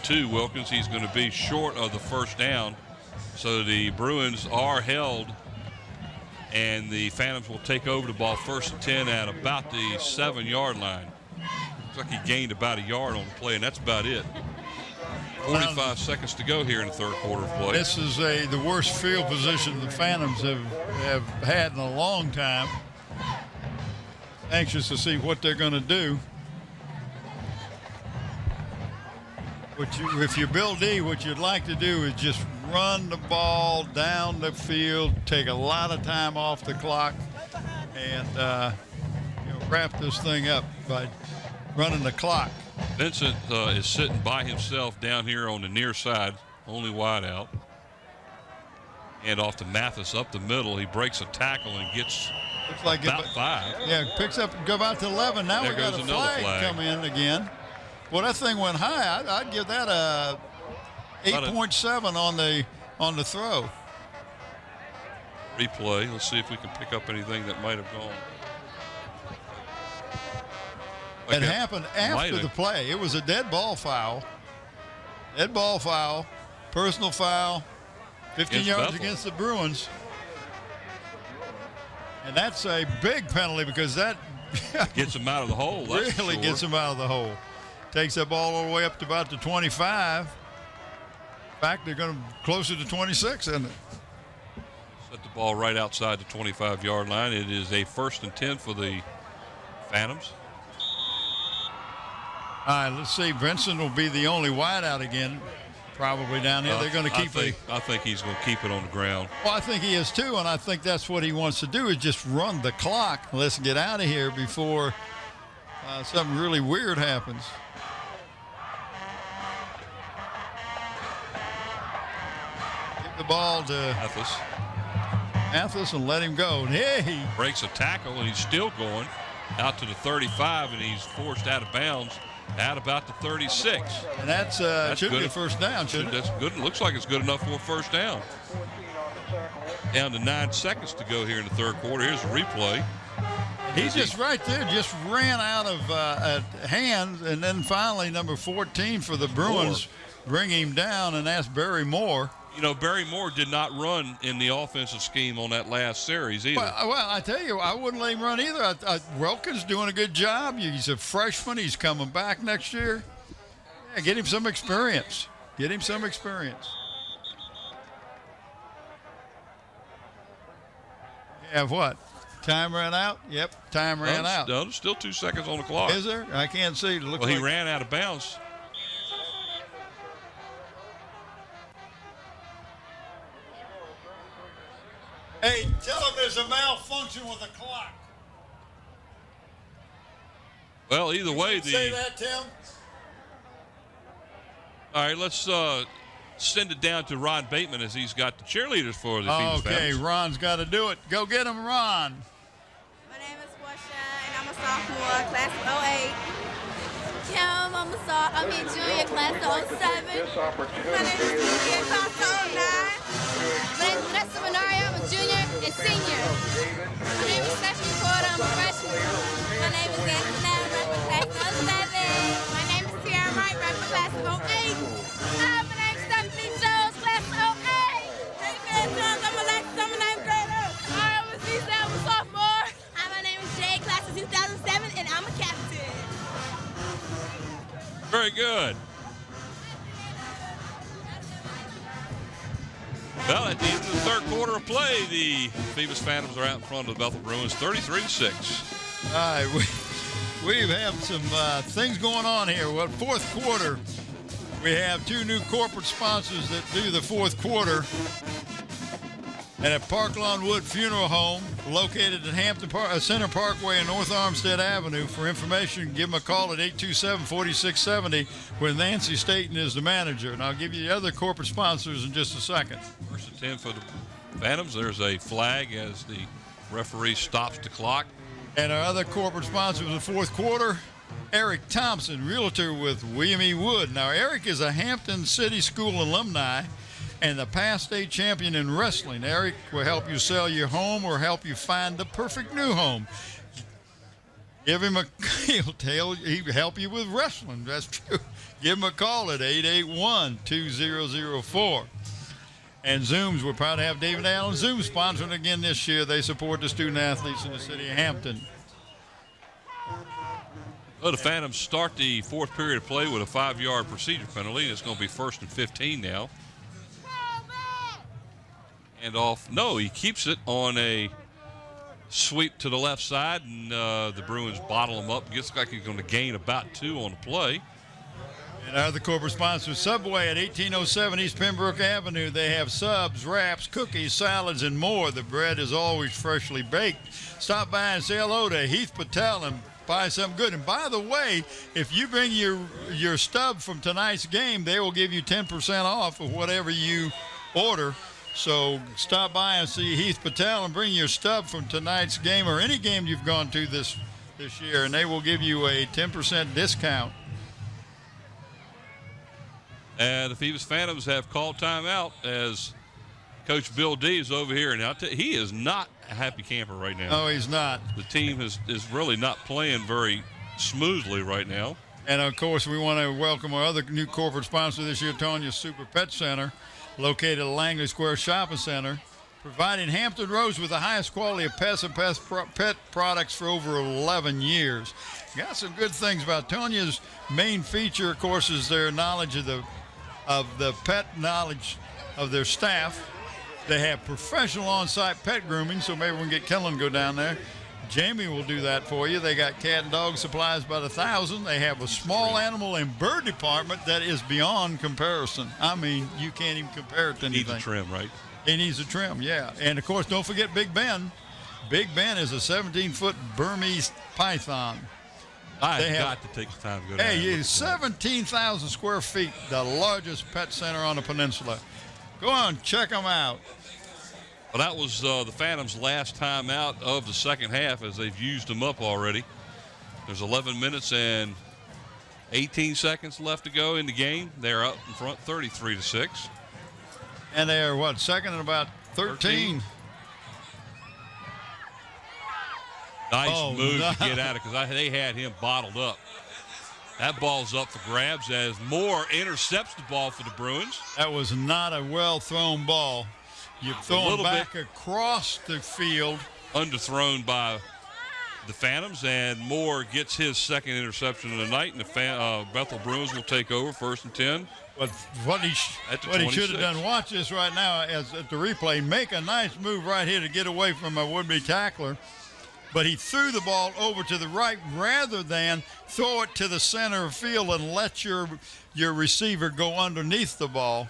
S1: to Wilkins. He's going to be short of the 1st down. So the Bruins are held, and the Phantoms will take over the ball 1st and 10 at about the 7-yard line. Looks like he gained about a yard on the play, and that's about it. 45 seconds to go here in the third quarter of play.
S2: This is the worst field position the Phantoms have had in a long time. Anxious to see what they're going to do. If you're Bill D, what you'd like to do is just run the ball down the field, take a lot of time off the clock, and wrap this thing up by running the clock.
S1: Vincent is sitting by himself down here on the near side, only wide out. And off to Mathis up the middle. He breaks a tackle and gets about 5.
S2: Yeah, picks up, go out to 11. Now we got a flag come in again. Well, that thing went high. I'd give that a 8.7 on the throw.
S1: Replay. Let's see if we can pick up anything that might have gone.
S2: It happened after the play. It was a dead ball foul. Dead ball foul, personal foul, 15 yards
S1: Bethel
S2: against the Bruins. And that's a big penalty because that
S1: gets them out of the hole. That's
S2: really gets them out of the hole. Takes that ball all the way up to about the 25. In fact, they're going to closer to 26, isn't it?
S1: Set the ball right outside the 25-yard line. It is a 1st and 10 for the Phantoms.
S2: All right, let's see. Vincent will be the only wideout again, probably down here. They're going to keep
S1: I think he's going to keep it on the ground.
S2: Well, I think he is too, and I think that's what he wants to do is just run the clock. Let's get out of here before something really weird happens. Give the ball to Mathis and let him go. Hey, he
S1: breaks a tackle, and he's still going out to the 35, and he's forced out of bounds at about the 36.
S2: And that's should be a first down, shouldn't it?
S1: That's good. It looks like it's good enough for a first down. Down to 9 seconds to go here in the third quarter. Here's a replay.
S2: He's just right there, just ran out of hands, and then finally number 14 for the Bruins bring him down, and that's Barry Moore.
S1: You know, Barry Moore did not run in the offensive scheme on that last series either.
S2: Well, I tell you, I wouldn't let him run either. Welkin's doing a good job. He's a freshman. He's coming back next year. Yeah, get him some experience. Get him some experience. Have what? Time ran out? Yep, time ran out.
S1: No, there's still 2 seconds on the clock.
S2: Is there? I can't see.
S1: Well, he ran out of bounds.
S2: Hey, tell him there's a malfunction with the clock.
S1: Well, either way,
S2: say that, Tim?
S1: All right, let's send it down to Ron Bateman as he's got the cheerleaders for the Phoebus
S2: Okay,
S1: Phantoms.
S2: Ron's got to do it. Go get him, Ron.
S7: My name is Portia, and I'm a sophomore, class of 08. Kim, I'm a junior, class of 07. My name is Julia, class of 09. My name is Vanessa Benaria, I'm a junior and senior. My name is Stephanie Porter, I'm a freshman. My name is Antoinette, I'm class of 07. My name is Tiara Wright, I'm class of 08. Hi, my name is Stephanie Jones, class of 08. Hey, man, Jones, I'm Alexis, I'm a 9th grader. I'm a Cecil, I'm a sophomore. Hi, my name is Jay, class of 2007, and I'm a captain.
S1: Very good. Well, at the end of the third quarter of play, the Phoebus Phantoms are out in front of the Bethel Bruins, 33-6.
S2: All right, we have some things going on here. Well, fourth quarter, we have 2 new corporate sponsors that do the fourth quarter. And at Park Lawn Wood Funeral Home, located at Hampton Center Parkway and North Armstead Avenue. For information, give them a call at 827-4670, where Nancy Staten is the manager. And I'll give you the other corporate sponsors in just a second.
S1: 1st and 10 for the Phantoms. There's a flag as the referee stops the clock.
S2: And our other corporate sponsor of the fourth quarter, Eric Thompson, realtor with William E. Wood. Now, Eric is a Hampton City School alumni and the past state champion in wrestling. Eric will help you sell your home or help you find the perfect new home. Give him he'll help you with wrestling. That's true. Give him a call at 881-2004. And Zooms, we're proud to have David Allen Zoom sponsoring again this year. They support the student athletes in the city of Hampton.
S1: Well, the Phantoms start the fourth period of play with a 5-yard procedure penalty. It's going to be 1st and 15 now. And off. No, he keeps it on a sweep to the left side, and the Bruins bottle him up. Looks like he's going to gain about 2 on the play.
S2: And our other corporate sponsor, Subway at 1807 East Pembroke Avenue. They have subs, wraps, cookies, salads, and more. The bread is always freshly baked. Stop by and say hello to Heath Patel and buy something good. And by the way, if you bring your stub from tonight's game, they will give you 10% off of whatever you order. So stop by and see Heath Patel and bring your stub from tonight's game or any game you've gone to this year, and they will give you a 10% discount.
S1: And the Phoebus Phantoms have called timeout as Coach Bill D is over here. And he is not a happy camper right now.
S2: No, he's not.
S1: The team is really not playing very smoothly right now.
S2: And, of course, we want to welcome our other new corporate sponsor this year, Tonya's Super Pet Center, located at Langley Square Shopping Center, providing Hampton Roads with the highest quality of pets and pet products for over 11 years. Got some good things about Tonya's. Main feature, of course, is their knowledge of the pet knowledge of their staff. They have professional on-site pet grooming, so maybe we can get Kellen to go down there. Jamie will do that for you. They got cat and dog supplies by the thousand. They have a small animal and bird department that is beyond comparison. I mean, you can't even compare it to anything.
S1: Needs a trim, right?
S2: He needs a trim, yeah. And, of course, don't forget Big Ben. Big Ben is a 17-foot Burmese python.
S1: I've got to take the time to go down.
S2: Hey, 17,000 square feet, the largest pet center on the peninsula. Go on, check them out.
S1: Well, that was the Phantoms' last time out of the second half, as they've used them up already. There's 11 minutes and 18 seconds left to go in the game. They're up in front 33-6.
S2: And they are, second and about 13.
S1: Nice move to get out of it, because they had him bottled up. That ball's up for grabs as Moore intercepts the ball for the Bruins.
S2: That was not a well-thrown ball. You're throwing back across the field.
S1: Underthrown by the Phantoms, and Moore gets his second interception of the night, and the Bethel Bruins will take over 1st and 10.
S2: But what he should have done, watch this right now as at the replay, make a nice move right here to get away from a would-be tackler. But he threw the ball over to the right rather than throw it to the center of field and let your receiver go underneath the ball.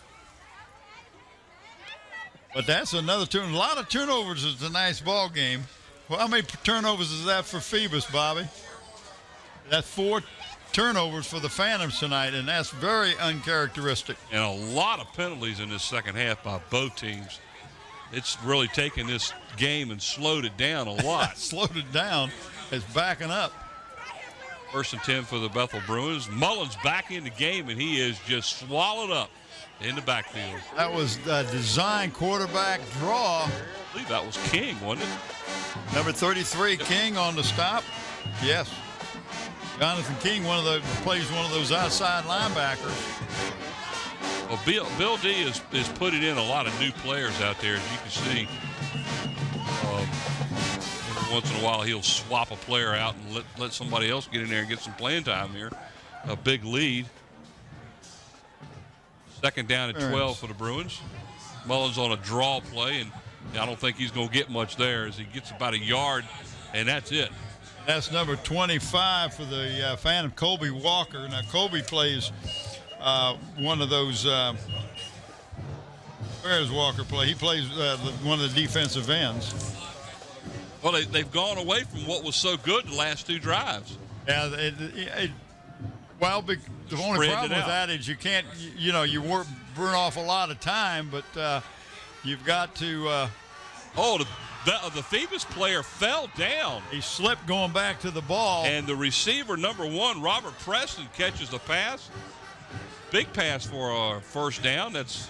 S2: But that's another turn. A lot of turnovers is a nice ball game. Well, how many turnovers is that for Phoebus, Bobby? That's 4 turnovers for the Phantoms tonight, and that's very uncharacteristic.
S1: And a lot of penalties in this second half by both teams. It's really taken this game and slowed it down a lot.
S2: Slowed it down. It's backing up.
S1: 1st and 10 for the Bethel Bruins. Mullins back in the game, and he is just swallowed up in the backfield.
S2: That was a design quarterback draw.
S1: I believe that was King, wasn't it?
S2: Number 33, King on the stop. Yes. Jonathan King, plays one of those outside linebackers.
S1: Well, Bill D is putting in a lot of new players out there, as you can see. Every once in a while, he'll swap a player out and let somebody else get in there and get some playing time here. A big lead. 2nd down at 12 for the Bruins. Mullins on a draw play, and I don't think he's going to get much there as he gets about a yard, and that's it.
S2: That's number 25 for the Phantom, Colby Walker. Now, Colby plays one of those where does Walker play? He plays one of the defensive ends.
S1: Well, they've gone away from what was so good the last 2 drives.
S2: Yeah, the only problem with that is you can't, you burn off a lot of time, but you've got to.
S1: The Phoebus player fell down.
S2: He slipped going back to the ball.
S1: And the receiver, number 1, Robert Preston, catches the pass. Big pass for a 1st down. Looks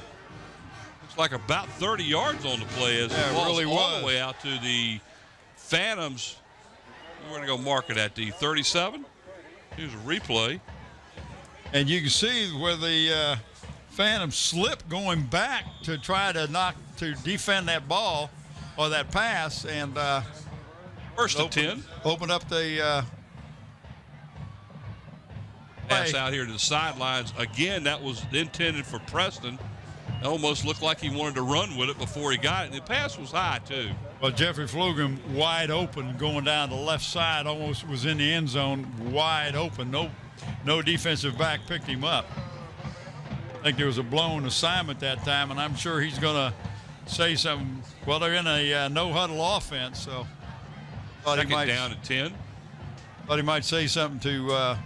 S1: like about 30 yards on the play as the ball's
S2: really
S1: all the way out to the Phantoms. We're going to go mark it at the 37. Here's a replay.
S2: And you can see where the Phantoms slipped going back to try to defend that ball or that pass. And
S1: 1st and 10.
S2: Open up the
S1: pass out here to the sidelines. Again, that was intended for Preston. It almost looked like he wanted to run with it before he got it. And the pass was high, too.
S2: Well, Jeffrey Flugum wide open going down the left side, almost was in the end zone, wide open. No defensive back picked him up. I think there was a blown assignment that time, and I'm sure he's going to say something. Well, they're in a no-huddle offense, so.
S1: 2nd down at 10.
S2: Thought he might say something to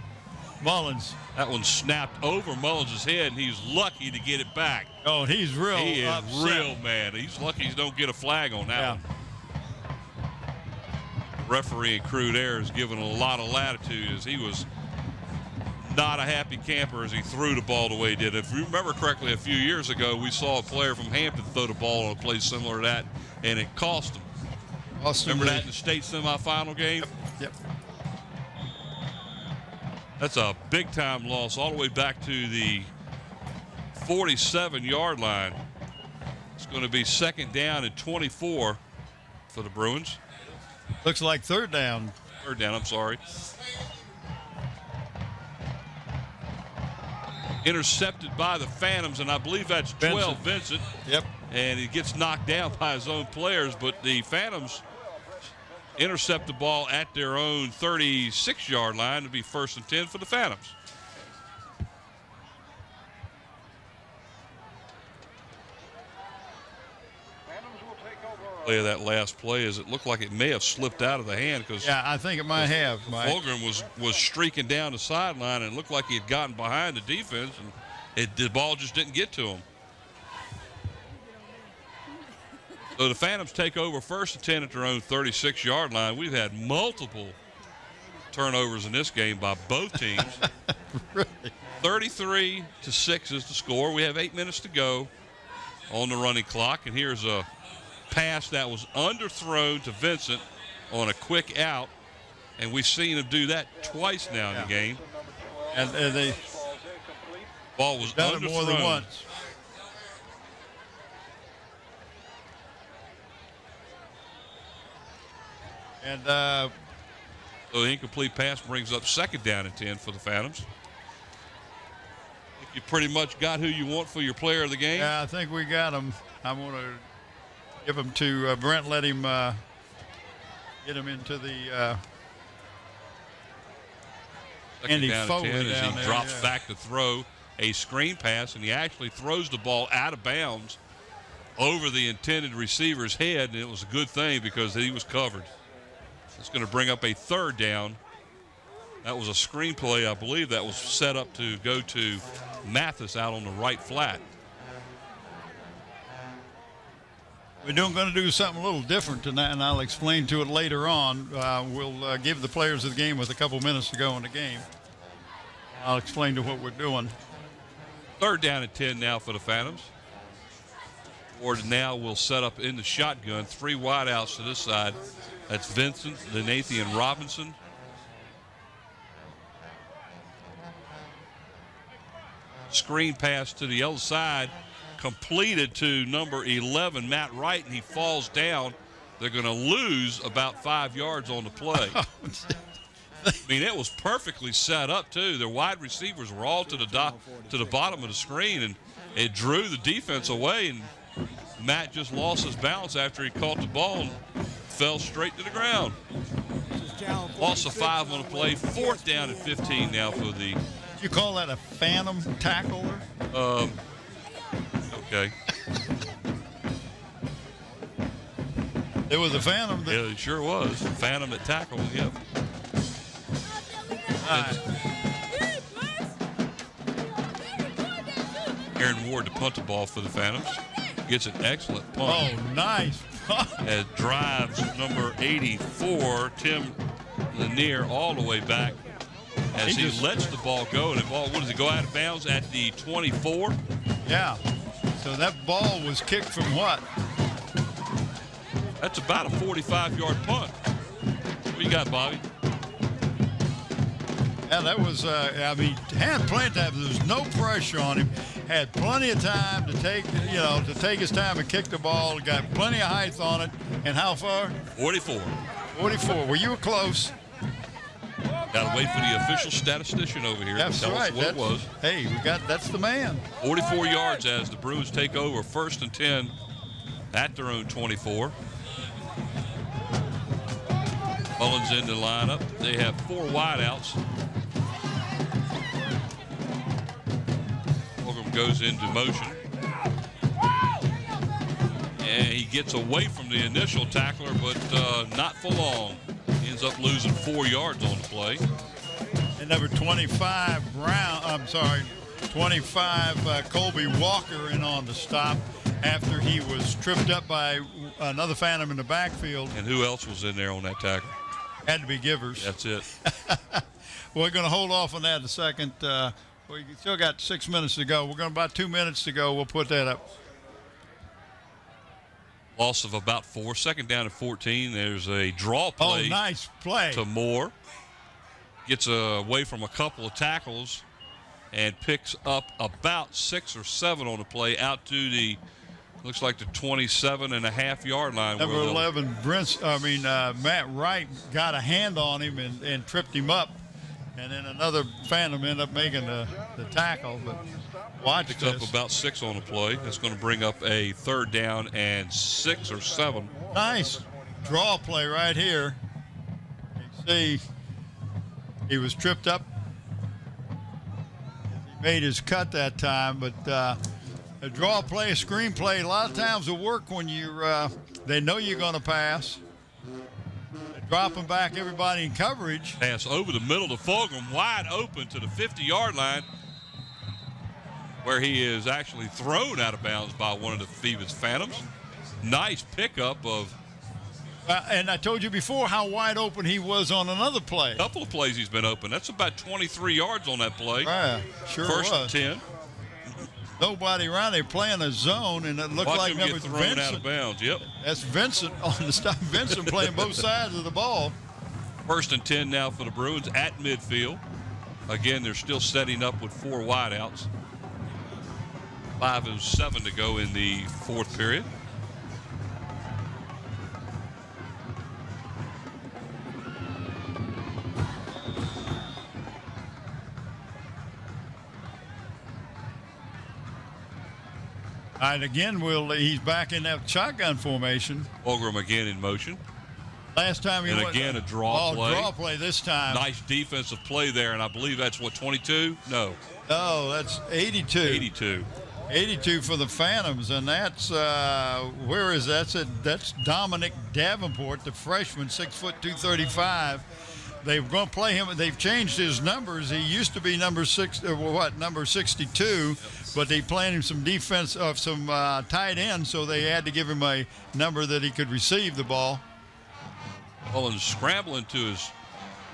S2: Mullins.
S1: That one snapped over Mullins' head, and he's lucky to get it back.
S2: Oh, he's real
S1: He is
S2: upset.
S1: real mad. He's lucky he don't get a flag on that one. Referee and crew there is giving a lot of latitude as he was not a happy camper as he threw the ball the way he did. If you remember correctly, a few years ago, we saw a player from Hampton throw the ball on a play similar to that, and it cost him. Remember that in the state semifinal game?
S2: Yep.
S1: That's a big-time loss all the way back to the 47-yard line. It's going to be 2nd down and 24 for the Bruins.
S2: Looks like 3rd down.
S1: 3rd down, I'm sorry. Intercepted by the Phantoms, and I believe that's 12, Vincent.
S2: Yep.
S1: And he gets knocked down by his own players, but the Phantoms intercept the ball at their own 36-yard line to be 1st and 10 for the Phantoms. Play of that last play is it looked like it may have slipped out of the hand because
S2: yeah, I think it might have.
S1: Fulgrim was streaking down the sideline and it looked like he had gotten behind the defense and the ball just didn't get to him. So the Phantoms take over 1st and 10 at their own 36-yard line. We've had multiple turnovers in this game by both teams.
S2: Really?
S1: 33-6 is the score. We have 8 minutes to go on the running clock, and here's a pass that was underthrown to Vincent on a quick out, and we've seen him do that twice now in the game.
S2: And they
S1: ball was
S2: done
S1: underthrown
S2: it more than once. And
S1: so the incomplete pass brings up 2nd down and 10 for the Phantoms. I think you pretty much got who you want for your player of the game.
S2: yeah, I think we got him. I'm going to give him to Brent. Let him get him into the
S1: Andy
S2: Foley
S1: as
S2: down
S1: he
S2: there,
S1: drops back to throw a screen pass, and he actually throws the ball out of bounds over the intended receiver's head, and it was a good thing because he was covered. It's going to bring up a 3rd down. That was a screen play, I believe, that was set up to go to Mathis out on the right flat.
S2: We're going to do something a little different tonight, and I'll explain to it later on. We'll give the players of the game with a couple minutes to go in the game. I'll explain to what we're doing.
S1: 3rd down and 10 now for the Phantoms. Ward now will set up in the shotgun. 3 wideouts to this side. That's Vincent, then Nathan Robinson. Screen pass to the other side, completed to number 11, Matt Wright, and he falls down. They're going to lose about 5 yards on the play. I mean, it was perfectly set up, too. Their wide receivers were all to the bottom of the screen, and it drew the defense away, and Matt just lost his balance after he caught the ball and fell straight to the ground. Loss of 5 on the play. 4th down and 15 now for the...
S2: You call that a phantom tackler?
S1: Okay.
S2: It was a phantom.
S1: Yeah, it sure was. Phantom that tackled, yep. Aaron Ward to punt the ball for the Phantoms. Gets an excellent punt.
S2: Oh, nice.
S1: As drives number 84, Tim Lanier, all the way back as he lets the ball go. And the ball, what does it go out of bounds at the 24?
S2: Yeah. So that ball was kicked from what?
S1: That's about a 45-yard punt. What you got, Bobby?
S2: Yeah, that was, I mean, had plenty of time. There was no pressure on him. Had plenty of time to take, to take his time and kick the ball. Got plenty of height on it. And how far?
S1: 44.
S2: 44. Well, you were close.
S1: Got to wait for the official statistician over here
S2: That's
S1: to tell
S2: right.
S1: us what it was.
S2: Hey, that's the man.
S1: 44 yards as the Bruins take over 1st and 10 at their own 24. Mullins in the lineup. They have 4 wideouts. Fulgham goes into motion. And he gets away from the initial tackler, but not for long. Ends up losing 4 yards on the play.
S2: And number 25, 25, Colby Walker in on the stop after he was tripped up by another Phantom in the backfield.
S1: And who else was in there on that tackle?
S2: Had to be Givers.
S1: That's it.
S2: We're going to hold off on that in a second. We still got 6 minutes to go. We're going about 2 minutes to go. We'll put that up.
S1: Loss of about 4. Second down at 14. There's a draw play.
S2: Oh, nice play.
S1: To Moore. Gets away from a couple of tackles and picks up about 6 or 7 on the play out to the, looks like the 27.5-yard line.
S2: Number 11, Matt Wright got a hand on him and tripped him up. And then another Phantom ended up making the tackle. But watch
S1: Picks
S2: this.
S1: up about 6 on the play. That's going to bring up a 3rd down and 6 or 7.
S2: Nice draw play right here. You see he was tripped up. He made his cut that time, but a draw play, a screen play, a lot of times will work when they know you're going to pass. They drop them back, everybody in coverage.
S1: Pass over the middle to Fulgham, wide open to the 50-yard line, where he is actually thrown out of bounds by one of the Phoebus Phantoms. Nice pickup of.
S2: And I told you before how wide open he was on another play.
S1: A couple of plays he's been open. That's about 23 yards on that play.
S2: Yeah, sure
S1: First
S2: was.
S1: and 10.
S2: Nobody around. They're playing a zone, and it looked like
S1: him
S2: number
S1: get thrown
S2: Vincent.
S1: out of bounds. Yep.
S2: That's Vincent on the stop. Vincent playing both sides of the ball.
S1: First and 10 now for the Bruins at midfield. Again, they're still setting up with 4 wideouts. 5:07 to go in the 4th period.
S2: All right, again, he's back in that shotgun formation.
S1: Fulgham again in motion.
S2: Last time he
S1: and
S2: went,
S1: again a draw play.
S2: Draw play this time.
S1: Nice defensive play there, and I believe that's what, 22? No.
S2: Oh, that's 82.
S1: 82.
S2: 82 for the Phantoms, and that's where is that? That's Dominic Davenport, the freshman, 6 foot 235. They're going to play him. They've changed his numbers. He used to be number 62, but they played him some defense of some tight end, so they had to give him a number that he could receive the ball.
S1: Mullins scrambling to his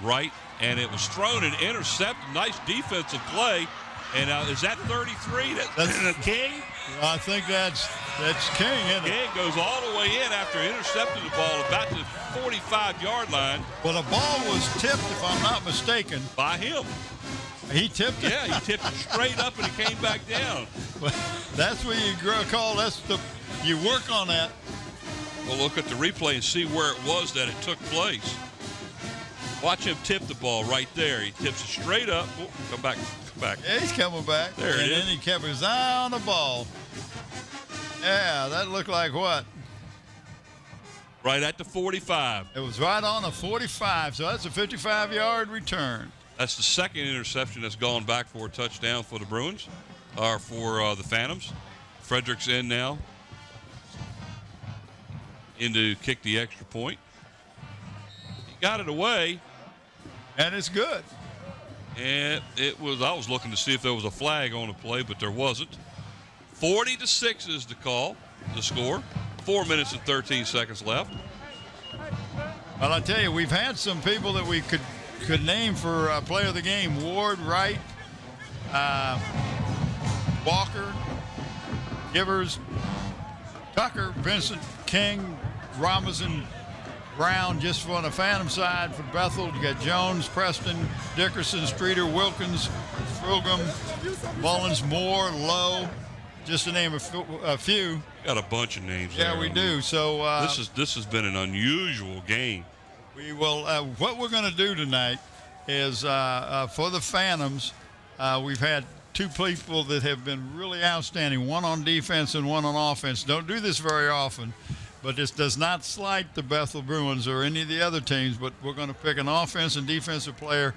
S1: right, and it was thrown and intercepted. Nice defensive play. And is that 33? That's King?
S2: I think that's King, isn't it?
S1: King goes all the way in after intercepting the ball about the 45-yard line.
S2: Well, the ball was tipped, if I'm not mistaken.
S1: By him.
S2: He tipped it?
S1: Yeah, he tipped it straight up and it came back down.
S2: That's what you call, you work on that.
S1: We'll look at the replay and see where it was that it took place. Watch him tip the ball right there. He tips it straight up. Oh, come back.
S2: Yeah, he's coming back.
S1: There it is.
S2: And then he kept his eye on the ball. Yeah, that looked like what?
S1: Right at the 45.
S2: It was right on the 45, so that's a 55-yard return.
S1: That's the second interception that's gone back for a touchdown for the Bruins, or for the Phantoms. Frederick's in now. In to kick the extra point. He got it away.
S2: And it's good.
S1: And I was looking to see if there was a flag on the play, but there wasn't. 40-6 is the score. 4 minutes and 13 seconds left.
S2: Well, I tell you, we've had some people that we could name for player of the game. Ward, Wright, Walker, Givers, Tucker, Vincent, King, Robinson, Brown. Just on the Phantom side for Bethel, you got Jones, Preston, Dickerson, Streeter, Wilkins, Fulgham, Mullins, Moore, Lowe, just to name a few.
S1: Got a bunch of names.
S2: Yeah,
S1: there.
S2: we do. So
S1: this has been an unusual game.
S2: We will. What we're going to do tonight is for the Phantoms, we've had 2 people that have been really outstanding. One on defense and one on offense. Don't do this very often. But this does not slight the Bethel Bruins or any of the other teams, but we're going to pick an offensive and defensive player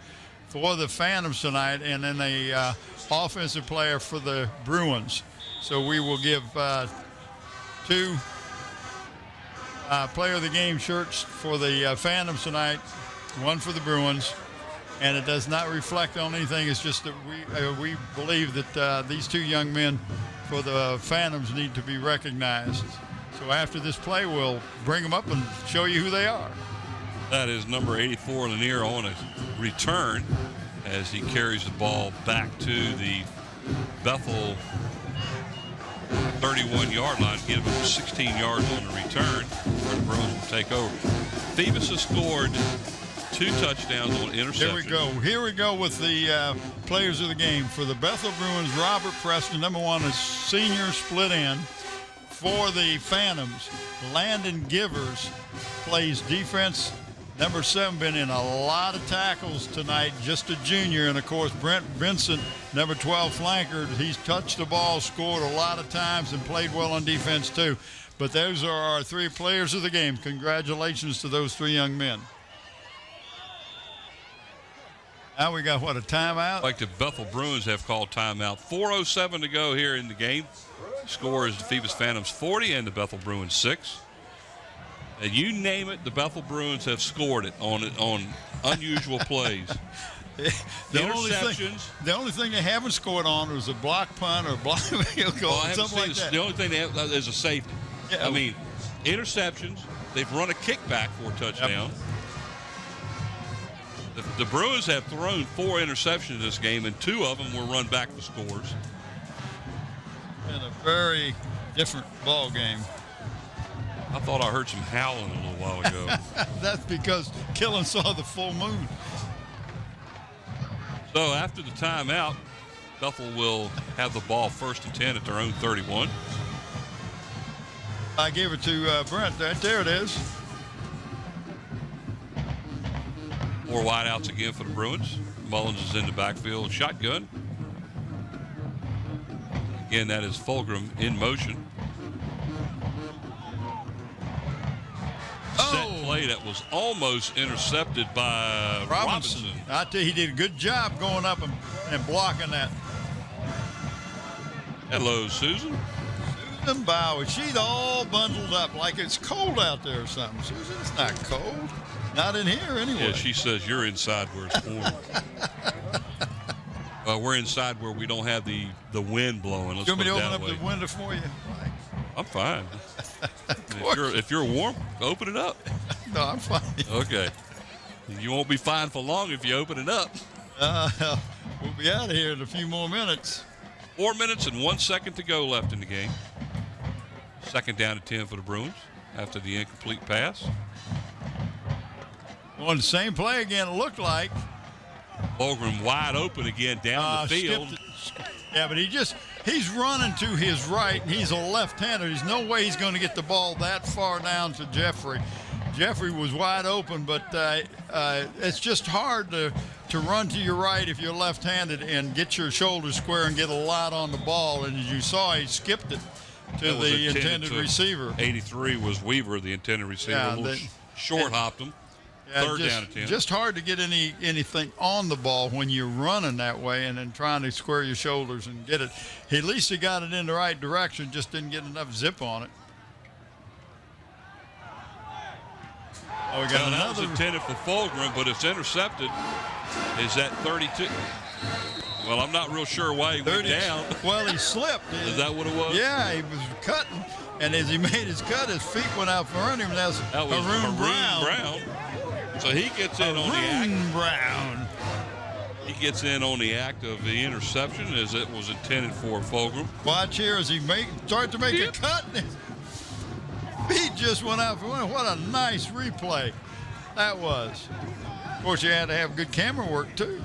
S2: for the Phantoms tonight and then a offensive player for the Bruins. So we will give 2 Player of the game shirts for the Phantoms tonight, one for the Bruins, and it does not reflect on anything. It's just that we believe that these two young men for the Phantoms need to be recognized. So after this play, we'll bring them up and show you who they are.
S1: That is number 84, Lanier, on a return as he carries the ball back to the Bethel 31-yard line, give him 16 yards on the return, where the Bruins will take over. Phoebus has scored 2 touchdowns on interception.
S2: Here we go with the players of the game. For the Bethel Bruins, Robert Preston, number 1, is senior split end. For the Phantoms, Landon Givers plays defense. Number 7, been in a lot of tackles tonight, just a junior. And, of course, Brent Vincent, number 12 flanker. He's touched the ball, scored a lot of times, and played well on defense, too. But those are our 3 players of the game. Congratulations to those 3 young men. Now we got, a timeout?
S1: Like the Bethel Bruins have called timeout. 4:07 to go here in the game. Score is the Phoebus Phantoms 40 and the Bethel Bruins 6. And you name it, the Bethel Bruins have scored it on unusual plays.
S2: The only thing they haven't scored on was a block punt or a block field goal, something like that.
S1: The only thing they have is a safety.
S2: Yeah.
S1: I mean, interceptions. They've run a kickback for a touchdown. Yep. The Bruins have thrown 4 interceptions this game, and 2 of them were run back for scores.
S2: And a very different ball game.
S1: I thought I heard some howling a little while ago.
S2: That's because Killen saw the full moon.
S1: So after the timeout, Bethel will have the ball 1st and 10 at their own 31.
S2: I gave it to Brent. There it is.
S1: 4 wideouts again for the Bruins. Mullins is in the backfield, shotgun. Again, that is Fulgham in motion. Set play that was almost intercepted by Robinson.
S2: I tell you, he did a good job going up and blocking that.
S1: Hello, Susan.
S2: Susan Bauer. She's all bundled up like it's cold out there or something. Susan, it's not cold. Not in here anyway.
S1: Yeah, she says you're inside where it's warm. We're inside where we don't have the wind blowing. Let's
S2: you want me to
S1: put it
S2: open
S1: that
S2: up
S1: way.
S2: the window for you?
S1: I'm fine. If you're warm, open it up.
S2: No, I'm fine.
S1: Okay. You won't be fine for long if you open it up.
S2: We'll be out of here in a few more minutes.
S1: 4 minutes and 1 second to go left in the game. 2nd down and 10 for the Bruins after the incomplete pass.
S2: On the same play again, it looked like.
S1: Fulgham wide open again down the field.
S2: Yeah, but he's running to his right, and he's a left-hander. There's no way he's going to get the ball that far down to Jeffrey. Jeffrey was wide open, but it's just hard to run to your right if you're left-handed and get your shoulders square and get a lot on the ball. And as you saw, he skipped it to the intended receiver.
S1: 83 was Weaver, the intended receiver.
S2: Yeah,
S1: short-hopped him.
S2: Yeah,
S1: 3rd down and 10.
S2: Just hard to get anything on the ball when you're running that way and then trying to square your shoulders and get it. At least he got it in the right direction, just didn't get enough zip on it. Oh, we got
S1: that was
S2: another.
S1: intended for Fulgham, but it's intercepted. Is at 32. Well, I'm not real sure why he went down.
S2: Well, he slipped.
S1: Is that what it was?
S2: Yeah, he was cutting, and as he made his cut, his feet went out from under him. That was Haroon
S1: Brown. So he gets in on the act.
S2: Brown.
S1: He gets in on the act of the interception as it was intended for Fulgham.
S2: Watch here as he starts to make a cut. And his feet just went out from under. What a nice replay that was. Of course, you had to have good camera work, too.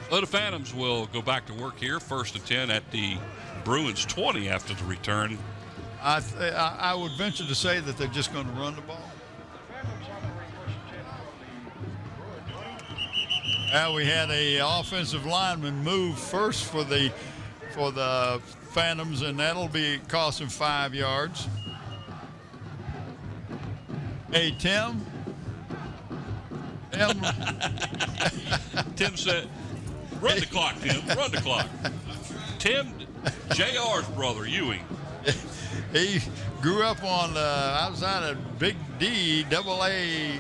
S1: So the Phantoms will go back to work here. 1st and 10 at the Bruins 20 after the return.
S2: I would venture to say that they're just going to run the ball. We had a offensive lineman move first for the Phantoms, and that'll be costing 5 yards. Hey, Tim.
S1: Tim said, run the clock, Tim. Run the clock. Tim, JR's brother, Ewing,
S2: He grew up on outside of Big D, double A.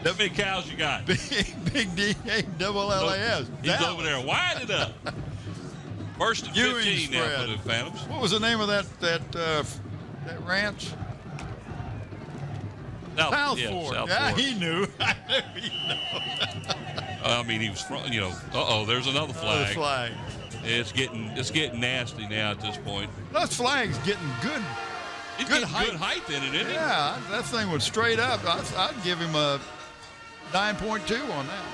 S1: How many cows you got?
S2: Big D, double LAS.
S1: He's over there winding it up. First and 15 now for the Phantoms.
S2: What was the name of that ranch? South Fork. Yeah, he knew. I knew he knew.
S1: I mean, he was from, there's another flag.
S2: Another flag.
S1: It's getting nasty now at this point.
S2: That flag's getting good.
S1: It's good height in it, isn't it?
S2: Yeah, that thing was straight up. I'd give him a 9.2 on that.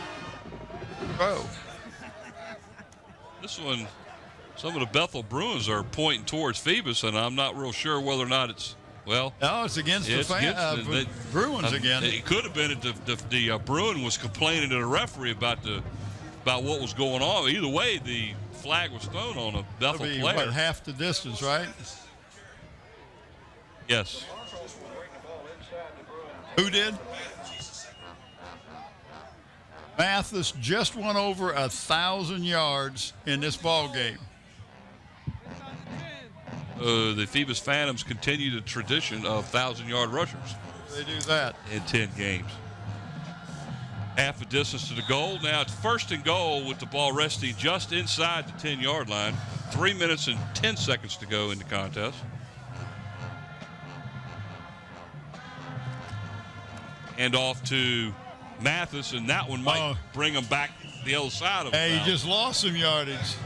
S2: Oh.
S1: This one, some of the Bethel Bruins are pointing towards Phoebus, and I'm not real sure whether or not it's, well.
S2: No, it's against the Bruins again.
S1: It could have been that the Bruin was complaining to the referee about what was going on. Either way, the flag was thrown on a Bethel player.
S2: What, half the distance, right?
S1: Yes.
S2: Who did? Mathis just went over 1,000 yards in this ball game.
S1: The Phoebus Phantoms continue the tradition of 1,000-yard rushers.
S2: They do that
S1: in 10 games. Half a distance to the goal. Now it's first and goal with the ball resting just inside the 10-yard line. 3 minutes and 10 seconds to go in the contest. And off to Mathis, and that one might bring him back the other side of it.
S2: Hey, he just lost some yardage.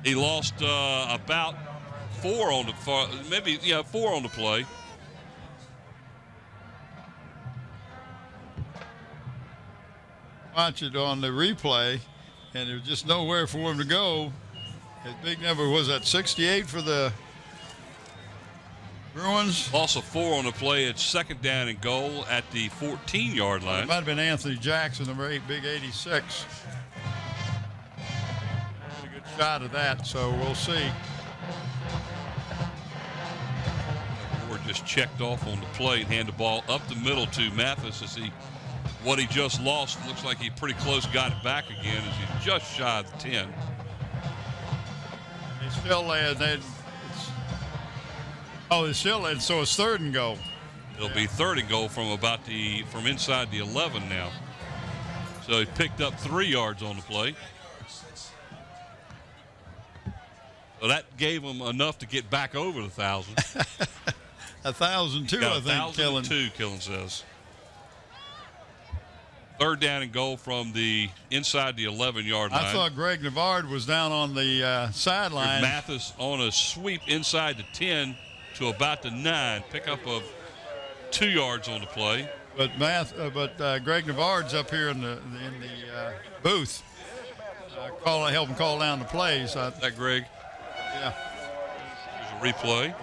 S1: He lost about 4 on the four on the play.
S2: Watch it on the replay, and there was just nowhere for him to go. His big number was at 68 for the Bruins.
S1: Loss of 4 on the play. It's second down and goal at the 14-yard line.
S2: It might have been Anthony Jackson, number 8, big 86. A good shot of that, so we'll see.
S1: Ward just checked off on the play and hand the ball up the middle to Mathis as what he just lost. Looks like he pretty close got it back again as he's just shy of the 10.
S2: They still so it's third and goal.
S1: It'll be third and goal from inside the 11 now. So he picked up 3 yards on the play. So that gave him enough to get back over the 1,000.
S2: 1,002, I think.
S1: 1,002, Killen says. Third down and goal from the inside the 11-yard line.
S2: I thought Greg Navard was down on the sideline.
S1: Mathis on a sweep inside the 10 to about the 9, pickup of 2 yards on the play.
S2: But Greg Navard's up here in the booth, help him call down the plays.
S1: Is that Greg?
S2: Yeah.
S1: There's a replay.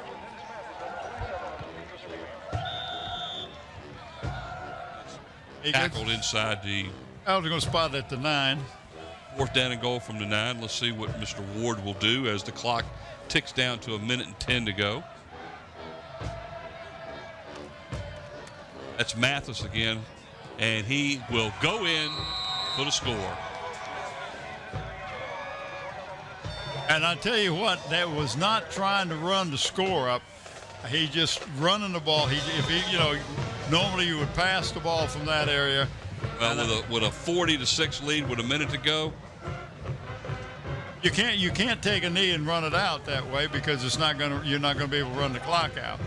S1: Tackled inside the.
S2: I was going to spot it at the 9.
S1: Fourth down and goal from the 9. Let's see what Mr. Ward will do as the clock ticks down to 1:10 to go. That's Mathis again, and he will go in for the score.
S2: And I tell you what, that was not trying to run the score up. He just running the ball. Normally you would pass the ball from that area.
S1: Well, with a 40-6 lead with a minute to go,
S2: you can't take a knee and run it out that way because you're not gonna be able to run the clock out.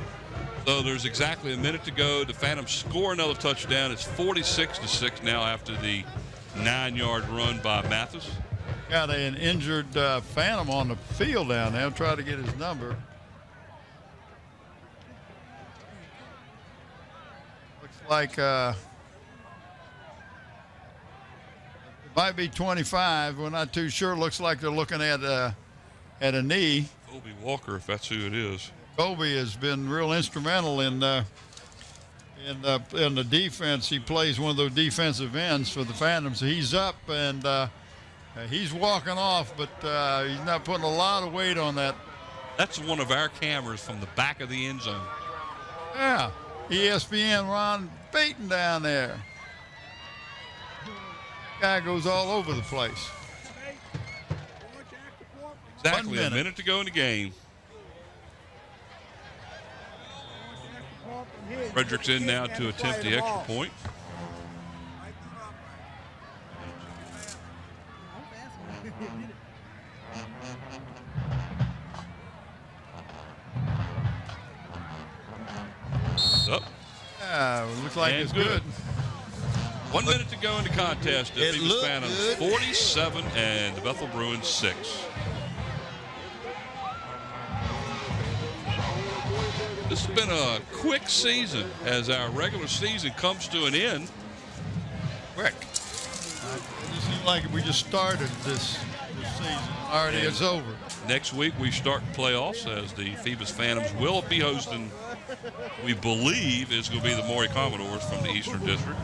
S1: So there's exactly a minute to go. The Phantoms score another touchdown. It's 46-6 now after the 9-yard run by Mathis.
S2: Got an injured Phantom on the field down there. I'll try to get his number. Looks like it might be 25. We're not too sure. Looks like they're looking at a knee.
S1: Colby Walker, if that's who it is.
S2: Colby has been real instrumental in the defense. He plays one of those defensive ends for the Phantoms. He's up and he's walking off, but he's not putting a lot of weight on that.
S1: That's one of our cameras from the back of the end zone.
S2: Yeah, ESPN Ron Payton down there. Guy goes all over the place.
S1: Exactly a minute to go in the game. Frederick's in now to attempt the extra point. Up.
S2: Looks like it's good.
S1: 1 minute to go in the contest. The Phoebus Phantoms 47 and the Bethel Bruins 6. This has been a quick season as our regular season comes to an end.
S2: Quick. It seems like we just started this season. Already it's over.
S1: Next week we start playoffs as the Phoebus Phantoms will be hosting, we believe, is going to be the Maury Commodores from the Eastern District.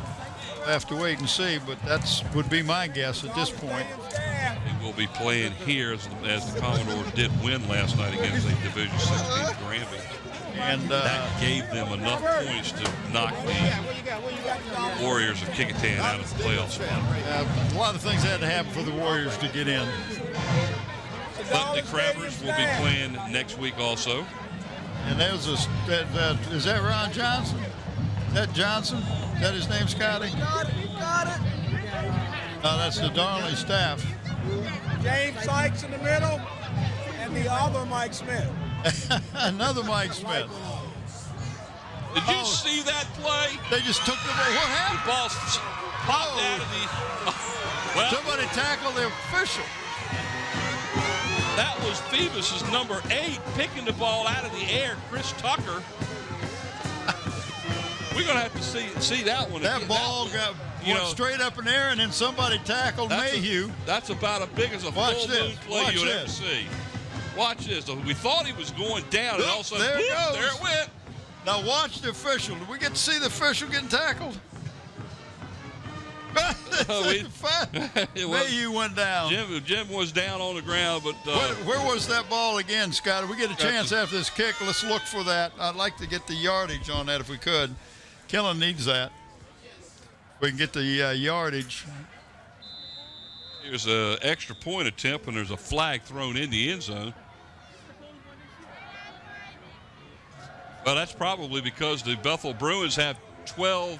S2: We'll have to wait and see, but that's would be my guess at this point.
S1: They will be playing here as the Commodores did win last night against the Division 16 Granby.
S2: And
S1: that gave them enough points to knock the Warriors of Kickintan out of the playoff spot.
S2: A lot of things had to happen for the Warriors to get in.
S1: But the Crabbers will be playing next week also.
S2: And there's is that Ron Johnson? Is that Johnson? Is that his name, Scotty?
S10: You got it.
S2: No, that's the Darnley staff.
S10: James Sykes in the middle, and the other Mike Smith.
S2: Another Mike Smith.
S1: Did you see that play?
S2: They just took the ball. What happened?
S1: The ball popped out of the... Well,
S2: somebody tackled the official.
S1: That was Phoebus's number 8 picking the ball out of the air, Chris Tucker. We're going to have to see that one.
S2: That ball went straight up in the air, and then somebody tackled Mayhew.
S1: That's about as big as a full moon play you would ever see. Watch this. We thought he was going down, and all of a sudden, there it went.
S2: Now watch the official. Did we get to see the official getting tackled? Mayhew went down.
S1: Jim was down on the ground, but
S2: where was that ball again, Scott? If we get a chance after this kick, let's look for that. I'd like to get the yardage on that if we could. Killen needs that. We can get the yardage.
S1: Here's an extra point attempt, and there's a flag thrown in the end zone. Well, that's probably because the Bethel Bruins have 12.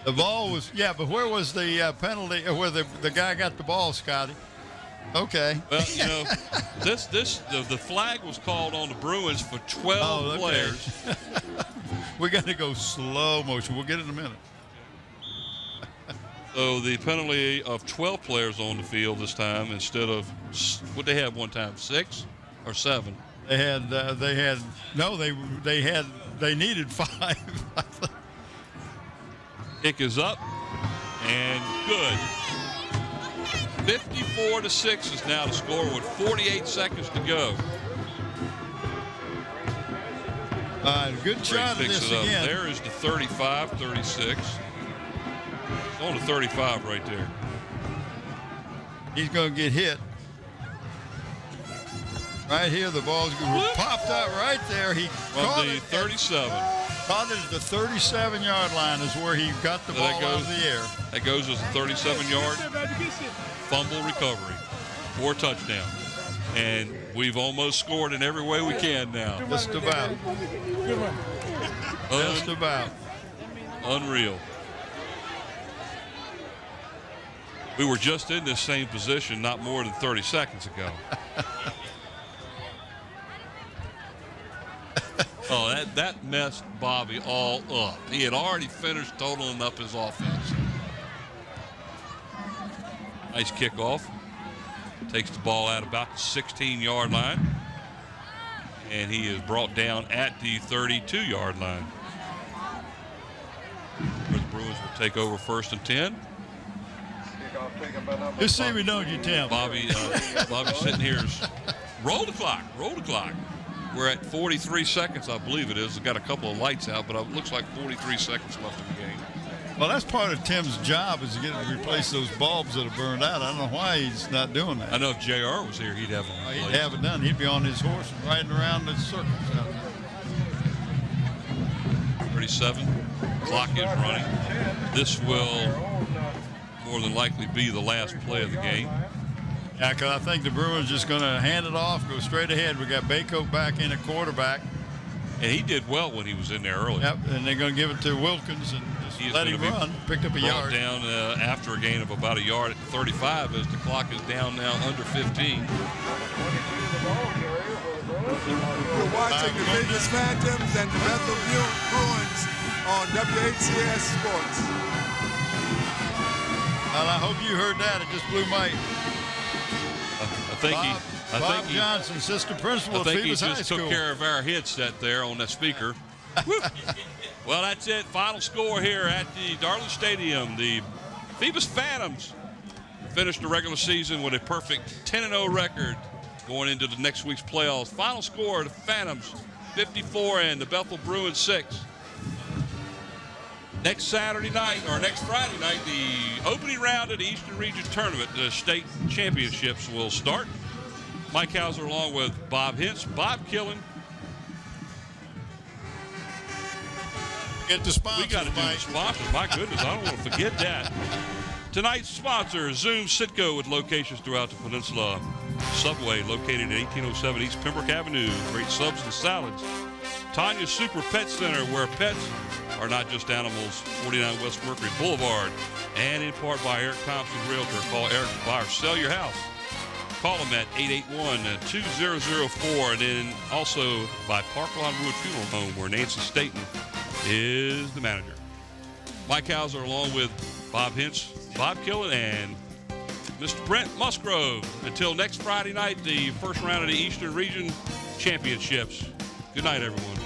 S2: The ball was, but where was the penalty, where the guy got the ball, Scotty? Okay.
S1: Well, the flag was called on the Bruins for 12 players.
S2: We got to go slow motion. We'll get it in a minute.
S1: So the penalty of 12 players on the field this time instead of what they had one time, 6 or 7.
S2: They needed 5.
S1: Kick is up and good. 54-6 is now the score with 48 seconds to go.
S2: Good shot at this again.
S1: There is the 35-36. On the 35 right there.
S2: He's going to get hit. Right here, the ball's popped out right there. He caught
S1: the 37.
S2: Caught it at the 37-yard line is where he got the ball out of the air.
S1: That goes as a 37-yard fumble recovery for a touchdown. And we've almost scored in every way we can now.
S2: Just about. Just about.
S1: Unreal. We were just in this same position not more than 30 seconds ago. Oh, that messed Bobby all up. He had already finished totaling up his offense. Nice kickoff. Takes the ball out about the 16-yard line. And he is brought down at the 32-yard line. Where the Bruins will take over 1st and 10.
S2: Just see me, don't you, Tim?
S1: Bobby sitting here is roll the clock. We're at 43 seconds, I believe it is. We've got a couple of lights out, but it looks like 43 seconds left in the game.
S2: Well, that's part of Tim's job is to get to replace those bulbs that are burned out. I don't know why he's not doing that.
S1: I know if JR was here, he'd have it.
S2: He'd have it done. He'd be on his horse riding around the circles out there.
S1: 37. Clock is running. This will more than likely be the last play of the game.
S2: Yeah, because I think the Bruins just going to hand it off, go straight ahead. We got Bako back in at quarterback.
S1: And he did well when he was in there early.
S2: Yep, and they're going to give it to Wilkins and just let him run. Picked up a yard.
S1: Down after a gain of about a yard at 35 as the clock is down now under 15.
S11: You're watching the Vegas Phantoms and the Bethel Bruins on WHCS Sports.
S2: Well, I hope you heard that. It just blew my... Bob Johnson, assistant principal at Phoebus High School.
S1: I think he just took care of our headset there on that speaker. Well, that's it. Final score here at the Darling Stadium. The Phoebus Phantoms finished the regular season with a perfect 10-0 record going into the next week's playoffs. Final score, the Phantoms 54 and the Bethel Bruins 6. Next Saturday night, or next Friday night, the opening round of the Eastern Region Tournament, the state championships will start. Mike Hauser along with Bob Hintz, Bob Killen.
S2: Get the sponsors,
S1: we got to do the sponsors. My goodness, I don't want to forget that. Tonight's sponsor, Zoom Sitco, with locations throughout the peninsula. Subway, located at 1807 East Pembroke Avenue. Great subs and salads. Tanya's Super Pet Center, where pets are not just animals. 49 West Mercury Boulevard. And in part by Eric Thompson Realtor. Call Eric to buy or sell your house. Call them at 881-2004. And then also by Parklawn Wood Funeral Home, where Nancy Staten is the manager. Mike Hauser along with Bob Hintz, Bob Killen, and Mr. Brent Musgrove. Until next Friday night, the first round of the Eastern Region Championships. Good night, everyone.